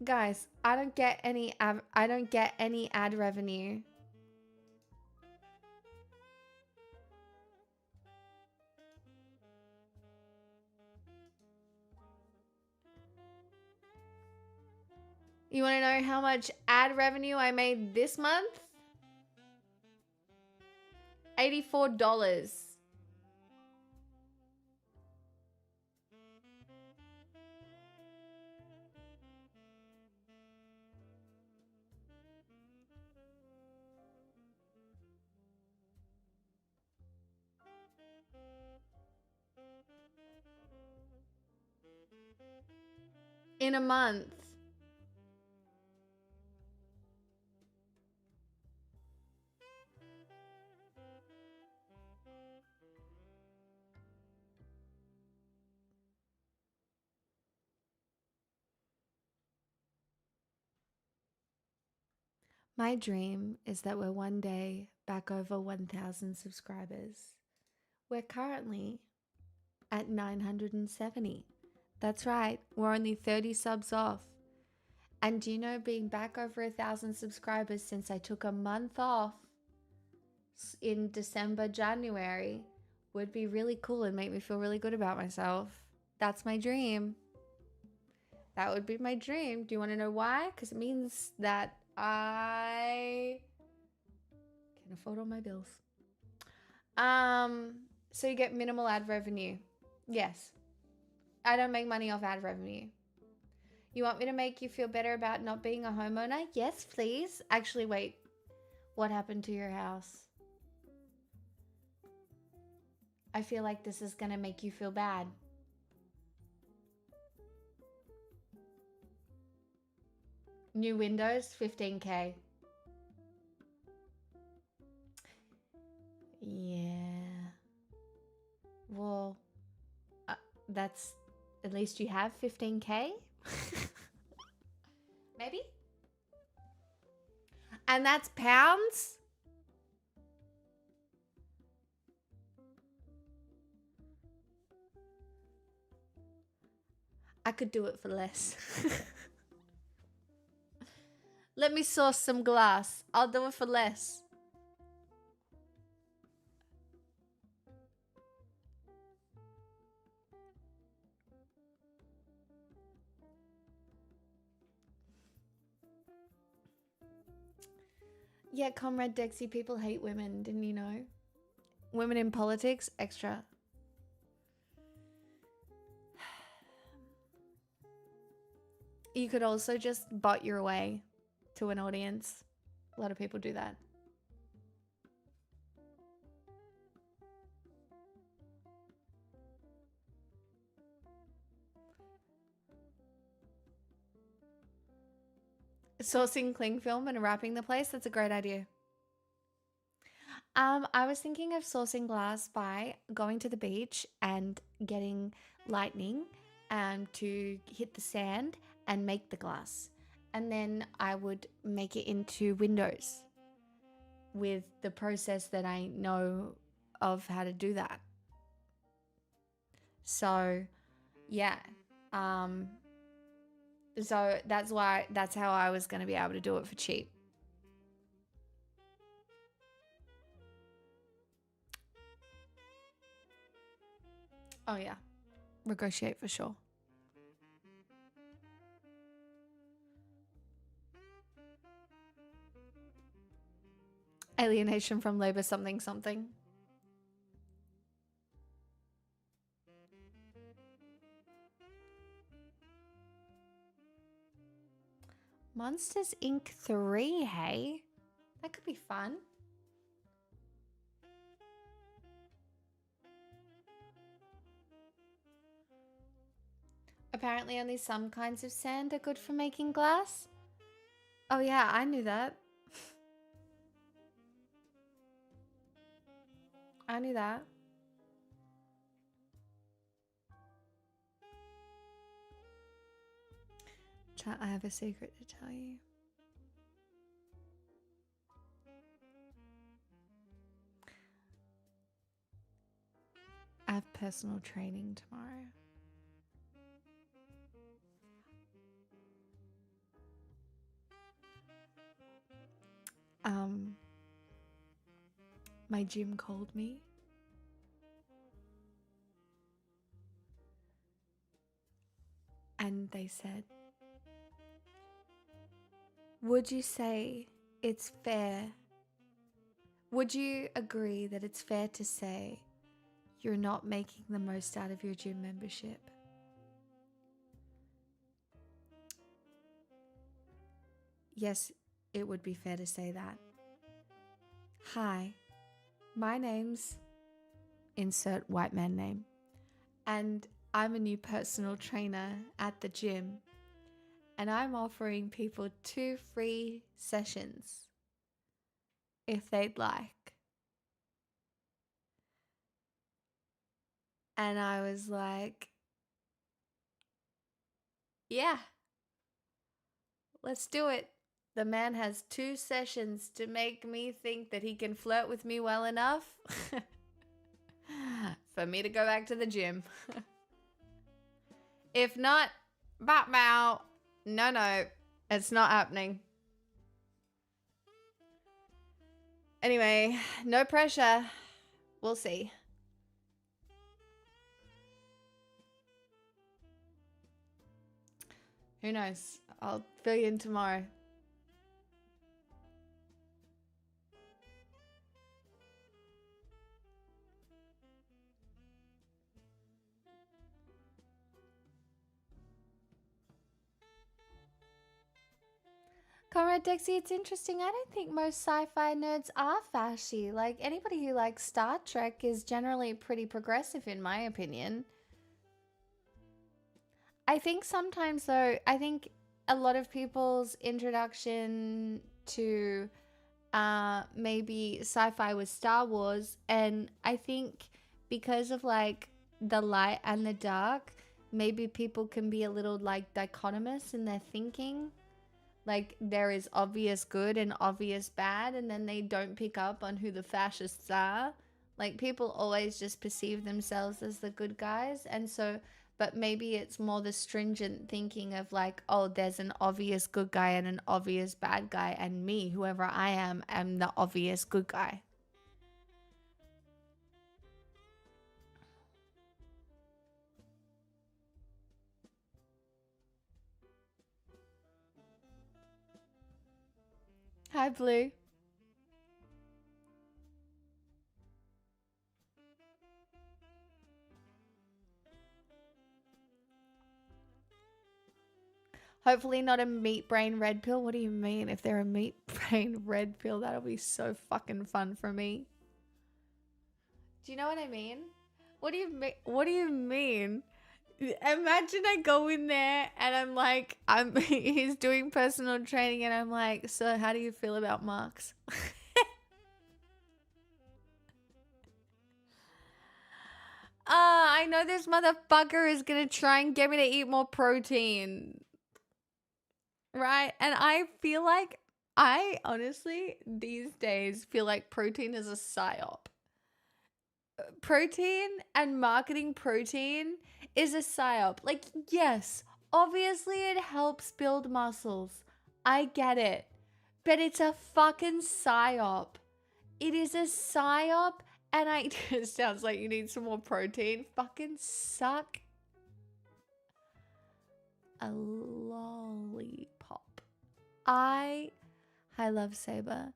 Guys, I don't get any ad revenue. You want to know how much ad revenue I made this month? $84. In a month. My dream is that we're one day back over 1,000 subscribers. We're currently at 970. That's right, we're only 30 subs off. And do you know, being back over 1,000 subscribers since I took a month off in December, January would be really cool and make me feel really good about myself. That's my dream. That would be my dream. Do you want to know why? Because it means that I can afford all my bills. So you get minimal ad revenue. Yes. I don't make money off ad revenue. You want me to make you feel better about not being a homeowner? Yes, please. Actually, wait. What happened to your house? I feel like this is gonna make you feel bad. New windows, 15K. Yeah. Well, that's, at least you have 15K? Maybe? And that's pounds? could do it for less. Let me source some glass. I'll do it for less. Yeah, Comrade Dexy, people hate women, didn't you know? Women in politics, extra. You could also just bot your way to an audience. A lot of people do that. Sourcing cling film and wrapping the place, that's a great idea. I was thinking of sourcing glass by going to the beach and getting lightning to hit the sand and make the glass. And then I would make it into windows with the process that I know of how to do that. So, yeah. So that's how I was going to be able to do it for cheap. Oh yeah, negotiate for sure. Alienation from labor something something. Monsters Inc. 3, hey? That could be fun. Apparently only some kinds of sand are good for making glass. Oh yeah, I knew that. I knew that. Chat, I have a secret to tell you. I have personal training tomorrow. My gym called me. And they said, would you say it's fair? Would you agree that it's fair to say you're not making the most out of your gym membership? Yes, it would be fair to say that. Hi, my name's insert white man name, and I'm a new personal trainer at the gym, and I'm offering people 2 free sessions if they'd like. And I was like, yeah, let's do it. The man has 2 sessions to make me think that he can flirt with me well enough for me to go back to the gym. If not, bow. No, it's not happening. Anyway, no pressure. We'll see. Who knows? I'll fill you in tomorrow. Comrade Dexy, it's interesting. I don't think most sci-fi nerds are fashy. Like, anybody who likes Star Trek is generally pretty progressive, in my opinion. I think sometimes, though, I think a lot of people's introduction to maybe sci-fi was Star Wars, and I think because of, like, the light and the dark, maybe people can be a little, like, dichotomous in their thinking. Like, there is obvious good and obvious bad, and then they don't pick up on who the fascists are. Like, people always just perceive themselves as the good guys, and so but maybe it's more the stringent thinking of like, oh, there's an obvious good guy and an obvious bad guy, and me, whoever I am the obvious good guy. Hi, Blue. Hopefully not a meat brain red pill. What do you mean? If they're a meat brain red pill, that'll be so fucking fun for me. Do you know what I mean? What do you mean? What do you mean? Imagine I go in there and I'm like, he's doing personal training and I'm like, so how do you feel about Marx? I know this motherfucker is gonna try and get me to eat more protein. Right? And I feel like, I honestly, these days, feel like protein is a psyop. Protein and marketing protein is a psyop. Like, yes, obviously it helps build muscles. I get it. But it's a fucking psyop. It is a psyop, and it sounds like you need some more protein. Fucking suck a lollipop. Hi, Love Saber.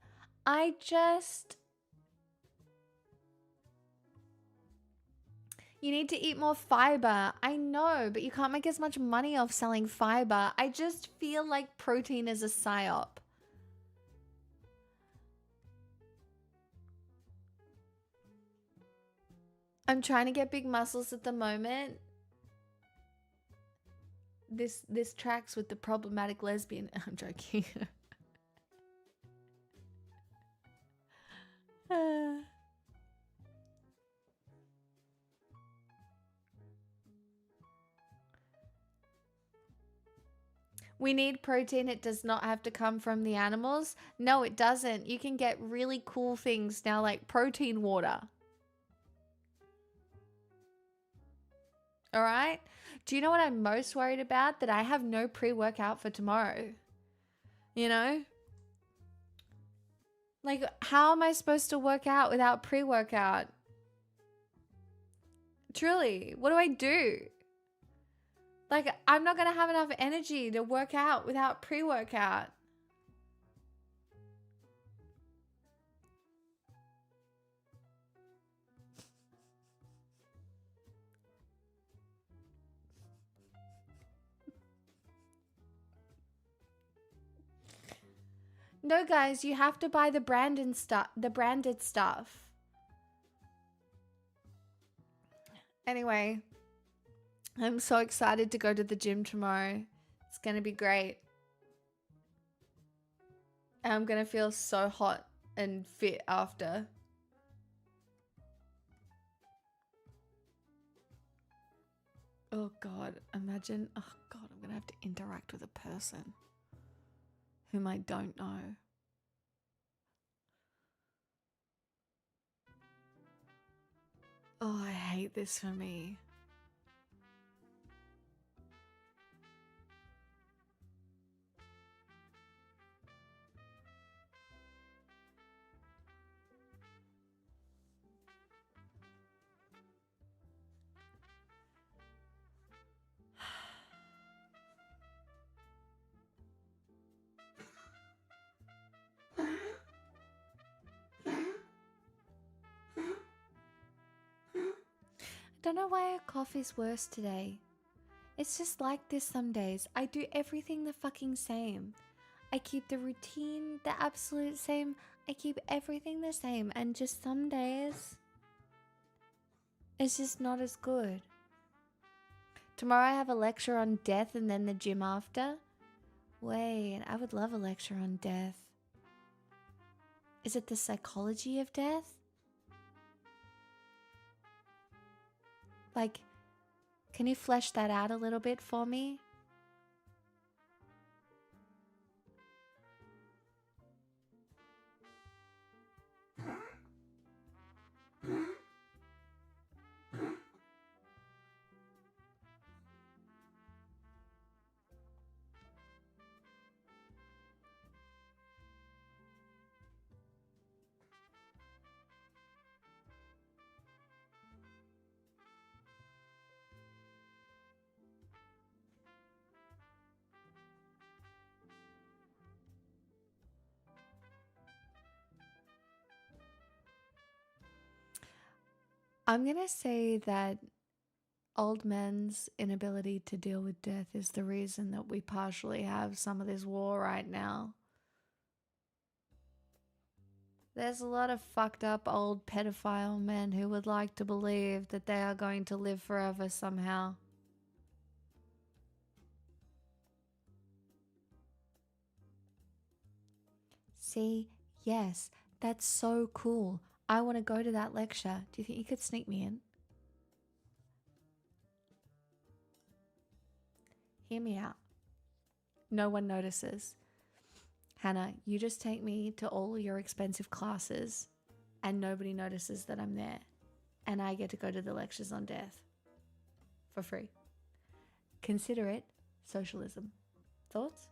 You need to eat more fiber. I know, but you can't make as much money off selling fiber. I just feel like protein is a psyop. I'm trying to get big muscles at the moment. This tracks with the problematic lesbian. I'm joking. We need protein. It does not have to come from the animals. No, it doesn't. You can get really cool things now, like protein water. All right? Do you know what I'm most worried about? That I have no pre-workout for tomorrow. You know? Like, how am I supposed to work out without pre-workout? Truly, what do I do? Like, I'm not going to have enough energy to work out without pre-workout. No, guys, you have to buy the branded stuff. Anyway, I'm so excited to go to the gym tomorrow. It's going to be great. And I'm going to feel so hot and fit after. Oh God, imagine. Oh God, I'm going to have to interact with a person whom I don't know. Oh, I hate this for me. I don't know why our cough is worse today. It's just like this some days. I do everything the fucking same. I keep the routine the absolute same. I keep everything the same. And just some days, it's just not as good. Tomorrow I have a lecture on death and then the gym after. Wait, I would love a lecture on death. Is it the psychology of death? Like, can you flesh that out a little bit for me? I'm going to say that old men's inability to deal with death is the reason that we partially have some of this war right now. There's a lot of fucked up old pedophile men who would like to believe that they are going to live forever somehow. See, yes, that's so cool. I want to go to that lecture. Do you think you could sneak me in? Hear me out. No one notices. Hannah, you just take me to all your expensive classes and nobody notices that I'm there. And I get to go to the lectures on death for free. Consider it socialism. Thoughts?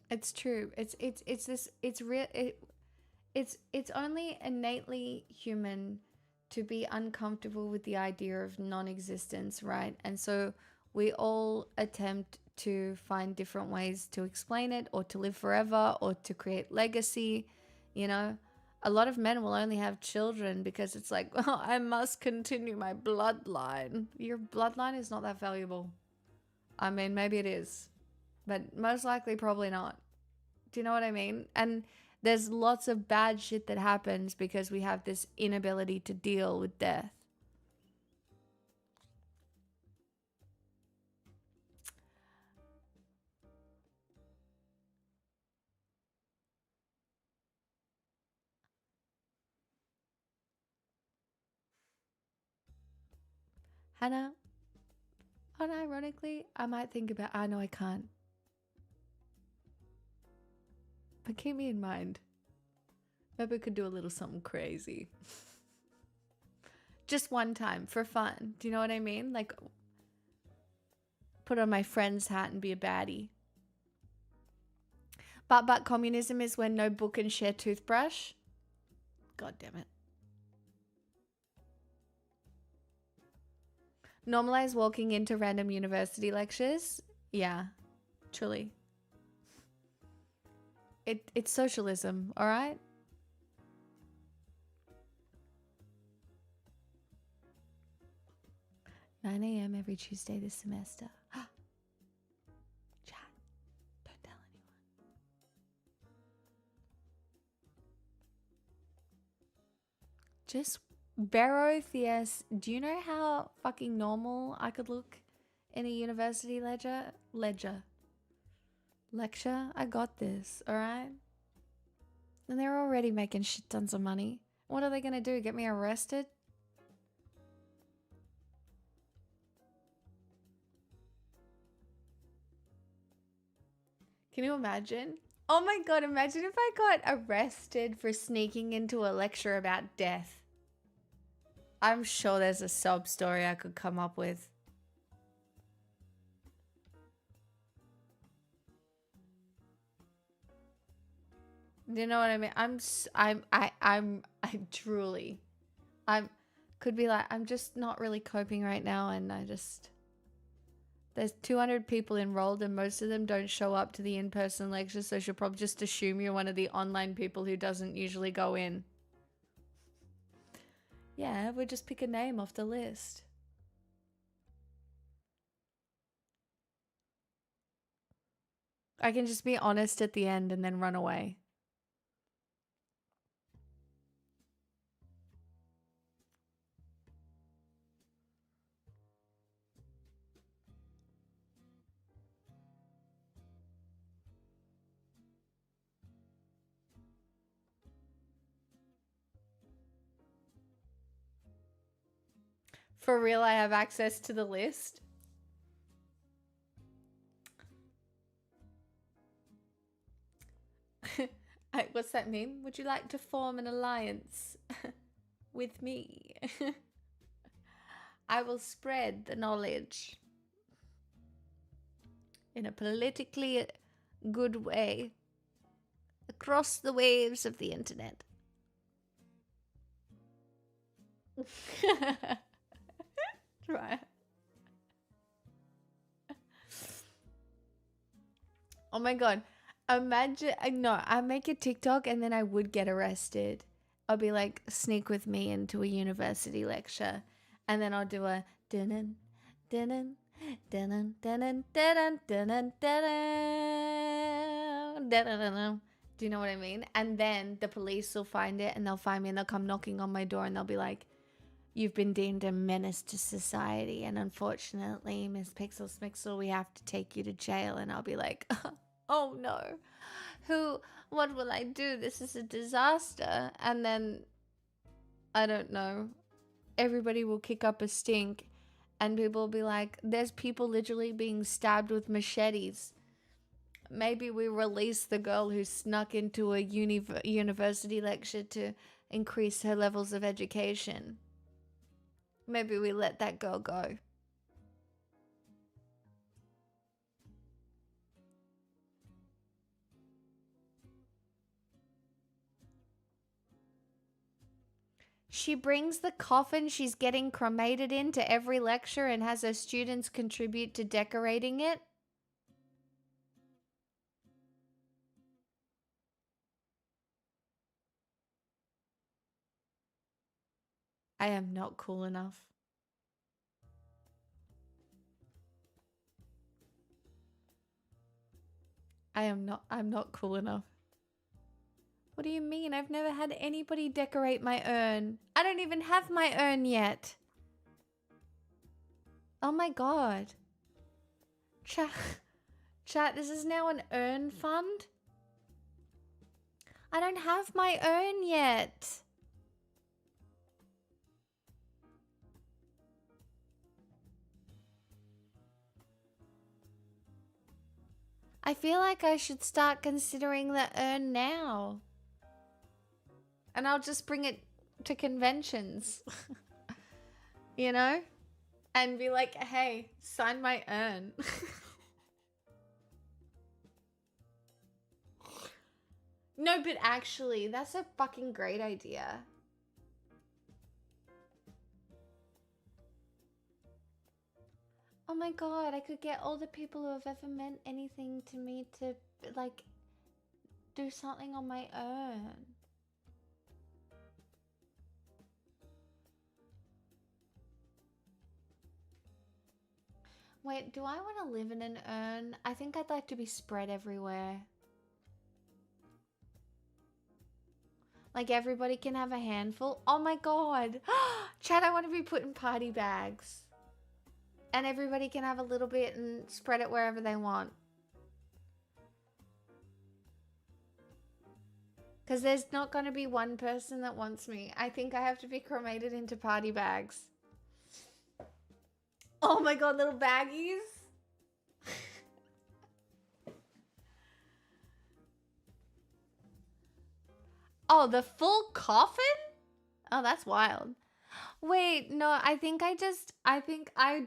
It's true. It's only innately human to be uncomfortable with the idea of non-existence, right? And so we all attempt to find different ways to explain it or to live forever or to create legacy, you know? A lot of men will only have children because it's like, well, I must continue my bloodline. Your bloodline is not that valuable. I mean, maybe it is, but most likely probably not. Do you know what I mean? And there's lots of bad shit that happens because we have this inability to deal with death. Hannah, unironically, I might think about, I know I can't. But keep me in mind. Maybe we could do a little something crazy. Just one time for fun. Do you know what I mean? Like, put on my friend's hat and be a baddie. But communism is when no book and share toothbrush. God damn it. Normalize walking into random university lectures. Yeah, truly. It's socialism, all right? "9 a.m. every Tuesday this semester." Chat, don't tell anyone. Just Barothias, do you know how fucking normal I could look in a university lecture? I got this, alright? And they're already making shit tons of money. What are they gonna do? Get me arrested? Can you imagine? Oh my god, imagine if I got arrested for sneaking into a lecture about death. I'm sure there's a sob story I could come up with. You know what I mean? I'm truly, could be like, I'm just not really coping right now, and there's 200 people enrolled and most of them don't show up to the in-person lectures, so she'll probably just assume you're one of the online people who doesn't usually go in. Yeah, we'll just pick a name off the list. I can just be honest at the end and then run away. For real, I have access to the list. What's that mean? Would you like to form an alliance with me? I will spread the knowledge in a politically good way across the waves of the internet. Right. Oh my god. Imagine, no, I make a TikTok and then I would get arrested. I'll be like, sneak with me into a university lecture. And then I'll do a dun dun dun dun dun dun dun dun. Do you know what I mean? And then the police will find it and they'll find me and they'll come knocking on my door and they'll be like, you've been deemed a menace to society and unfortunately, Miss Pixel Smixel, we have to take you to jail. And I'll be like, oh no, what will I do? This is a disaster. And then, I don't know, everybody will kick up a stink and people will be like, there's people literally being stabbed with machetes. Maybe we release the girl who snuck into a university lecture to increase her levels of education. Maybe we let that girl go. She brings the coffin she's getting cremated in to every lecture and has her students contribute to decorating it. I am not cool enough. I'm not cool enough. What do you mean? I've never had anybody decorate my urn. I don't even have my urn yet. Oh my god. Chat, this is now an urn fund? I don't have my urn yet. I feel like I should start considering the urn now. And I'll just bring it to conventions. You know? And be like, hey, sign my urn. No, but actually, that's a fucking great idea. Oh my god, I could get all the people who have ever meant anything to me to, like, do something on my urn. Wait, do I want to live in an urn? I think I'd like to be spread everywhere. Like everybody can have a handful. Oh my god. Chad, I want to be put in party bags. And everybody can have a little bit and spread it wherever they want. Because there's not going to be one person that wants me. I think I have to be cremated into party bags. Oh my god, little baggies. Oh, the full coffin? Oh, that's wild. Wait, no, I think I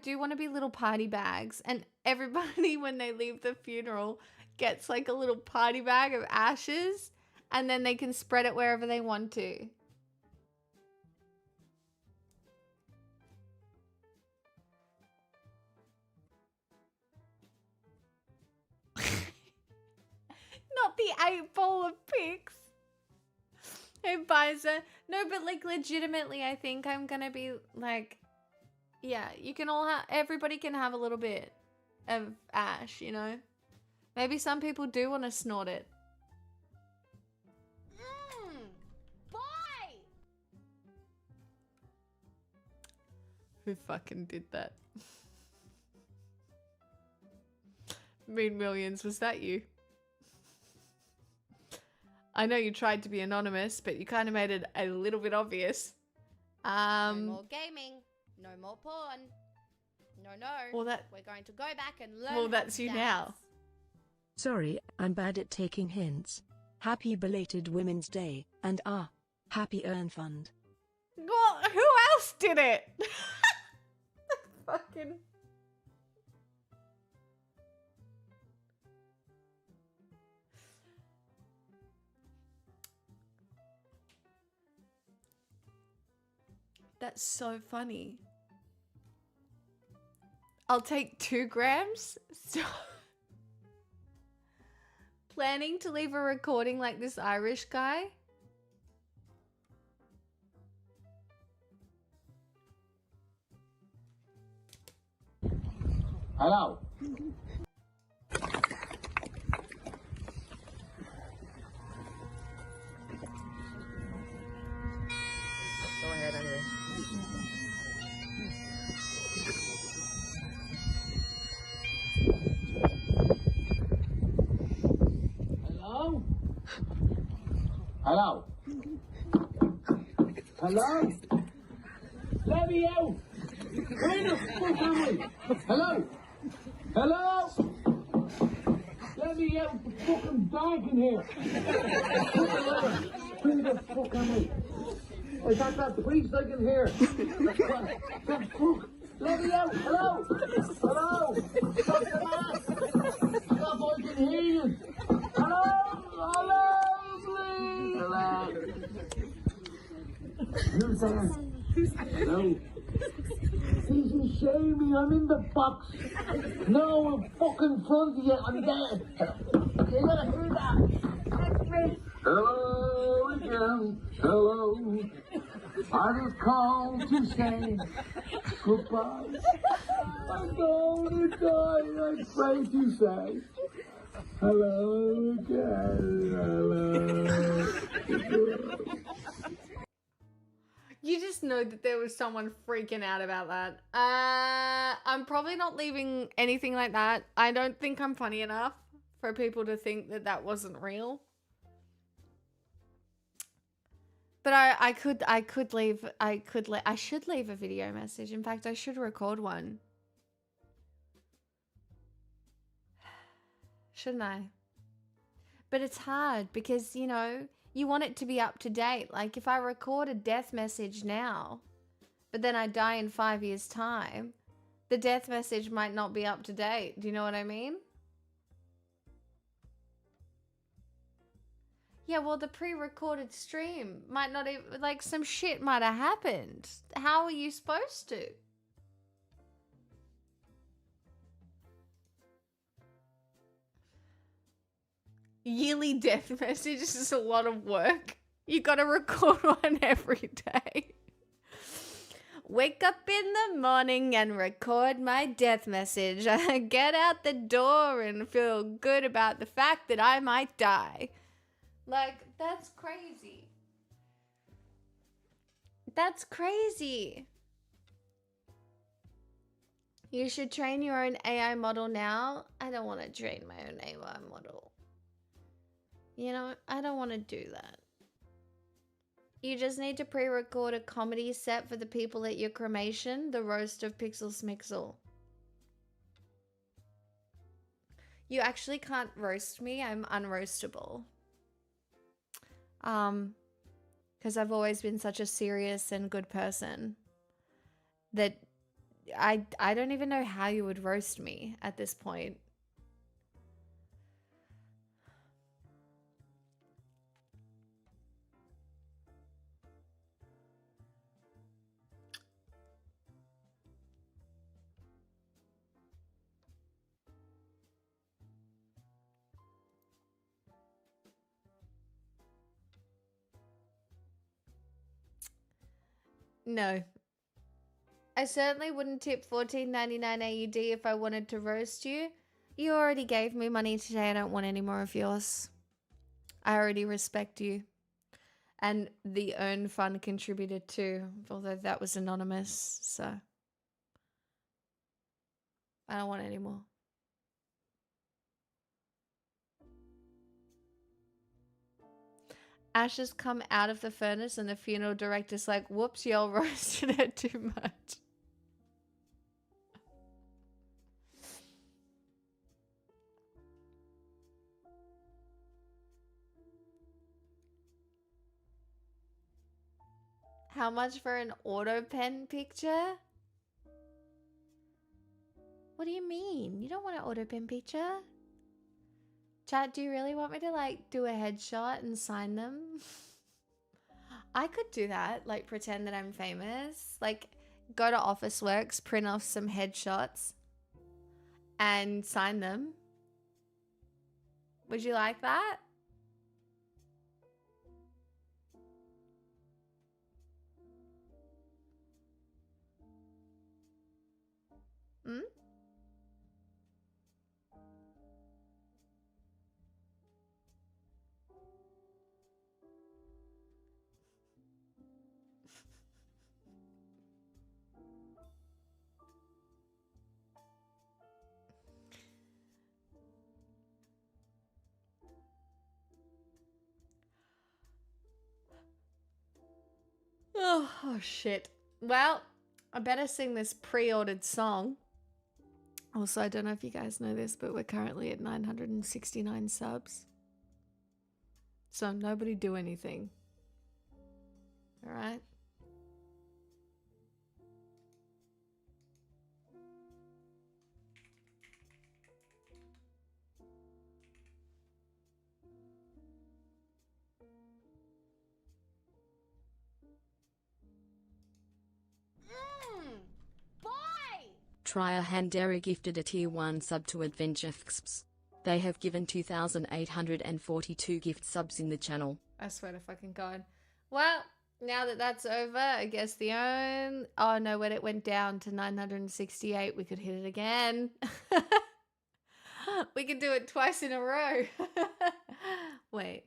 do want to be little party bags. And everybody, when they leave the funeral, gets like a little party bag of ashes. And then they can spread it wherever they want to. Not the 8-bowl of pigs. Hey, Biza. No, but like legitimately, I think I'm gonna be like, yeah, you can all have, everybody can have a little bit of ash, you know? Maybe some people do want to snort it. Boy! Who fucking did that? Mean Millions, was that you? I know you tried to be anonymous, but you kind of made it a little bit obvious. No more gaming. No more porn. No. Well, that. We're going to go back and learn. Well, that's you now. Sorry, I'm bad at taking hints. Happy belated Women's Day, and happy Urn Fund. Well, who else did it? fucking... That's so funny. I'll take 2 grams. So planning to leave a recording like this Irish guy? Hello. Go ahead anyway. Hello? Hello? Hello? Let me out! Where the fuck am I? Hello? Hello? Let me out! It's fucking dark in here! Where the fuck am I? Is that priest I can hear? The fuck? Let me out! Hello? Hello? Stop the mask! Stop, I can hear you! Hello? Hello? Please! Hello? Who's there? Hello? He's in shaming, I'm in the box. No, I'm fucking front of you, I'm dead. You gotta hear that. Hello again, hello. I just called to say goodbye. I'm going to die, I'm afraid to say. Hello again, hello. You just know that there was someone freaking out about that. I'm probably not leaving anything like that. I don't think I'm funny enough for people to think that that wasn't real. But I should leave a video message. In fact, I should record one. Shouldn't I? But it's hard because, you know, you want it to be up to date. Like if I record a death message now, but then I die in 5 years' time, the death message might not be up to date. Do you know what I mean? Yeah, well, the pre-recorded stream might not even, like, some shit might have happened. How are you supposed to? Yearly death messages is a lot of work. You gotta record one every day. Wake up in the morning and record my death message. Get out the door and feel good about the fact that I might die. Like, that's crazy. That's crazy. You should train your own AI model now. I don't want to train my own AI model. You know, I don't want to do that. You just need to pre-record a comedy set for the people at your cremation, the roast of Pixel Smixel. You actually can't roast me. I'm unroastable. Because I've always been such a serious and good person that I don't even know how you would roast me at this point. No. I certainly wouldn't tip $14.99 AUD if I wanted to roast you. You already gave me money today. I don't want any more of yours. I already respect you. And the Earn Fund contributed too, although that was anonymous, so I don't want any more. Ashes come out of the furnace and the funeral director's like, whoops, y'all roasted it too much. How much for an auto pen picture? What do you mean? You don't want an auto pin picture? Chat, do you really want me to like do a headshot and sign them? I could do that, like pretend that I'm famous. Like go to Officeworks, print off some headshots and sign them. Would you like that? Hmm? Oh, shit. Well, I better sing this pre-ordered song. Also, I don't know if you guys know this, but we're currently at 969 subs. So nobody do anything. All right? Boy! Trier Handera gifted a tier 1 sub to Adventure Fxps. They have given 2,842 gift subs in the channel. I swear to fucking God. Well, now that that's over, I guess the own... Oh, no, when it went down to 968, we could hit it again. We could do it twice in a row. Wait.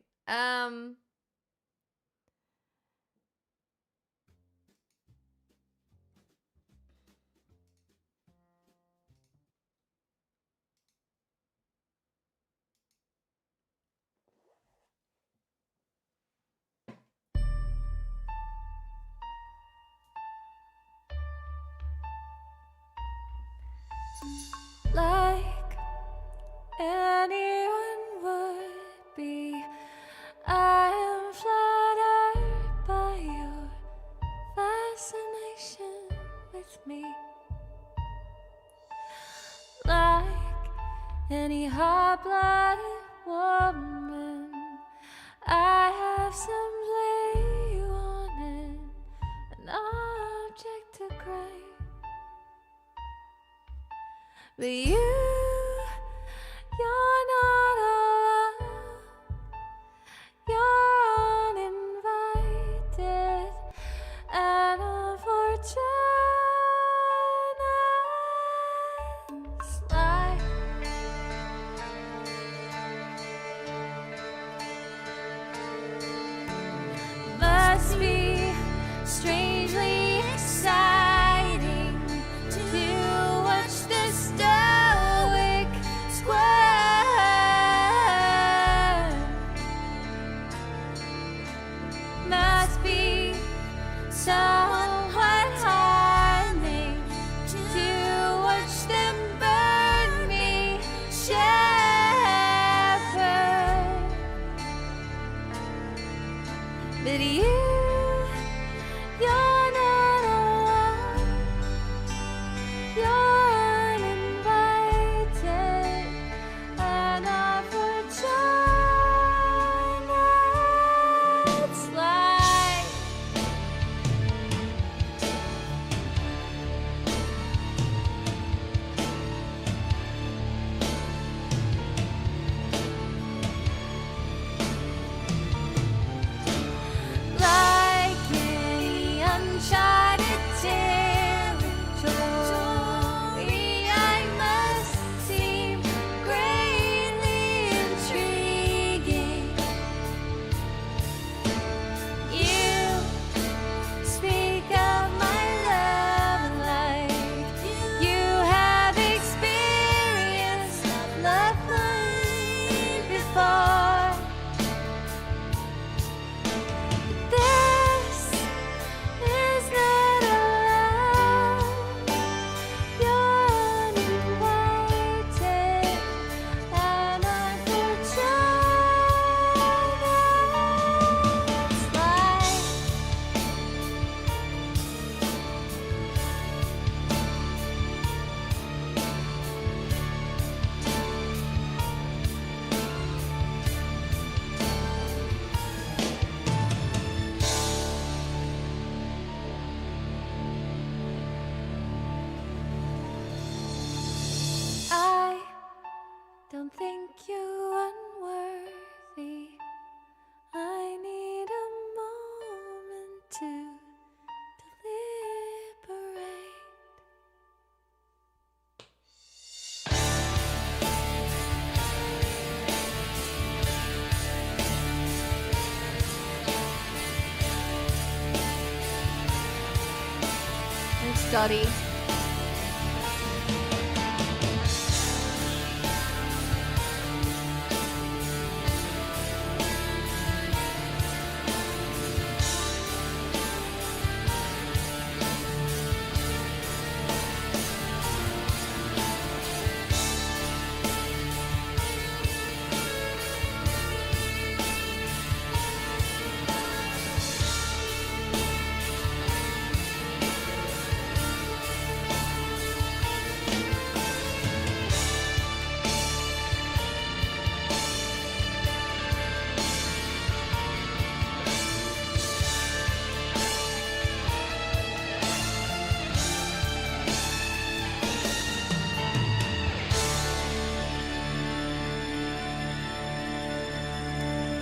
Like anyone would be, I am flattered by your fascination with me. Like any hot-blooded woman, I have simply wanted an object to crave. But you're not alone. You're uninvited and unfortunate. Slide. Must be strangely exciting to watch the stone don't think you unworthy. I need a moment to deliberate. Thanks, Dottie.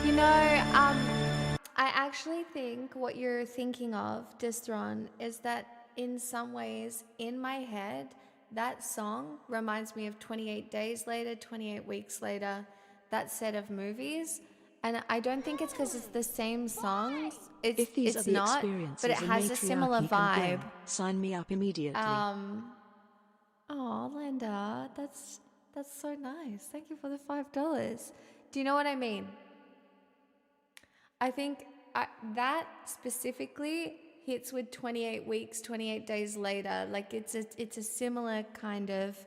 You know, I actually think what you're thinking of, Distron, is that in some ways, in my head, that song reminds me of 28 Days Later, 28 Weeks Later, that set of movies. And I don't think it's because it's the same songs. If these are It's the not, experiences but it has a similar Matriarchy can vibe. bring, sign me up immediately. Oh, Linda, that's so nice. Thank you for the $5. Do you know what I mean? I think that specifically hits with 28 weeks, 28 days later. Like it's a similar kind of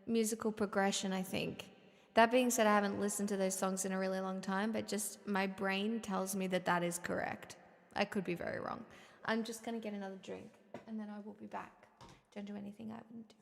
musical progression, I think. That being said, I haven't listened to those songs in a really long time, but just my brain tells me that that is correct. I could be very wrong. I'm just going to get another drink and then I will be back. Don't do anything I wouldn't do.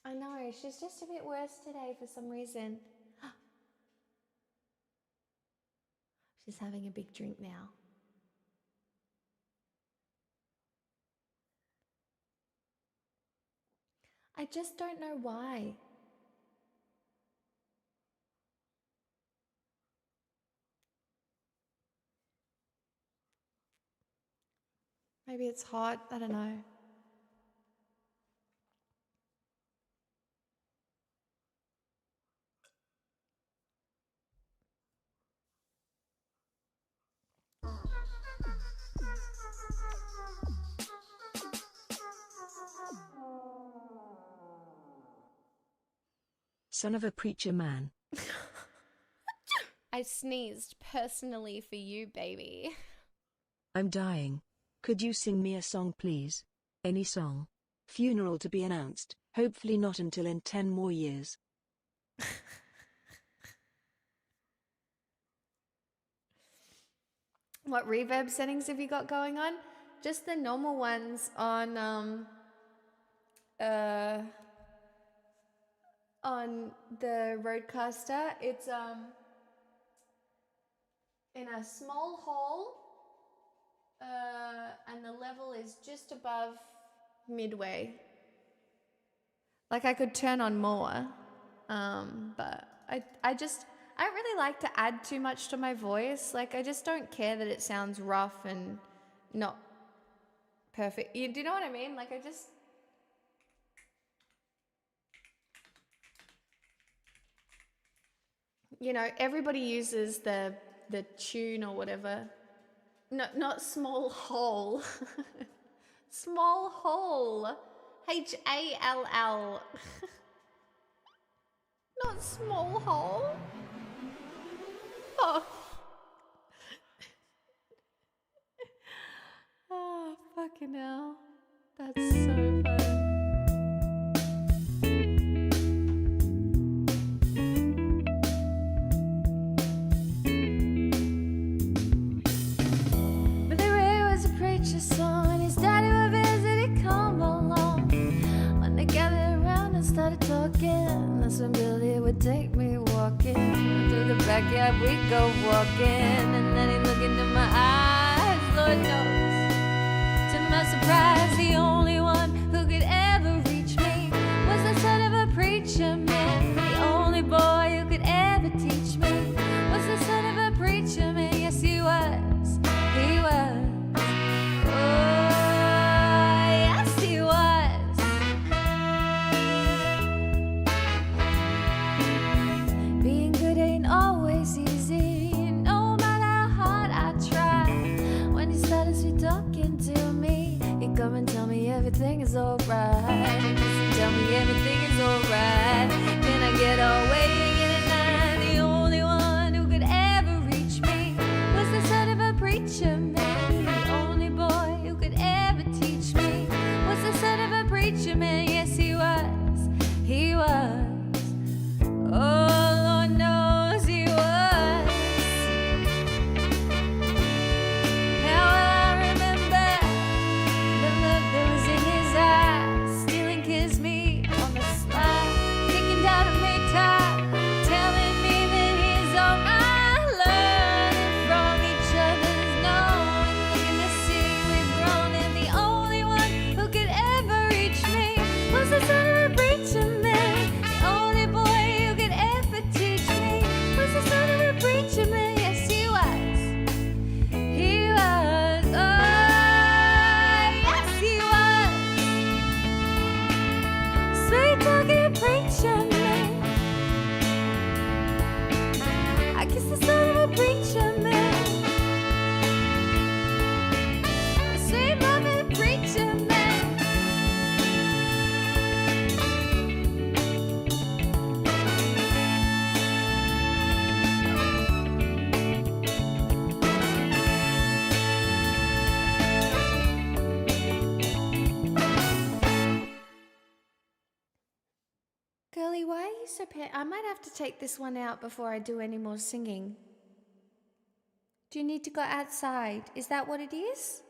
I know, she's just a bit worse today for some reason. She's having a big drink now. I just don't know why. Maybe it's hot, I don't know. Son of a preacher man. I sneezed personally for you, baby. I'm dying. Could you sing me a song, please? Any song. Funeral to be announced, hopefully not until in 10 more years. What reverb settings have you got going on? Just the normal ones on the Rodecaster. It's in a small hall, and the level is just above midway. Like I could turn on more, but I don't really like to add too much to my voice. Like I just don't care that it sounds rough and not perfect. Do you know what I mean? Like I just. You know, everybody uses the tune or whatever. No, not small hole. Small hole. HALL. Not small hole. Oh. Oh, fucking hell. That's so funny. Preacher's son and his daddy were visiting, come along. When they gathered around and started talking, that's when Billy would take me walking. Through the backyard we'd go walking, and then he'd look into my eyes, Lord knows. To my surprise, the only one who could ever reach me was the son of a preacher man. The only boy who could ever teach me was the son of a preacher man. Yes, he was. He was. Everything is alright. Tell me everything is alright. Can I get away again at night? The only one who could ever reach me was the son of a preacher man. The only boy who could ever teach me was the son of a preacher man. Yes, he was. He was. Oh, Lord knows he was. How will I remember the look that was in his eyes, stealing kiss me on the sly, kicking down a top, telling me that he's all I learned from each other's knowing, looking to see we've grown, and the only one who could ever reach me was the son of a preacher man. The only boy who could ever teach me was the son of a preacher man. Yes, he was. He was. Oh, yes, he was. Sweet talking preacher man. I guess the son of a preacher man. Sweet loving preacher man. Girlie, why are you so I might have to take this one out before I do any more singing. Do you need to go outside? Is that what it is?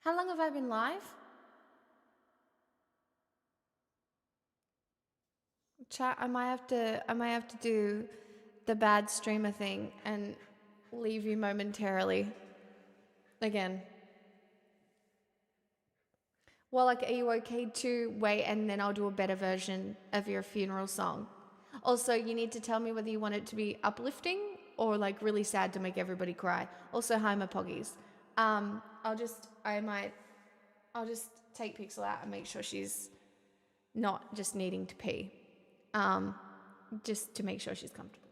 How long have I been live? Chat, I might have to do the bad streamer thing and leave you momentarily. Again. Well, like, are you okay to wait and then I'll do a better version of your funeral song? Also, you need to tell me whether you want it to be uplifting or like really sad to make everybody cry. Also, hi, my poggies. I'll just take Pixel out and make sure she's not just needing to pee. Just to make sure she's comfortable.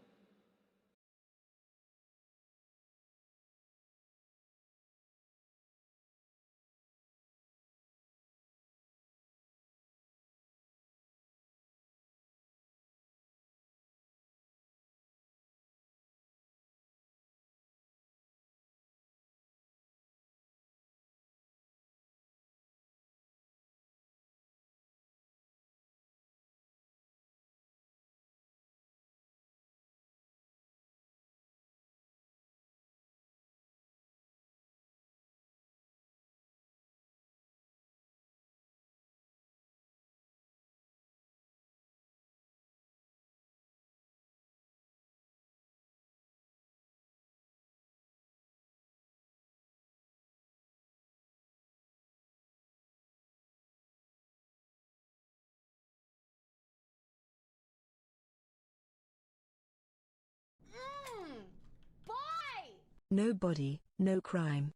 Bye! No body, no crime.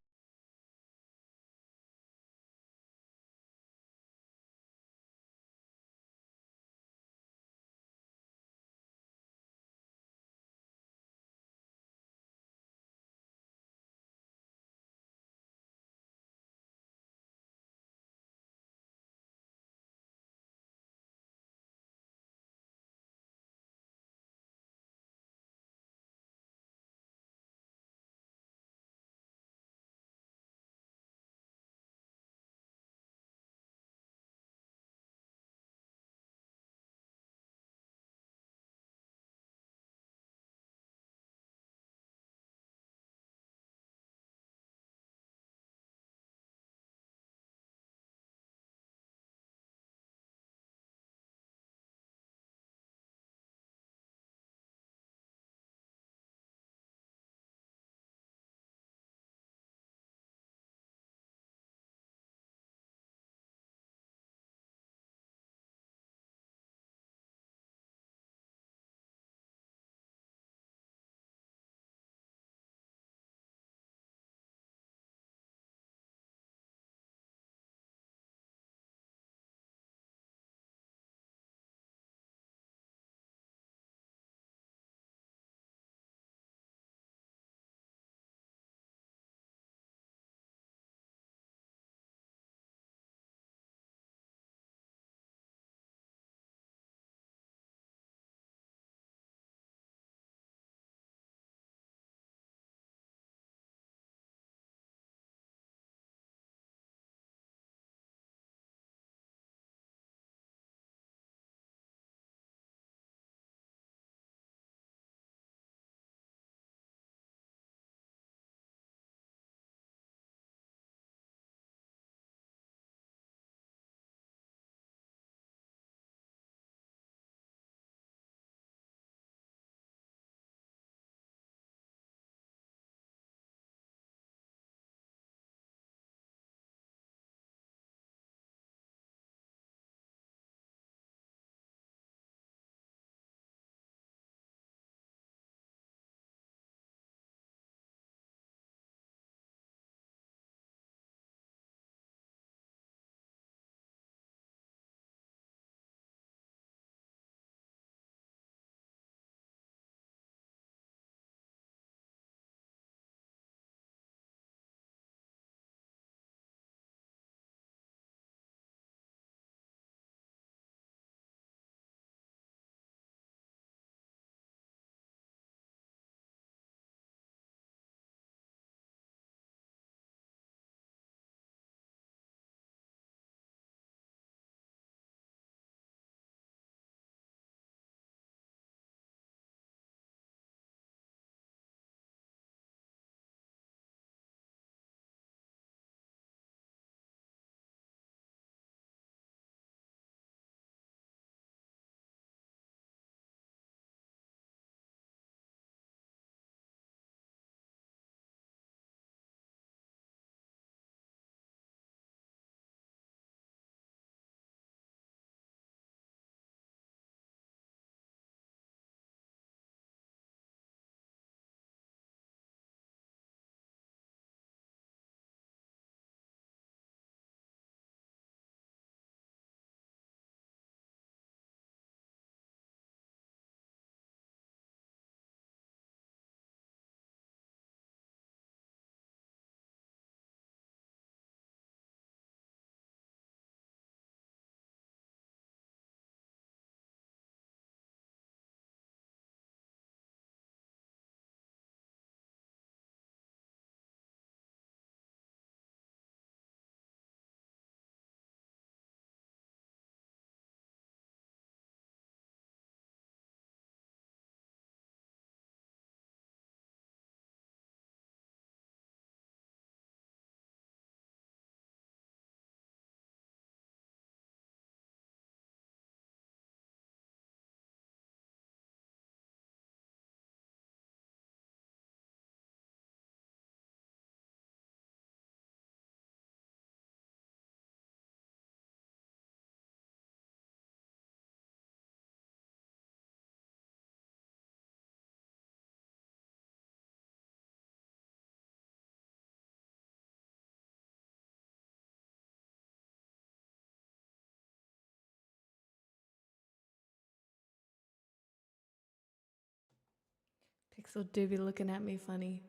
Cause do be looking at me funny.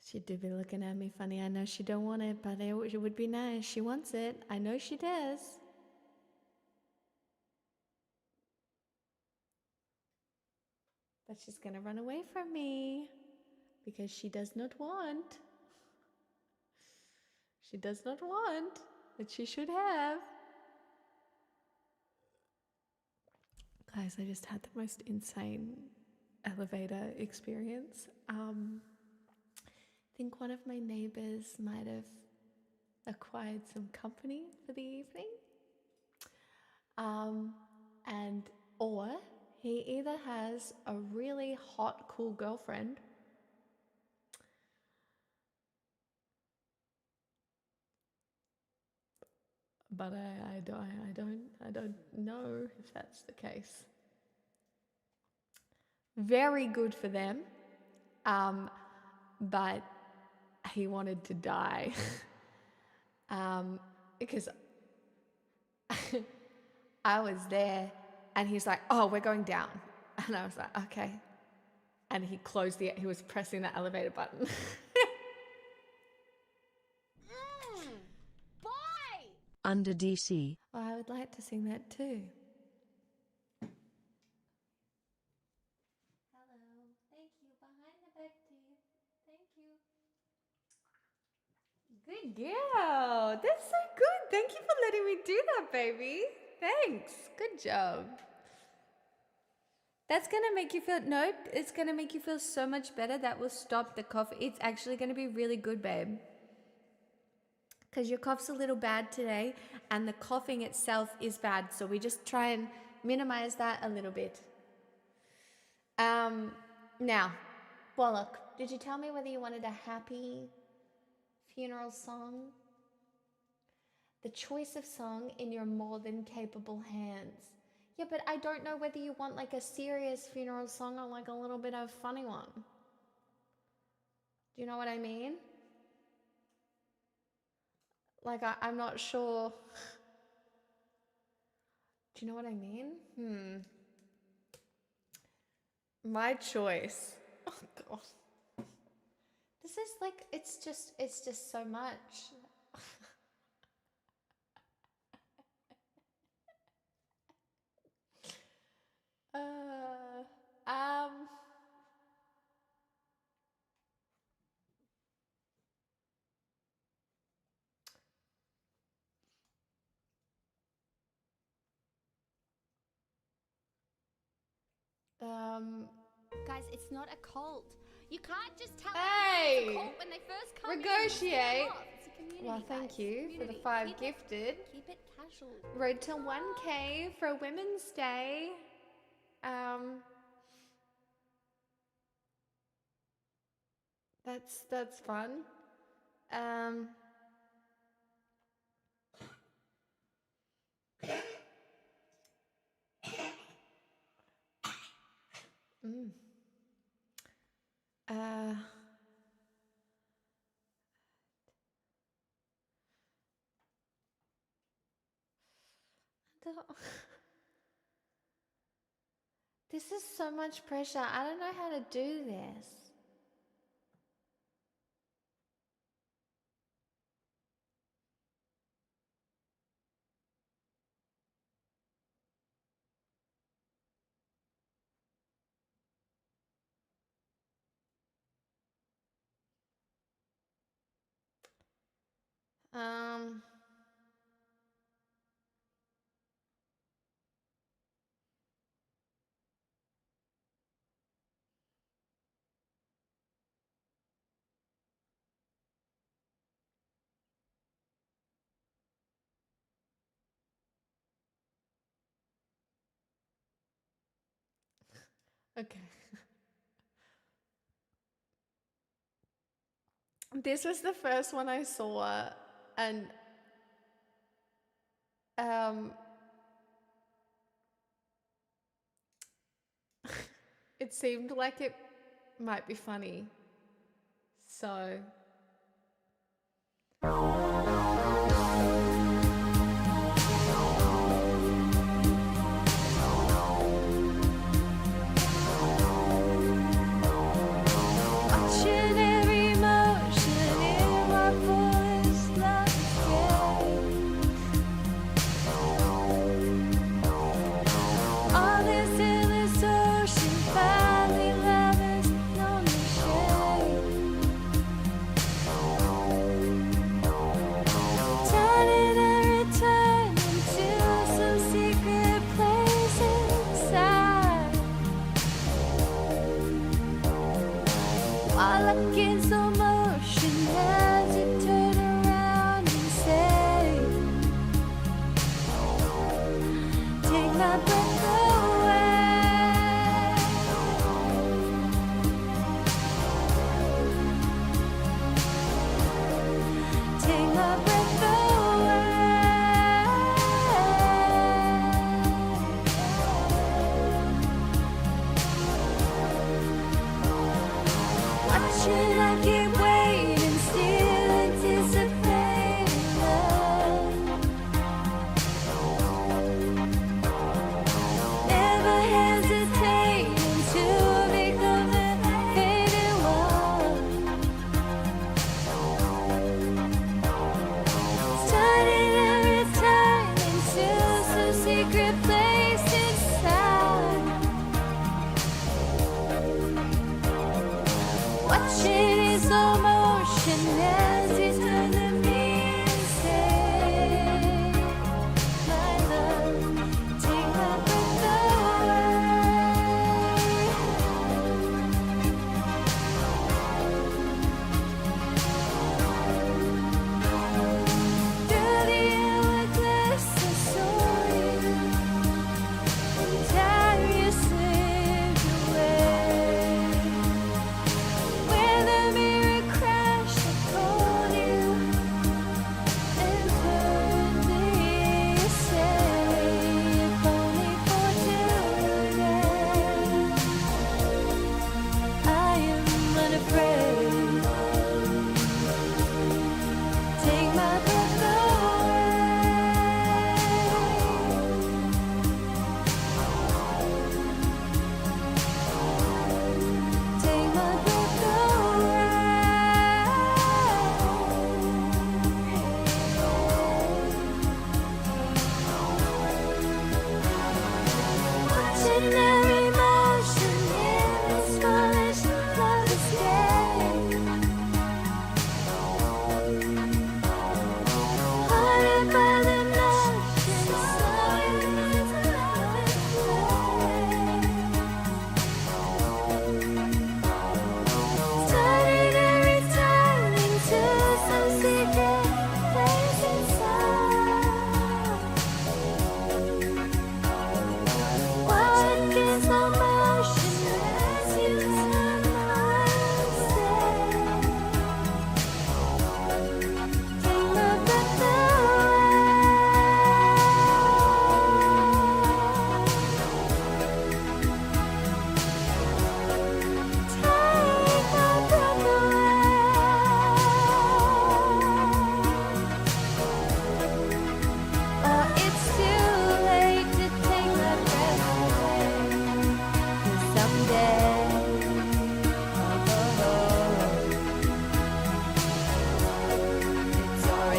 She do be looking at me funny. I know she don't want it, but it would be nice. She wants it. I know she does. But she's gonna run away from me because she does not want. She does not want that she should have. Guys, I just had the most insane elevator experience. I think one of my neighbors might have acquired some company for the evening. Or he either has a really hot, cool girlfriend, but I don't know if that's the case. Very good for them, but he wanted to die because I was there, and he's like, "Oh, we're going down," and I was like, "Okay," and he was pressing the elevator button. Boy! Under DC. Oh, I would like to sing that too. Hello. Thank you. Behind the back teeth. Thank you. Good girl. That's so good. Thank you for letting me do that, baby. Thanks. Good job. That's gonna make you feel, no, it's gonna make you feel so much better. That will stop the cough. It's actually gonna be really good, babe. Because your cough's a little bad today, and the coughing itself is bad. So we just try and minimize that a little bit. Now, Bollock, did you tell me whether you wanted a happy funeral song? The choice of song in your more than capable hands. Yeah, but I don't know whether you want like a serious funeral song or like a little bit of a funny one. Do you know what I mean? Like, I'm not sure. Do you know what I mean? My choice. Oh, God. This is like, it's just so much. Guys, it's not a cult. You can't just tell Hey! everyone it's a cult when they first come in. Negotiate. It's a community, Well, thank guys. you for the Community. 5 Keep gifted. Keep it casual. Road to 1K for Women's Day. That's fun. This is so much pressure. I don't know how to do this. Okay. This was the first one I saw, and it seemed like it might be funny. So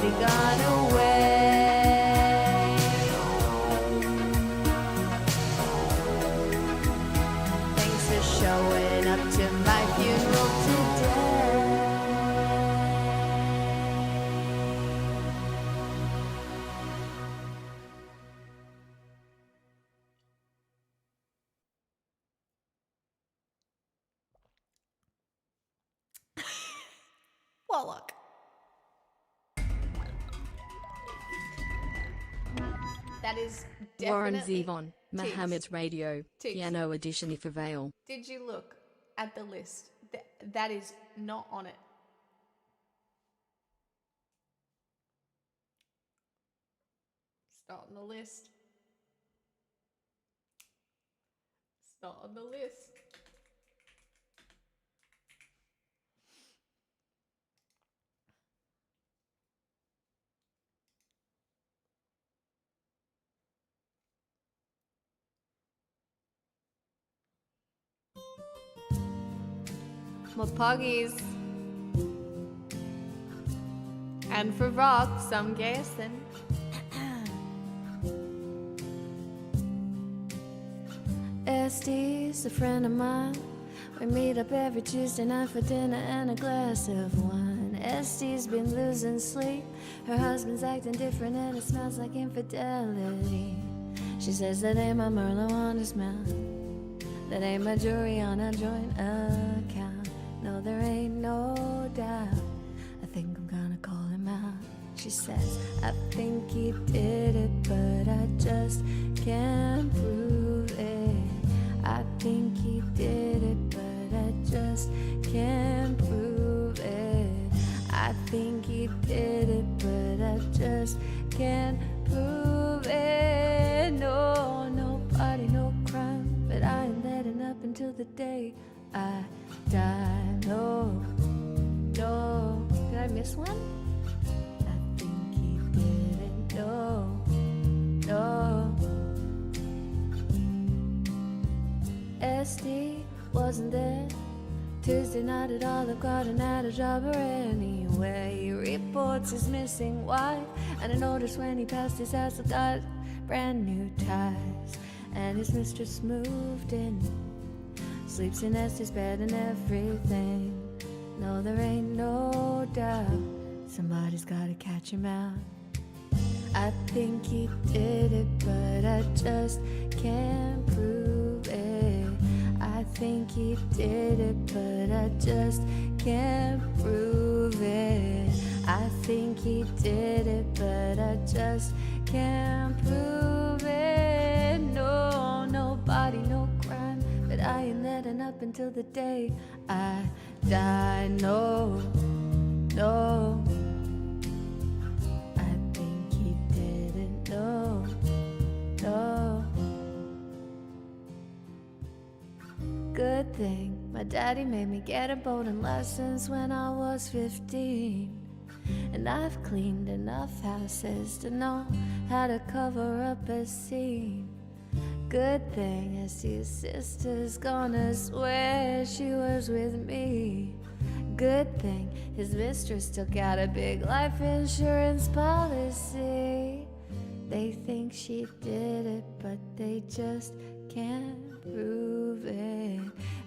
he gone away? Thanks for showing up to my funeral today. Warlock. That is Warren definitely Zevon, Tiggs. Mohammed's Radio, Tiggs. Piano Edition if avail. Did you look at the list? That is not on it. It's not on the list. It's not on the list. More puggies. And for rocks, I'm guessing. Estee's a friend of mine. We meet up every Tuesday night for dinner and a glass of wine. Estee's been losing sleep. Her husband's acting different and it smells like infidelity. She says that ain't my Merlot on his mouth. That ain't my jury on a joint account. No, there ain't no doubt. I think I'm gonna call him out. She says, I think he did it, but I just can't prove it. I think he did it, but I just can't prove it. I think he did it, but I just can't prove it. No, nobody, no crime, but I ain't letting up until the day I die. No, no. Did I miss one? I think he did it. No, no. SD wasn't there Tuesday night at Olive Garden at a job or anywhere. He reports his missing wife, and I noticed when he passed his house, I got brand new ties, and his mistress moved in, sleeps in Esther's bed and everything. No, there ain't no doubt. Somebody's gotta catch him out. I think he did it, but I just can't prove it. I think he did it, but I just can't prove it. I think he did it, but I just can't prove it. No, nobody, no crime, but I ain't letting up until the day I die. No, no. I think he did it. No, no. Good thing my daddy made me get a boating license when I was 15. And I've cleaned enough houses to know how to cover up a scene. Good thing I see his sister's gonna swear she was with me. Good thing his mistress took out a big life insurance policy. They think she did it, but they just can't prove it.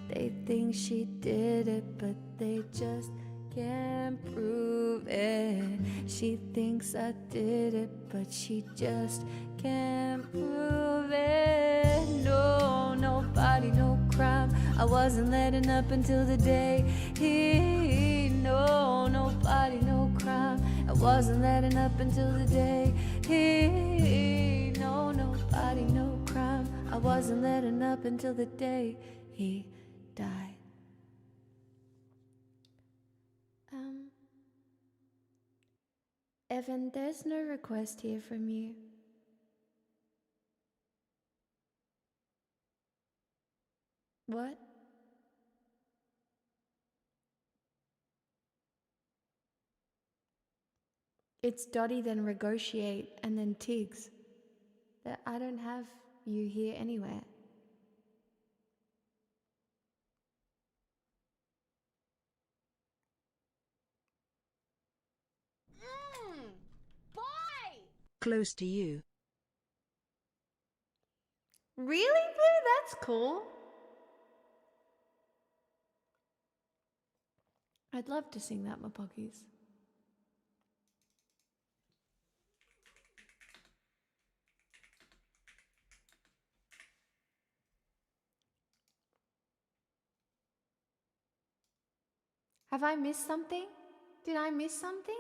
They think she did it, but they just can't prove it. She thinks I did it, but she just can't prove it. No, nobody, no crime. I wasn't letting up until the day he. No, nobody, no crime. I wasn't letting up until the day he. No, nobody, no crime. I wasn't letting up until the day he died. Evan, there's no request here from you. What? It's Dottie, then Negotiate, and then Tiggs. That I don't have you here anywhere. Close to you. Really, Blue? That's cool. I'd love to sing that, my pockies. Have I missed something? Did I miss something?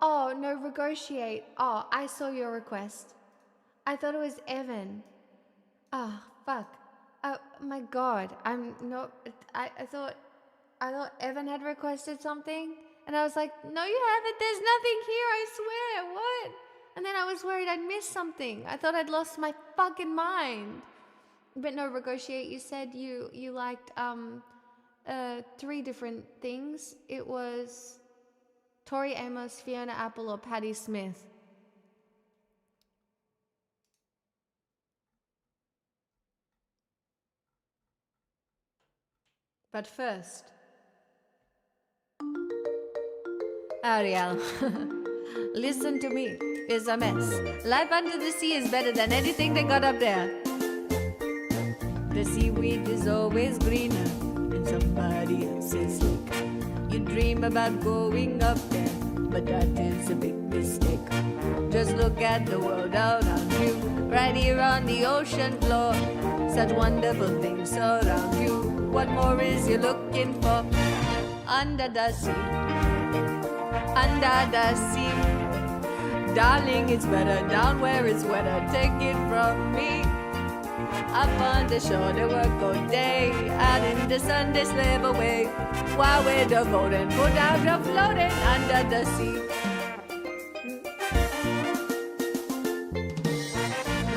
Oh, no, negotiate. Oh, I saw your request. I thought it was Evan. Oh, fuck. Oh my god. I'm not. I thought Evan had requested something, and I was like, no, you haven't. There's nothing here. I swear. What? And then I was worried I'd missed something. I thought I'd lost my fucking mind. But no, negotiate. You said you liked 3 different things. It was Tori Amos, Fiona Apple, or Patti Smith. But first, Ariel, listen to me. It's a mess. Life under the sea is better than anything they got up there. The seaweed is always greener in somebody else's lake. You dream about going up there, but that is a big mistake. Just look at the world around you, right here on the ocean floor. Such wonderful things surround you. What more is you looking for? Under the sea, under the sea. Darling, it's better down where it's wetter. Take it from me. Up on the shore they work all day, out in the sun they slave away, while we're devoted, put out of floating under the sea.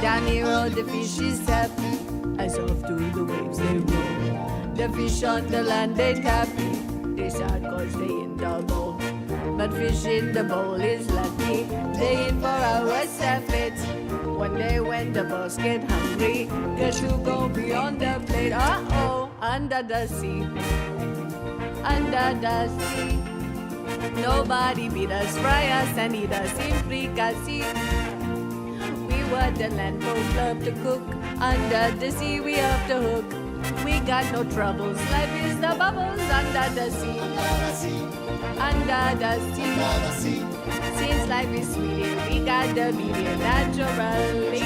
Down here all the fish is happy, as off through the waves they roll. The fish on the land ain't happy, they sad cause they in the bowl. But fish in the bowl is lucky, they in for our surface. One day when the boss get hungry, guess who gon' be on the plate? Uh-oh, under the sea, under the sea. Nobody beat us, fry us and eat us in fricassee. We were the land folks love to cook, under the sea we off the hook. We got no troubles, life is the bubbles under the sea, under the sea. Since life is sweet, we got the medium naturally.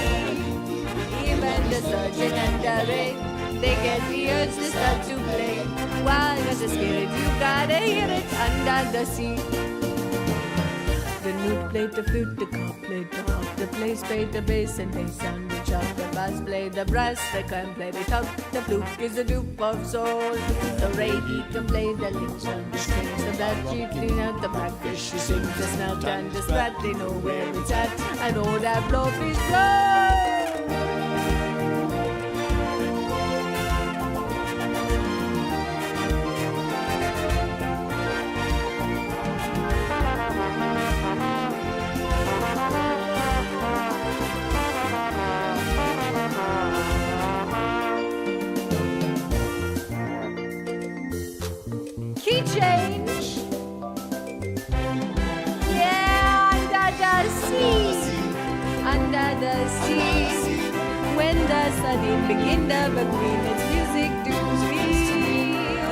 Even the surgeon and the rain, they get the urge to start to play. While you're the spirit, you gotta hear it under the sea. The lute played the flute, the cop played the harp, the place played the bass and bass on the chop. The bass played the brass, the clam played the top. The fluke is a dupe of soul. The rady can play the links on the strings. The black sheep clean out the blackfish. She sings the snout and the sprat, they know where it's at. And all that blowfish blow. Key change. Yeah, under the sea. Under the sea. When the sun begin to green, it's music to me.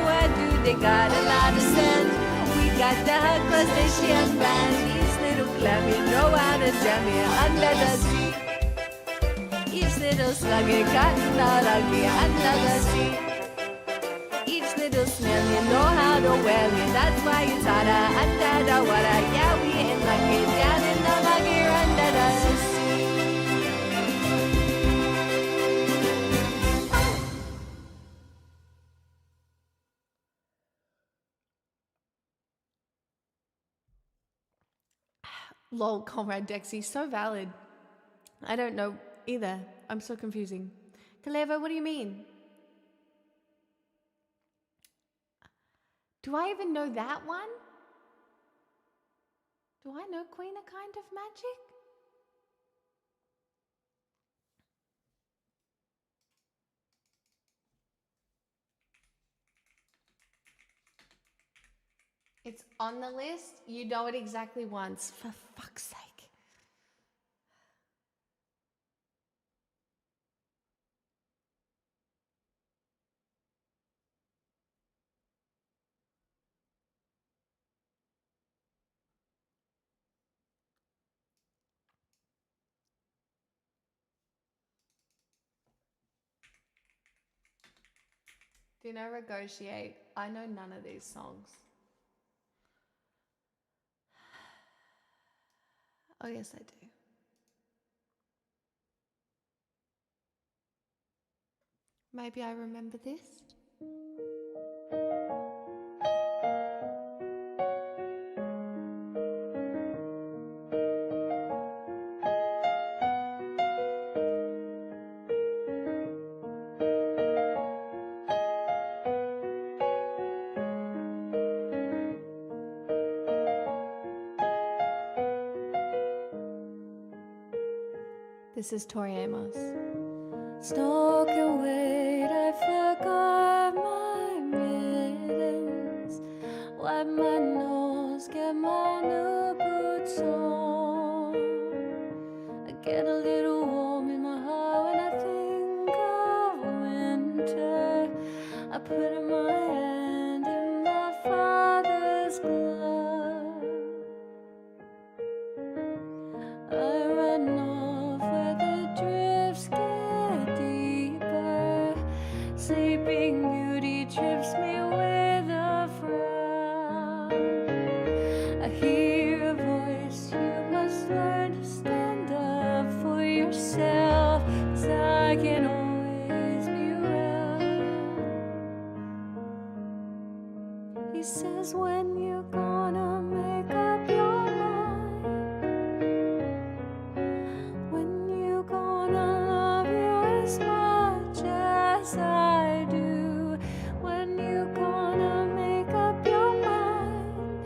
Where do they got a lot of sense? We got the hot crustacean band. Each little clammy know how to jam here under the sea. Each little sluggy cotton out ugly under the sea. Little snail, you know how to well it. That's why it's hotter under the water. Yeah, we ain't like it down in the mug here under the sea. Lol, Comrade Dexy, so valid. I don't know either. I'm so confusing. Kaleva, what do you mean? Do I even know that one? Do I know Queen a Kind of Magic? It's on the list. You know it exactly once. For fuck's sake. Do you know Negotiate? I know none of these songs. Oh, yes, I do. Maybe I remember this. This is Tori Amos. Stalk and wait, I forgot my mittens. Wipe my nose, get my new boots on. I get a little warm in my heart when I think of winter. I put in my hand in my father's glove. I run off where the drifts get deeper. Sleeping Beauty trips me with a frown. I hear a voice, you must learn to stand up for yourself, 'cause I can always be around. He says, when you gonna make up your mind? When you gonna love you as much as I do? When you gonna make up your mind?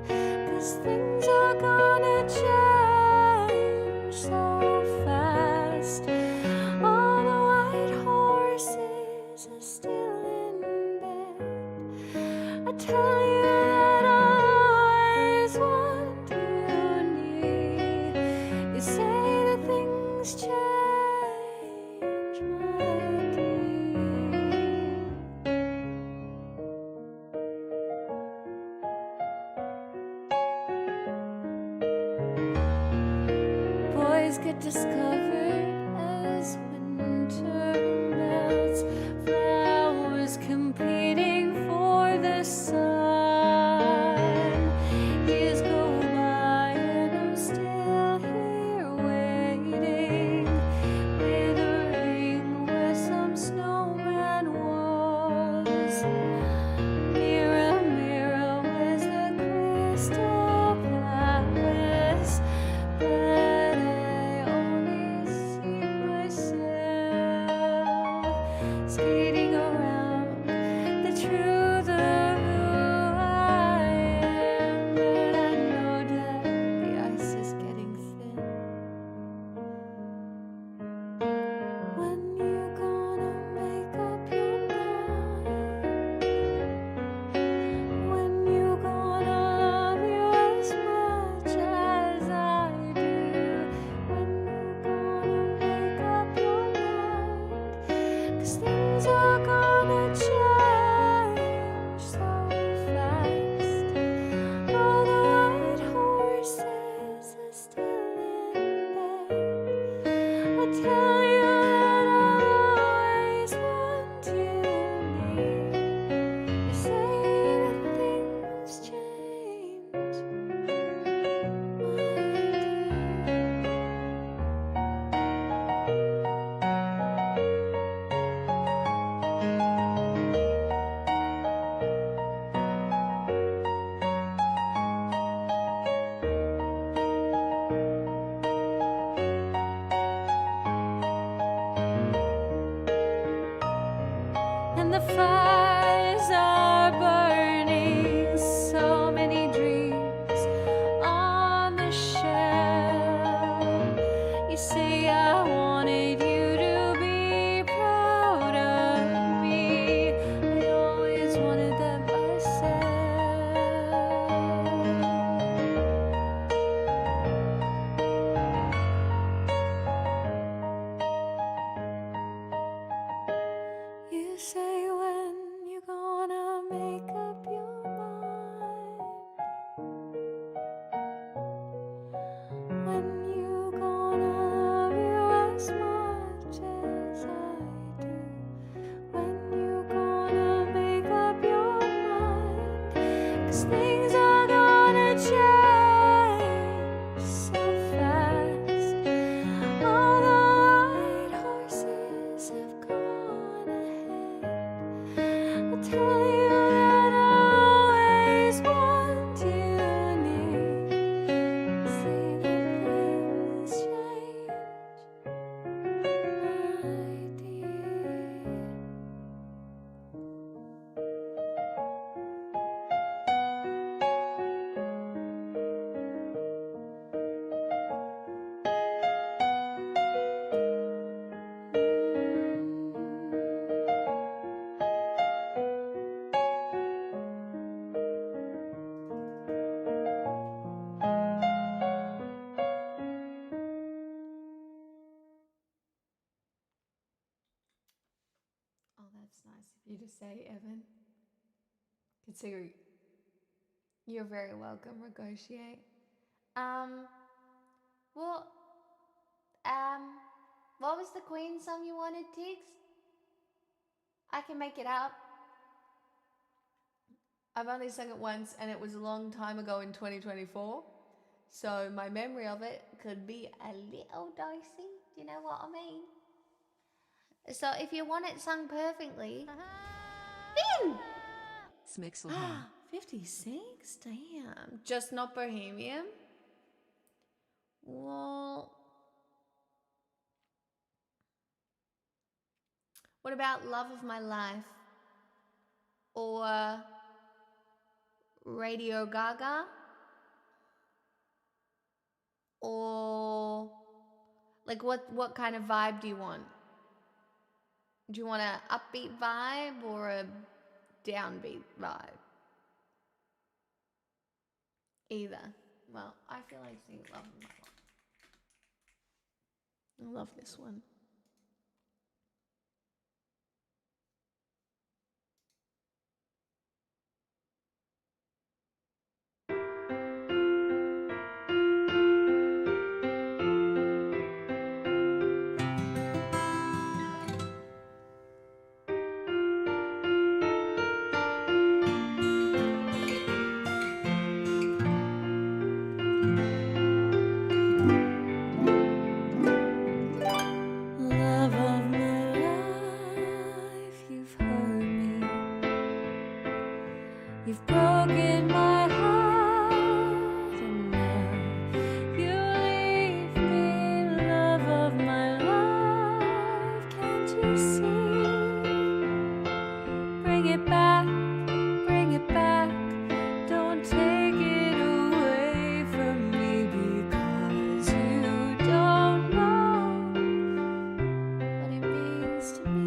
'Cause things are gonna change so fast. All the white horses are still in bed. I tell you that I always want you near. You say that things change, my dear. Boys get discovered as winter melts, flowers competing for the sun. Years go by and I'm still here waiting, withering where some snowman was. Mirror, mirror, where's the crystal palace? But I only 'cause things are gonna change so fast. All the white horses have gone ahead. I'll tell you that I always want you near. See the things change, my dear. Oh, that's nice of you to say, Evan. Consider you're very welcome. Negotiate. Um. Well. What was the Queen song you wanted, Tiggs? I can make it up. I've only sung it once, and it was a long time ago in 2024. So my memory of it could be a little dicey. Do you know what I mean? So if you want it sung perfectly, then Smixelham. 56? Damn. Just not Bohemian? Well, what about Love of My Life? Or Radio Gaga? Or like what kind of vibe do you want? Do you want an upbeat vibe or a downbeat vibe? Either. Well, I feel like singing Love of My Life. I love this one. Love of my life, you've hurt me. You've broken my heart, and now you leave me. Love of my life, can't you see? Bring it back, bring it back. Don't take it away from me, because you don't know what it means to me.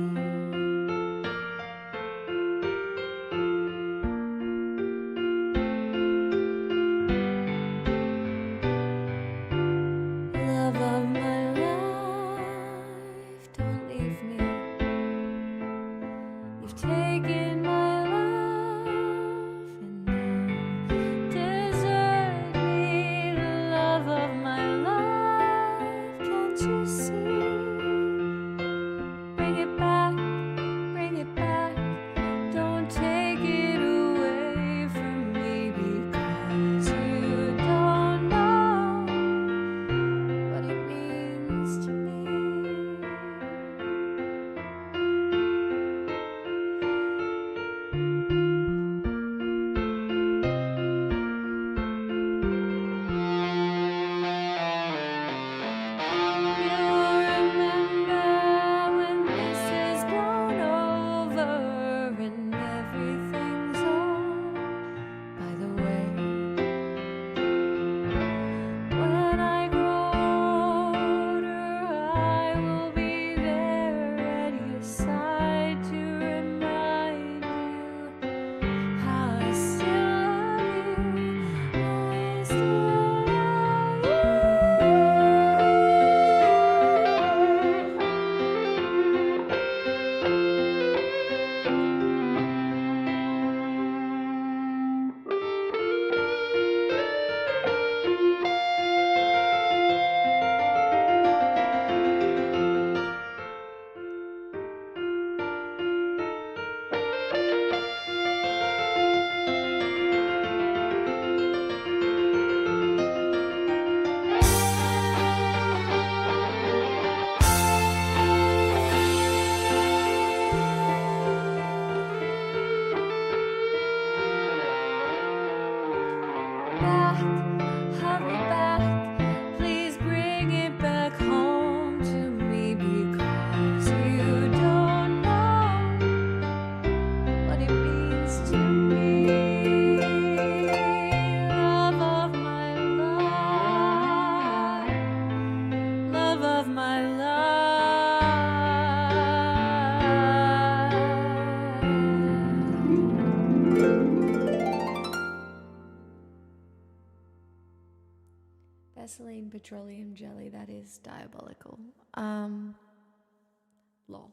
Vaseline petroleum jelly, that is diabolical. Lol.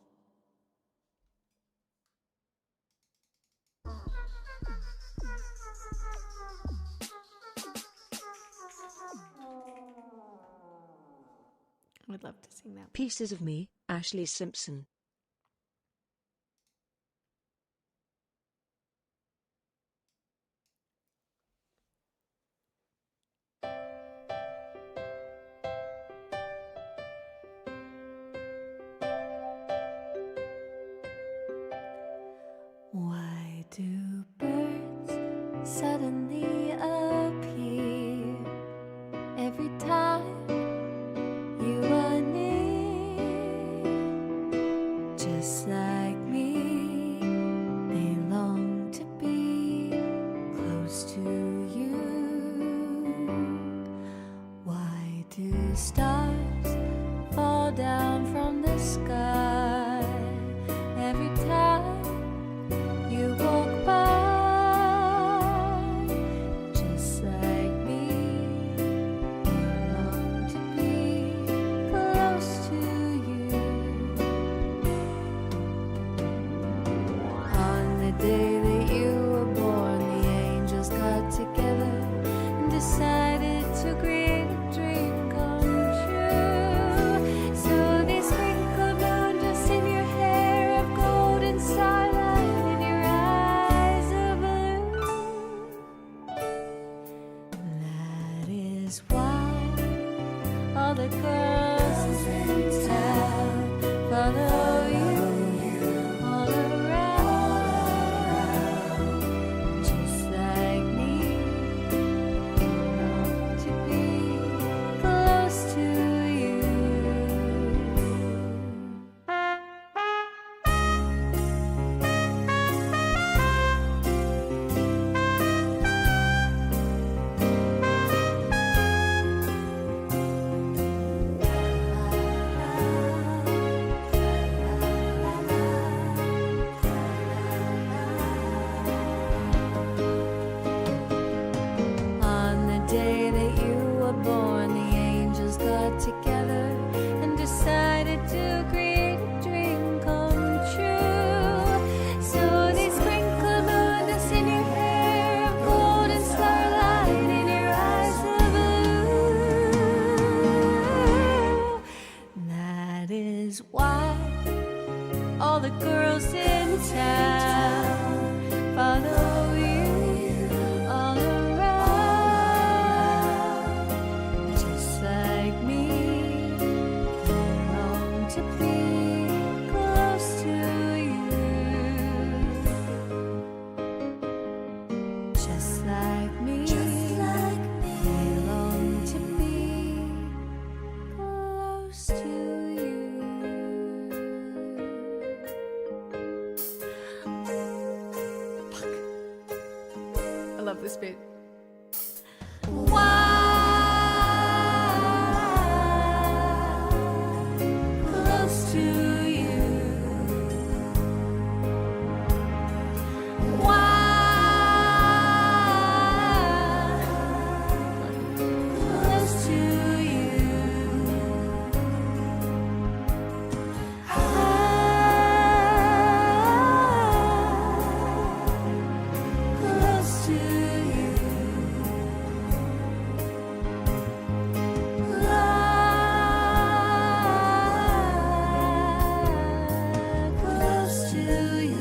I would love to sing that. Pieces of Me, Ashley Simpson. Why do birds suddenly appear every time you are near? Just like me, they long to be close to you. Why do stars fall down from the sky every time you walk by? Just like me, you long to be close to you. On the day that you were born, the angels got together and decided to create a dream come true. So they sprinkled moon dust in your hair of golden starlight and your eyes of blue. That is why all the girls in town follow you all around. Just like me, long to be close to you. On the day that you were born, the angels got together and decided to create a dream come true. So they sprinkled moon dust in your hair of golden starlight in your eyes of blue. That is why all the girls in town follow you all around. Just like me, they long to be close to you. Just like me, they long to be close to you. I love this bit. Close to you. Close to you. Close to you. Close to you.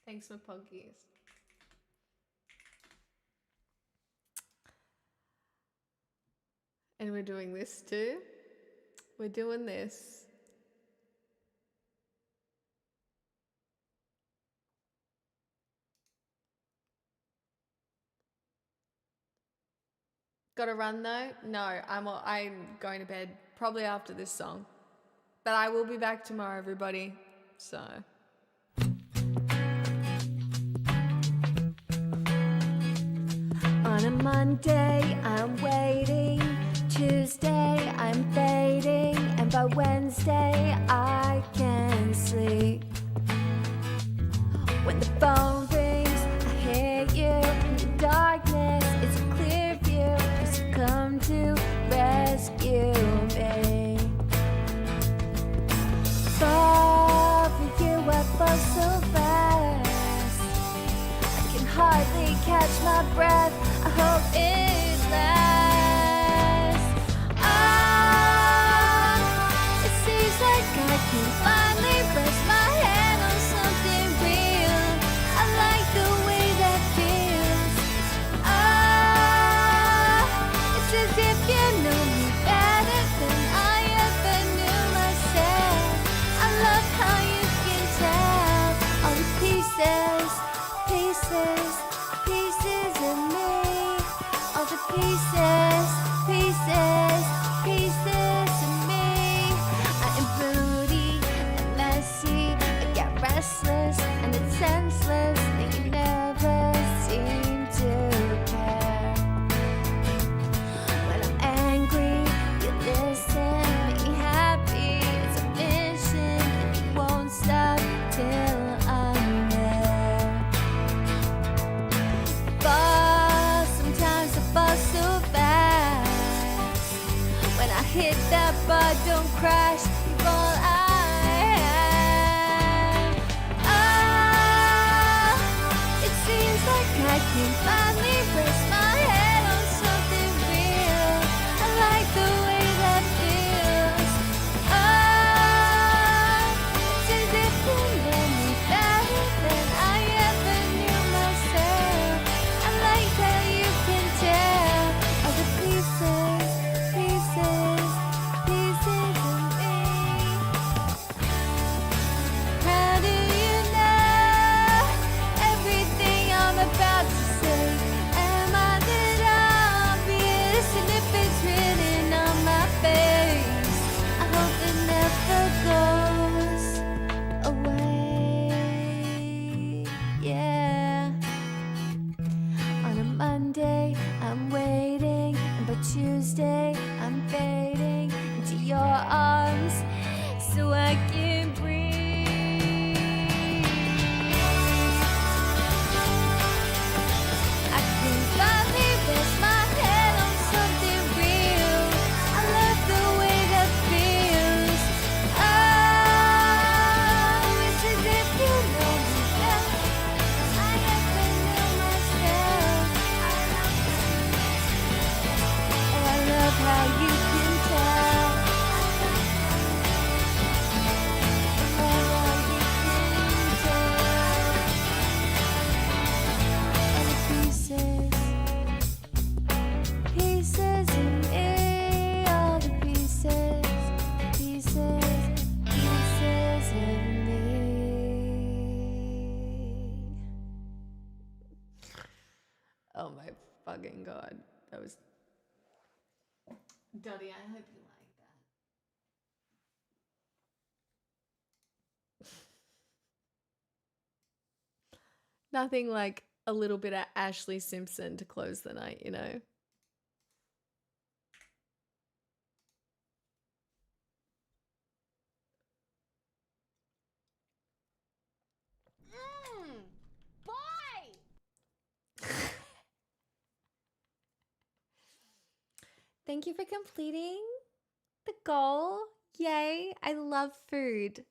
Thanks for punkies. And we're doing this too. We're doing this. Gotta run though? No, I'm going to bed probably after this song. But I will be back tomorrow, everybody. So. On a Monday, I'm waiting. Tuesday, I'm fading. And by Wednesday, I can sleep. When the phone rings, I hear you. In the darkness, it's a clear view. 'Cause you come to rescue me. Fall for you, I fall so fast. I can hardly catch my breath. I hope it lasts. It seems like I can finally rest my head on something real. I like the way that feels. It's as if you know me better than I ever knew myself. I love how you can tell all the pieces, pieces, pieces of me. All the pieces, pieces, pieces of me. I am moody and messy. I get restless and it's senseless that you never seem to care. When I'm angry, you listen, make me happy. It's a mission and you won't stop till I'm there. Fall, sometimes I fall so fast. When I hit that bar, don't crash, you're all I have. It seems like I can finally rest my head on something real. I like the way that feels. It's as if you know me better than I ever knew myself. I like how you can tell all the pieces, pieces, pieces of me. How do you know everything I'm about to say? Am I that obvious? And if it's written on my face, I hope it never goes away. Yeah. On a Monday, I'm waiting, and by Tuesday, I'm fading into your arms so I can breathe. I can finally rest my head on something real. I love the way that feels. It's as if you know me better than I ever knew myself. Oh, I love how you can tell. Oh, how you can tell. All the pieces, pieces of me. All the pieces, pieces, pieces of me. Oh my fucking god. That was Duddy, I hope you like that. Nothing like a little bit of Ashley Simpson to close the night, you know? Boy! Thank you for completing the goal. Yay. I love food.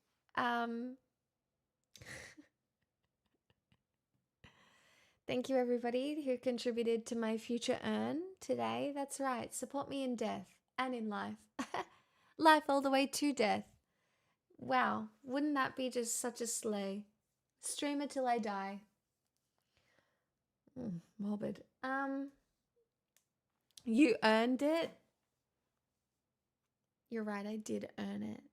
Thank you everybody who contributed to my future earn today. That's right. Support me in death and in life. Life all the way to death. Wow. Wouldn't that be just such a slay? Streamer till I die. Morbid. You earned it. You're right, I did earn it.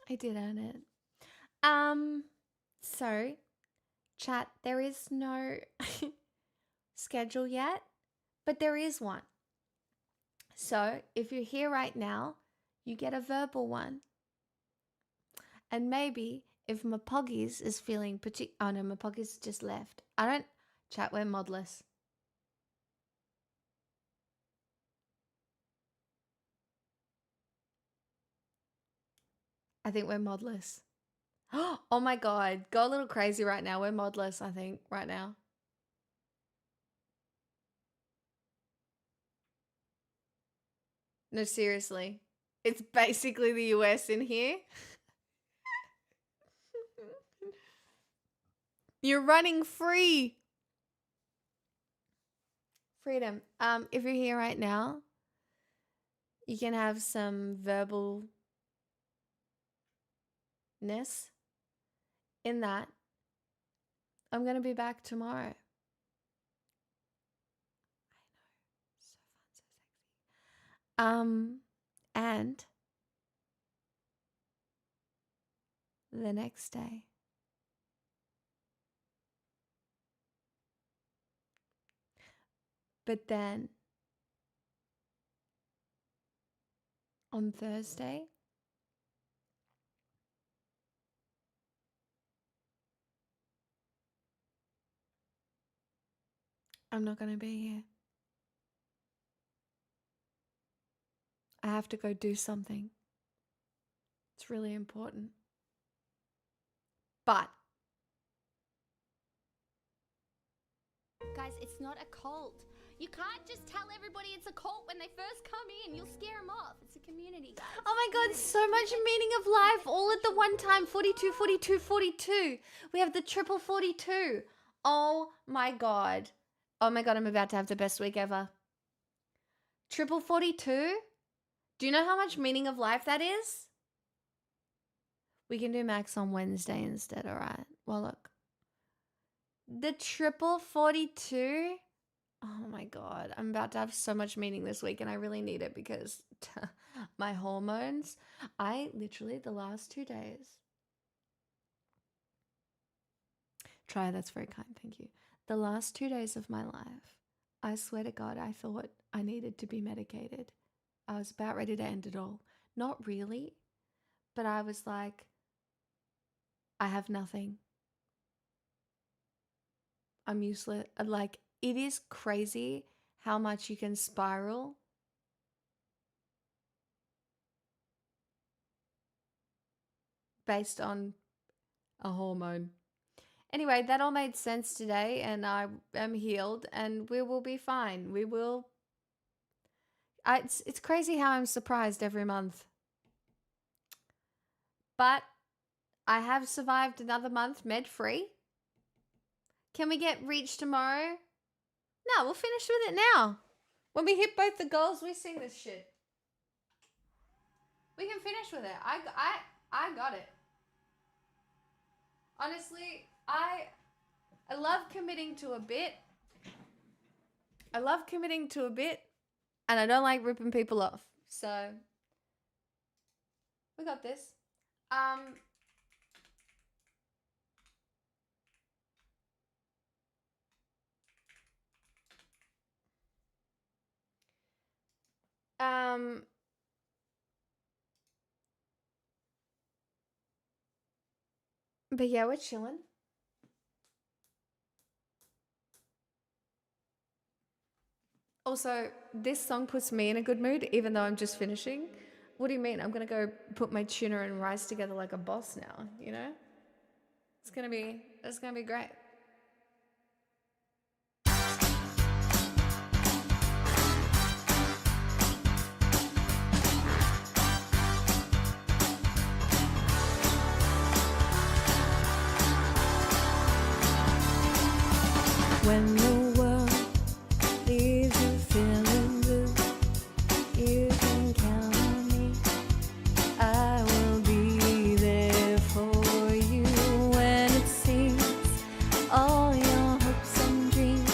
I did earn it. So, chat, there is no schedule yet, but there is one. So if you're here right now, you get a verbal one. And maybe if Mapoggies is feeling oh no, Mapoggies just left. I don't chat, we're modless. I think we're modless. Oh my god, go a little crazy right now. We're modless, I think, right now. No, seriously. It's basically the US in here. You're running free. Freedom. If you're here right now, you can have some verbalness in that. I'm going to be back tomorrow. I know. So fun, so sexy. And the next day. But then on Thursday, I'm not going to be here. I have to go do something. It's really important. But Guys, it's not a cult. You can't just tell everybody it's a cult when they first come in. You'll scare them off. It's a community, guys. oh my god, so much meaning of life all at the one time. 42, 42, 42. We have the triple 42. Oh my god. Oh my god, I'm about to have the best week ever. Triple 42? Do you know how much meaning of life that is? We can do Max on Wednesday instead, alright? Well, look. The triple 42? Oh my god, I'm about to have so much meaning this week and I really need it because my hormones, I literally the last 2 days. Try, that's very kind, thank you. The last 2 days of my life, I swear to God, I thought I needed to be medicated. I was about ready to end it all. Not really, but I was like, I have nothing. I'm useless. Like, it is crazy how much you can spiral based on a hormone. Anyway, that all made sense today and I am healed and we will be fine. We will. It's crazy how I'm surprised every month. But I have survived another month med-free. Can we get reach tomorrow? No, we'll finish with it now. When we hit both the goals, we sing this shit. We can finish with it. I got it. Honestly, I love committing to a bit. I love committing to a bit, and I don't like ripping people off. So, we got this. But yeah, we're chilling. Also, this song puts me in a good mood, even though I'm just finishing. What do you mean? I'm gonna go put my tuna and rice together like a boss now, you know? It's gonna be great. When the world leaves you feeling blue, you can count on me. I will be there for you when it seems all your hopes and dreams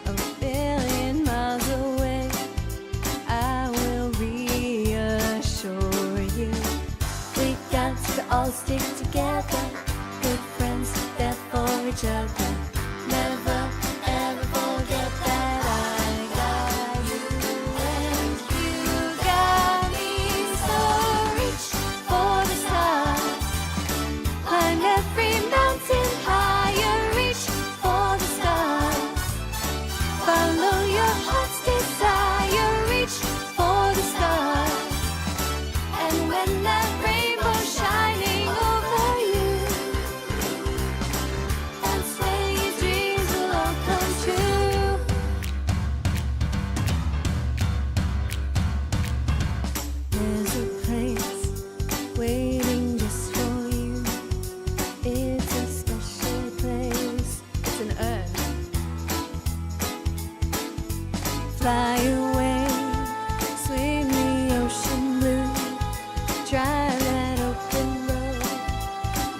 are a billion miles away. I will reassure you we got to all stick together, good friends there for each other. Never ever Fly away, sweetly ocean blue. Try that open road,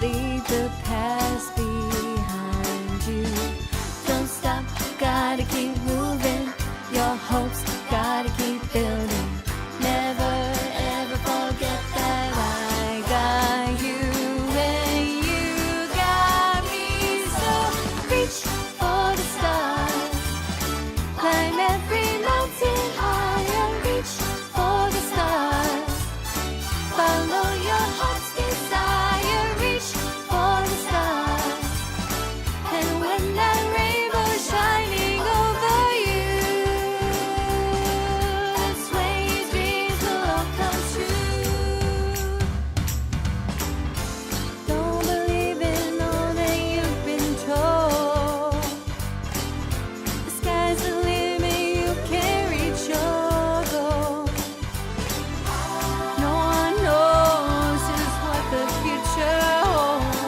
leave the past behind you. Don't stop, gotta keep moving. Your hopes gotta keep building. Never ever forget that I got you and you got me. So reach for the stars, climb every mountain higher. Reach for the stars, follow your heart's desire. Reach for the stars, and when that rainbow's shining over you, that's when your dreams will all come true. Don't believe in all that you've been told. The sky's the limit, you can reach your goal. No one knows just what the future holds.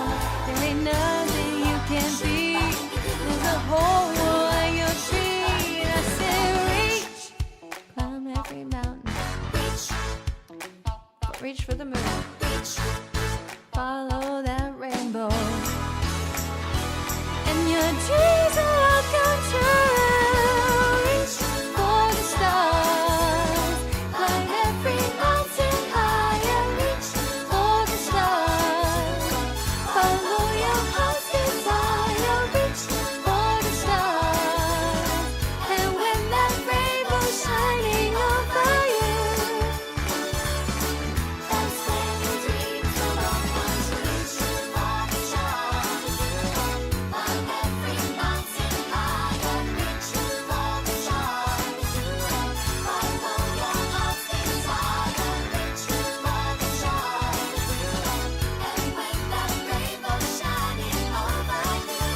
There ain't nothing you can't beat. There's a hole in your tree. I said reach, climb every mountain. Reach for the moon. Follow that rainbow, and your dreams will all come true. Reach for the stars, climb every mountain higher. Reach for the stars, follow your heart's desire. Reach for the stars, and when that rainbow's shining over you, that's when your dreams will all come true. Reach for the stars, climb every mountain higher. Reach for the stars, follow your heart's desire. Reach for the stars, and when that rainbow's shining over you,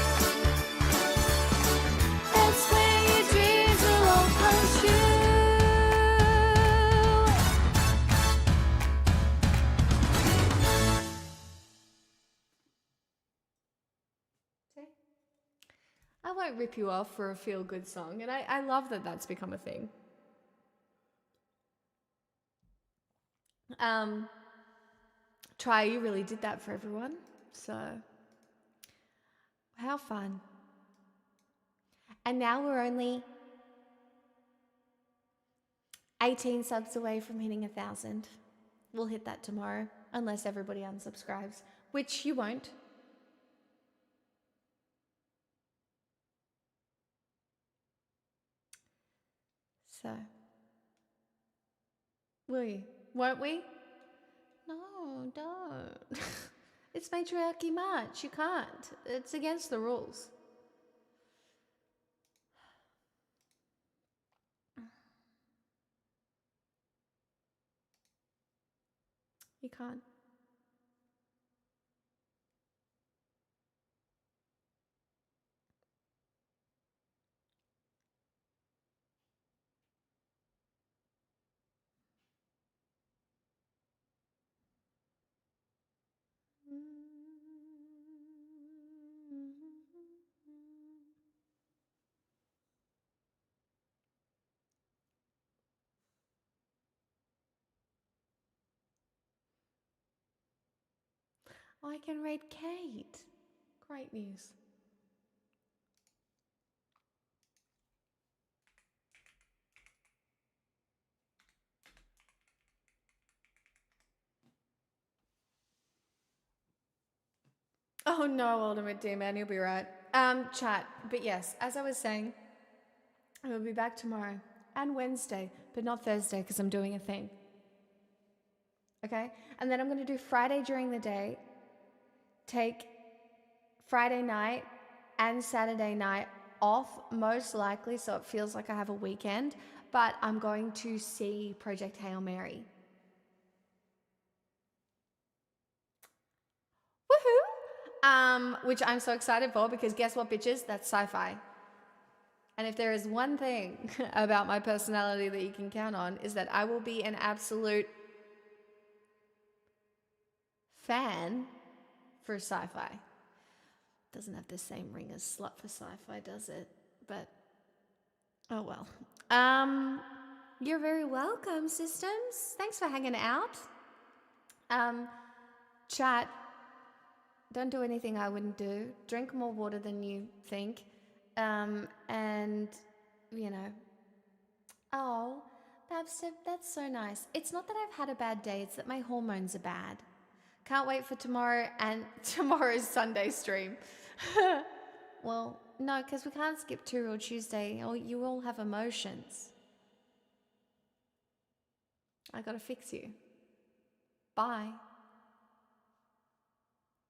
that's when your dreams will all come true. I won't rip you off for a feel-good song, and I love that that's become a thing. Try, you really did that for everyone, so how fun. And now we're only 18 subs away from hitting 1,000. We'll hit that tomorrow, unless everybody unsubscribes, which you won't. So, will you? Won't we? No, don't. It's Matriarchy March. You can't. It's against the rules. You can't. Oh, I can raid Kate. Great news. Oh no, Ultimate D-Man, you'll be right. Chat, but yes, as I was saying, I will be back tomorrow and Wednesday, but not Thursday because I'm doing a thing. Okay? And then I'm going to do Friday during the day, take Friday night and Saturday night off, most likely, so it feels like I have a weekend, but I'm going to see Project Hail Mary. Woohoo! Which I'm so excited for because guess what, bitches? That's sci-fi. And if there is one thing about my personality that you can count on is that I will be an absolute fan for sci-fi. Doesn't have the same ring as slut for sci-fi, does it? But Oh well. You're very welcome, systems. Thanks for hanging out. Chat. Don't do anything I wouldn't do. Drink more water than you think. And you know. Oh, Babs, that's so nice. It's not that I've had a bad day, it's that my hormones are bad. Can't wait for tomorrow and tomorrow's Sunday stream. Well, no, because we can't skip Two Real Tuesday, or you all have emotions. I gotta fix you. Bye.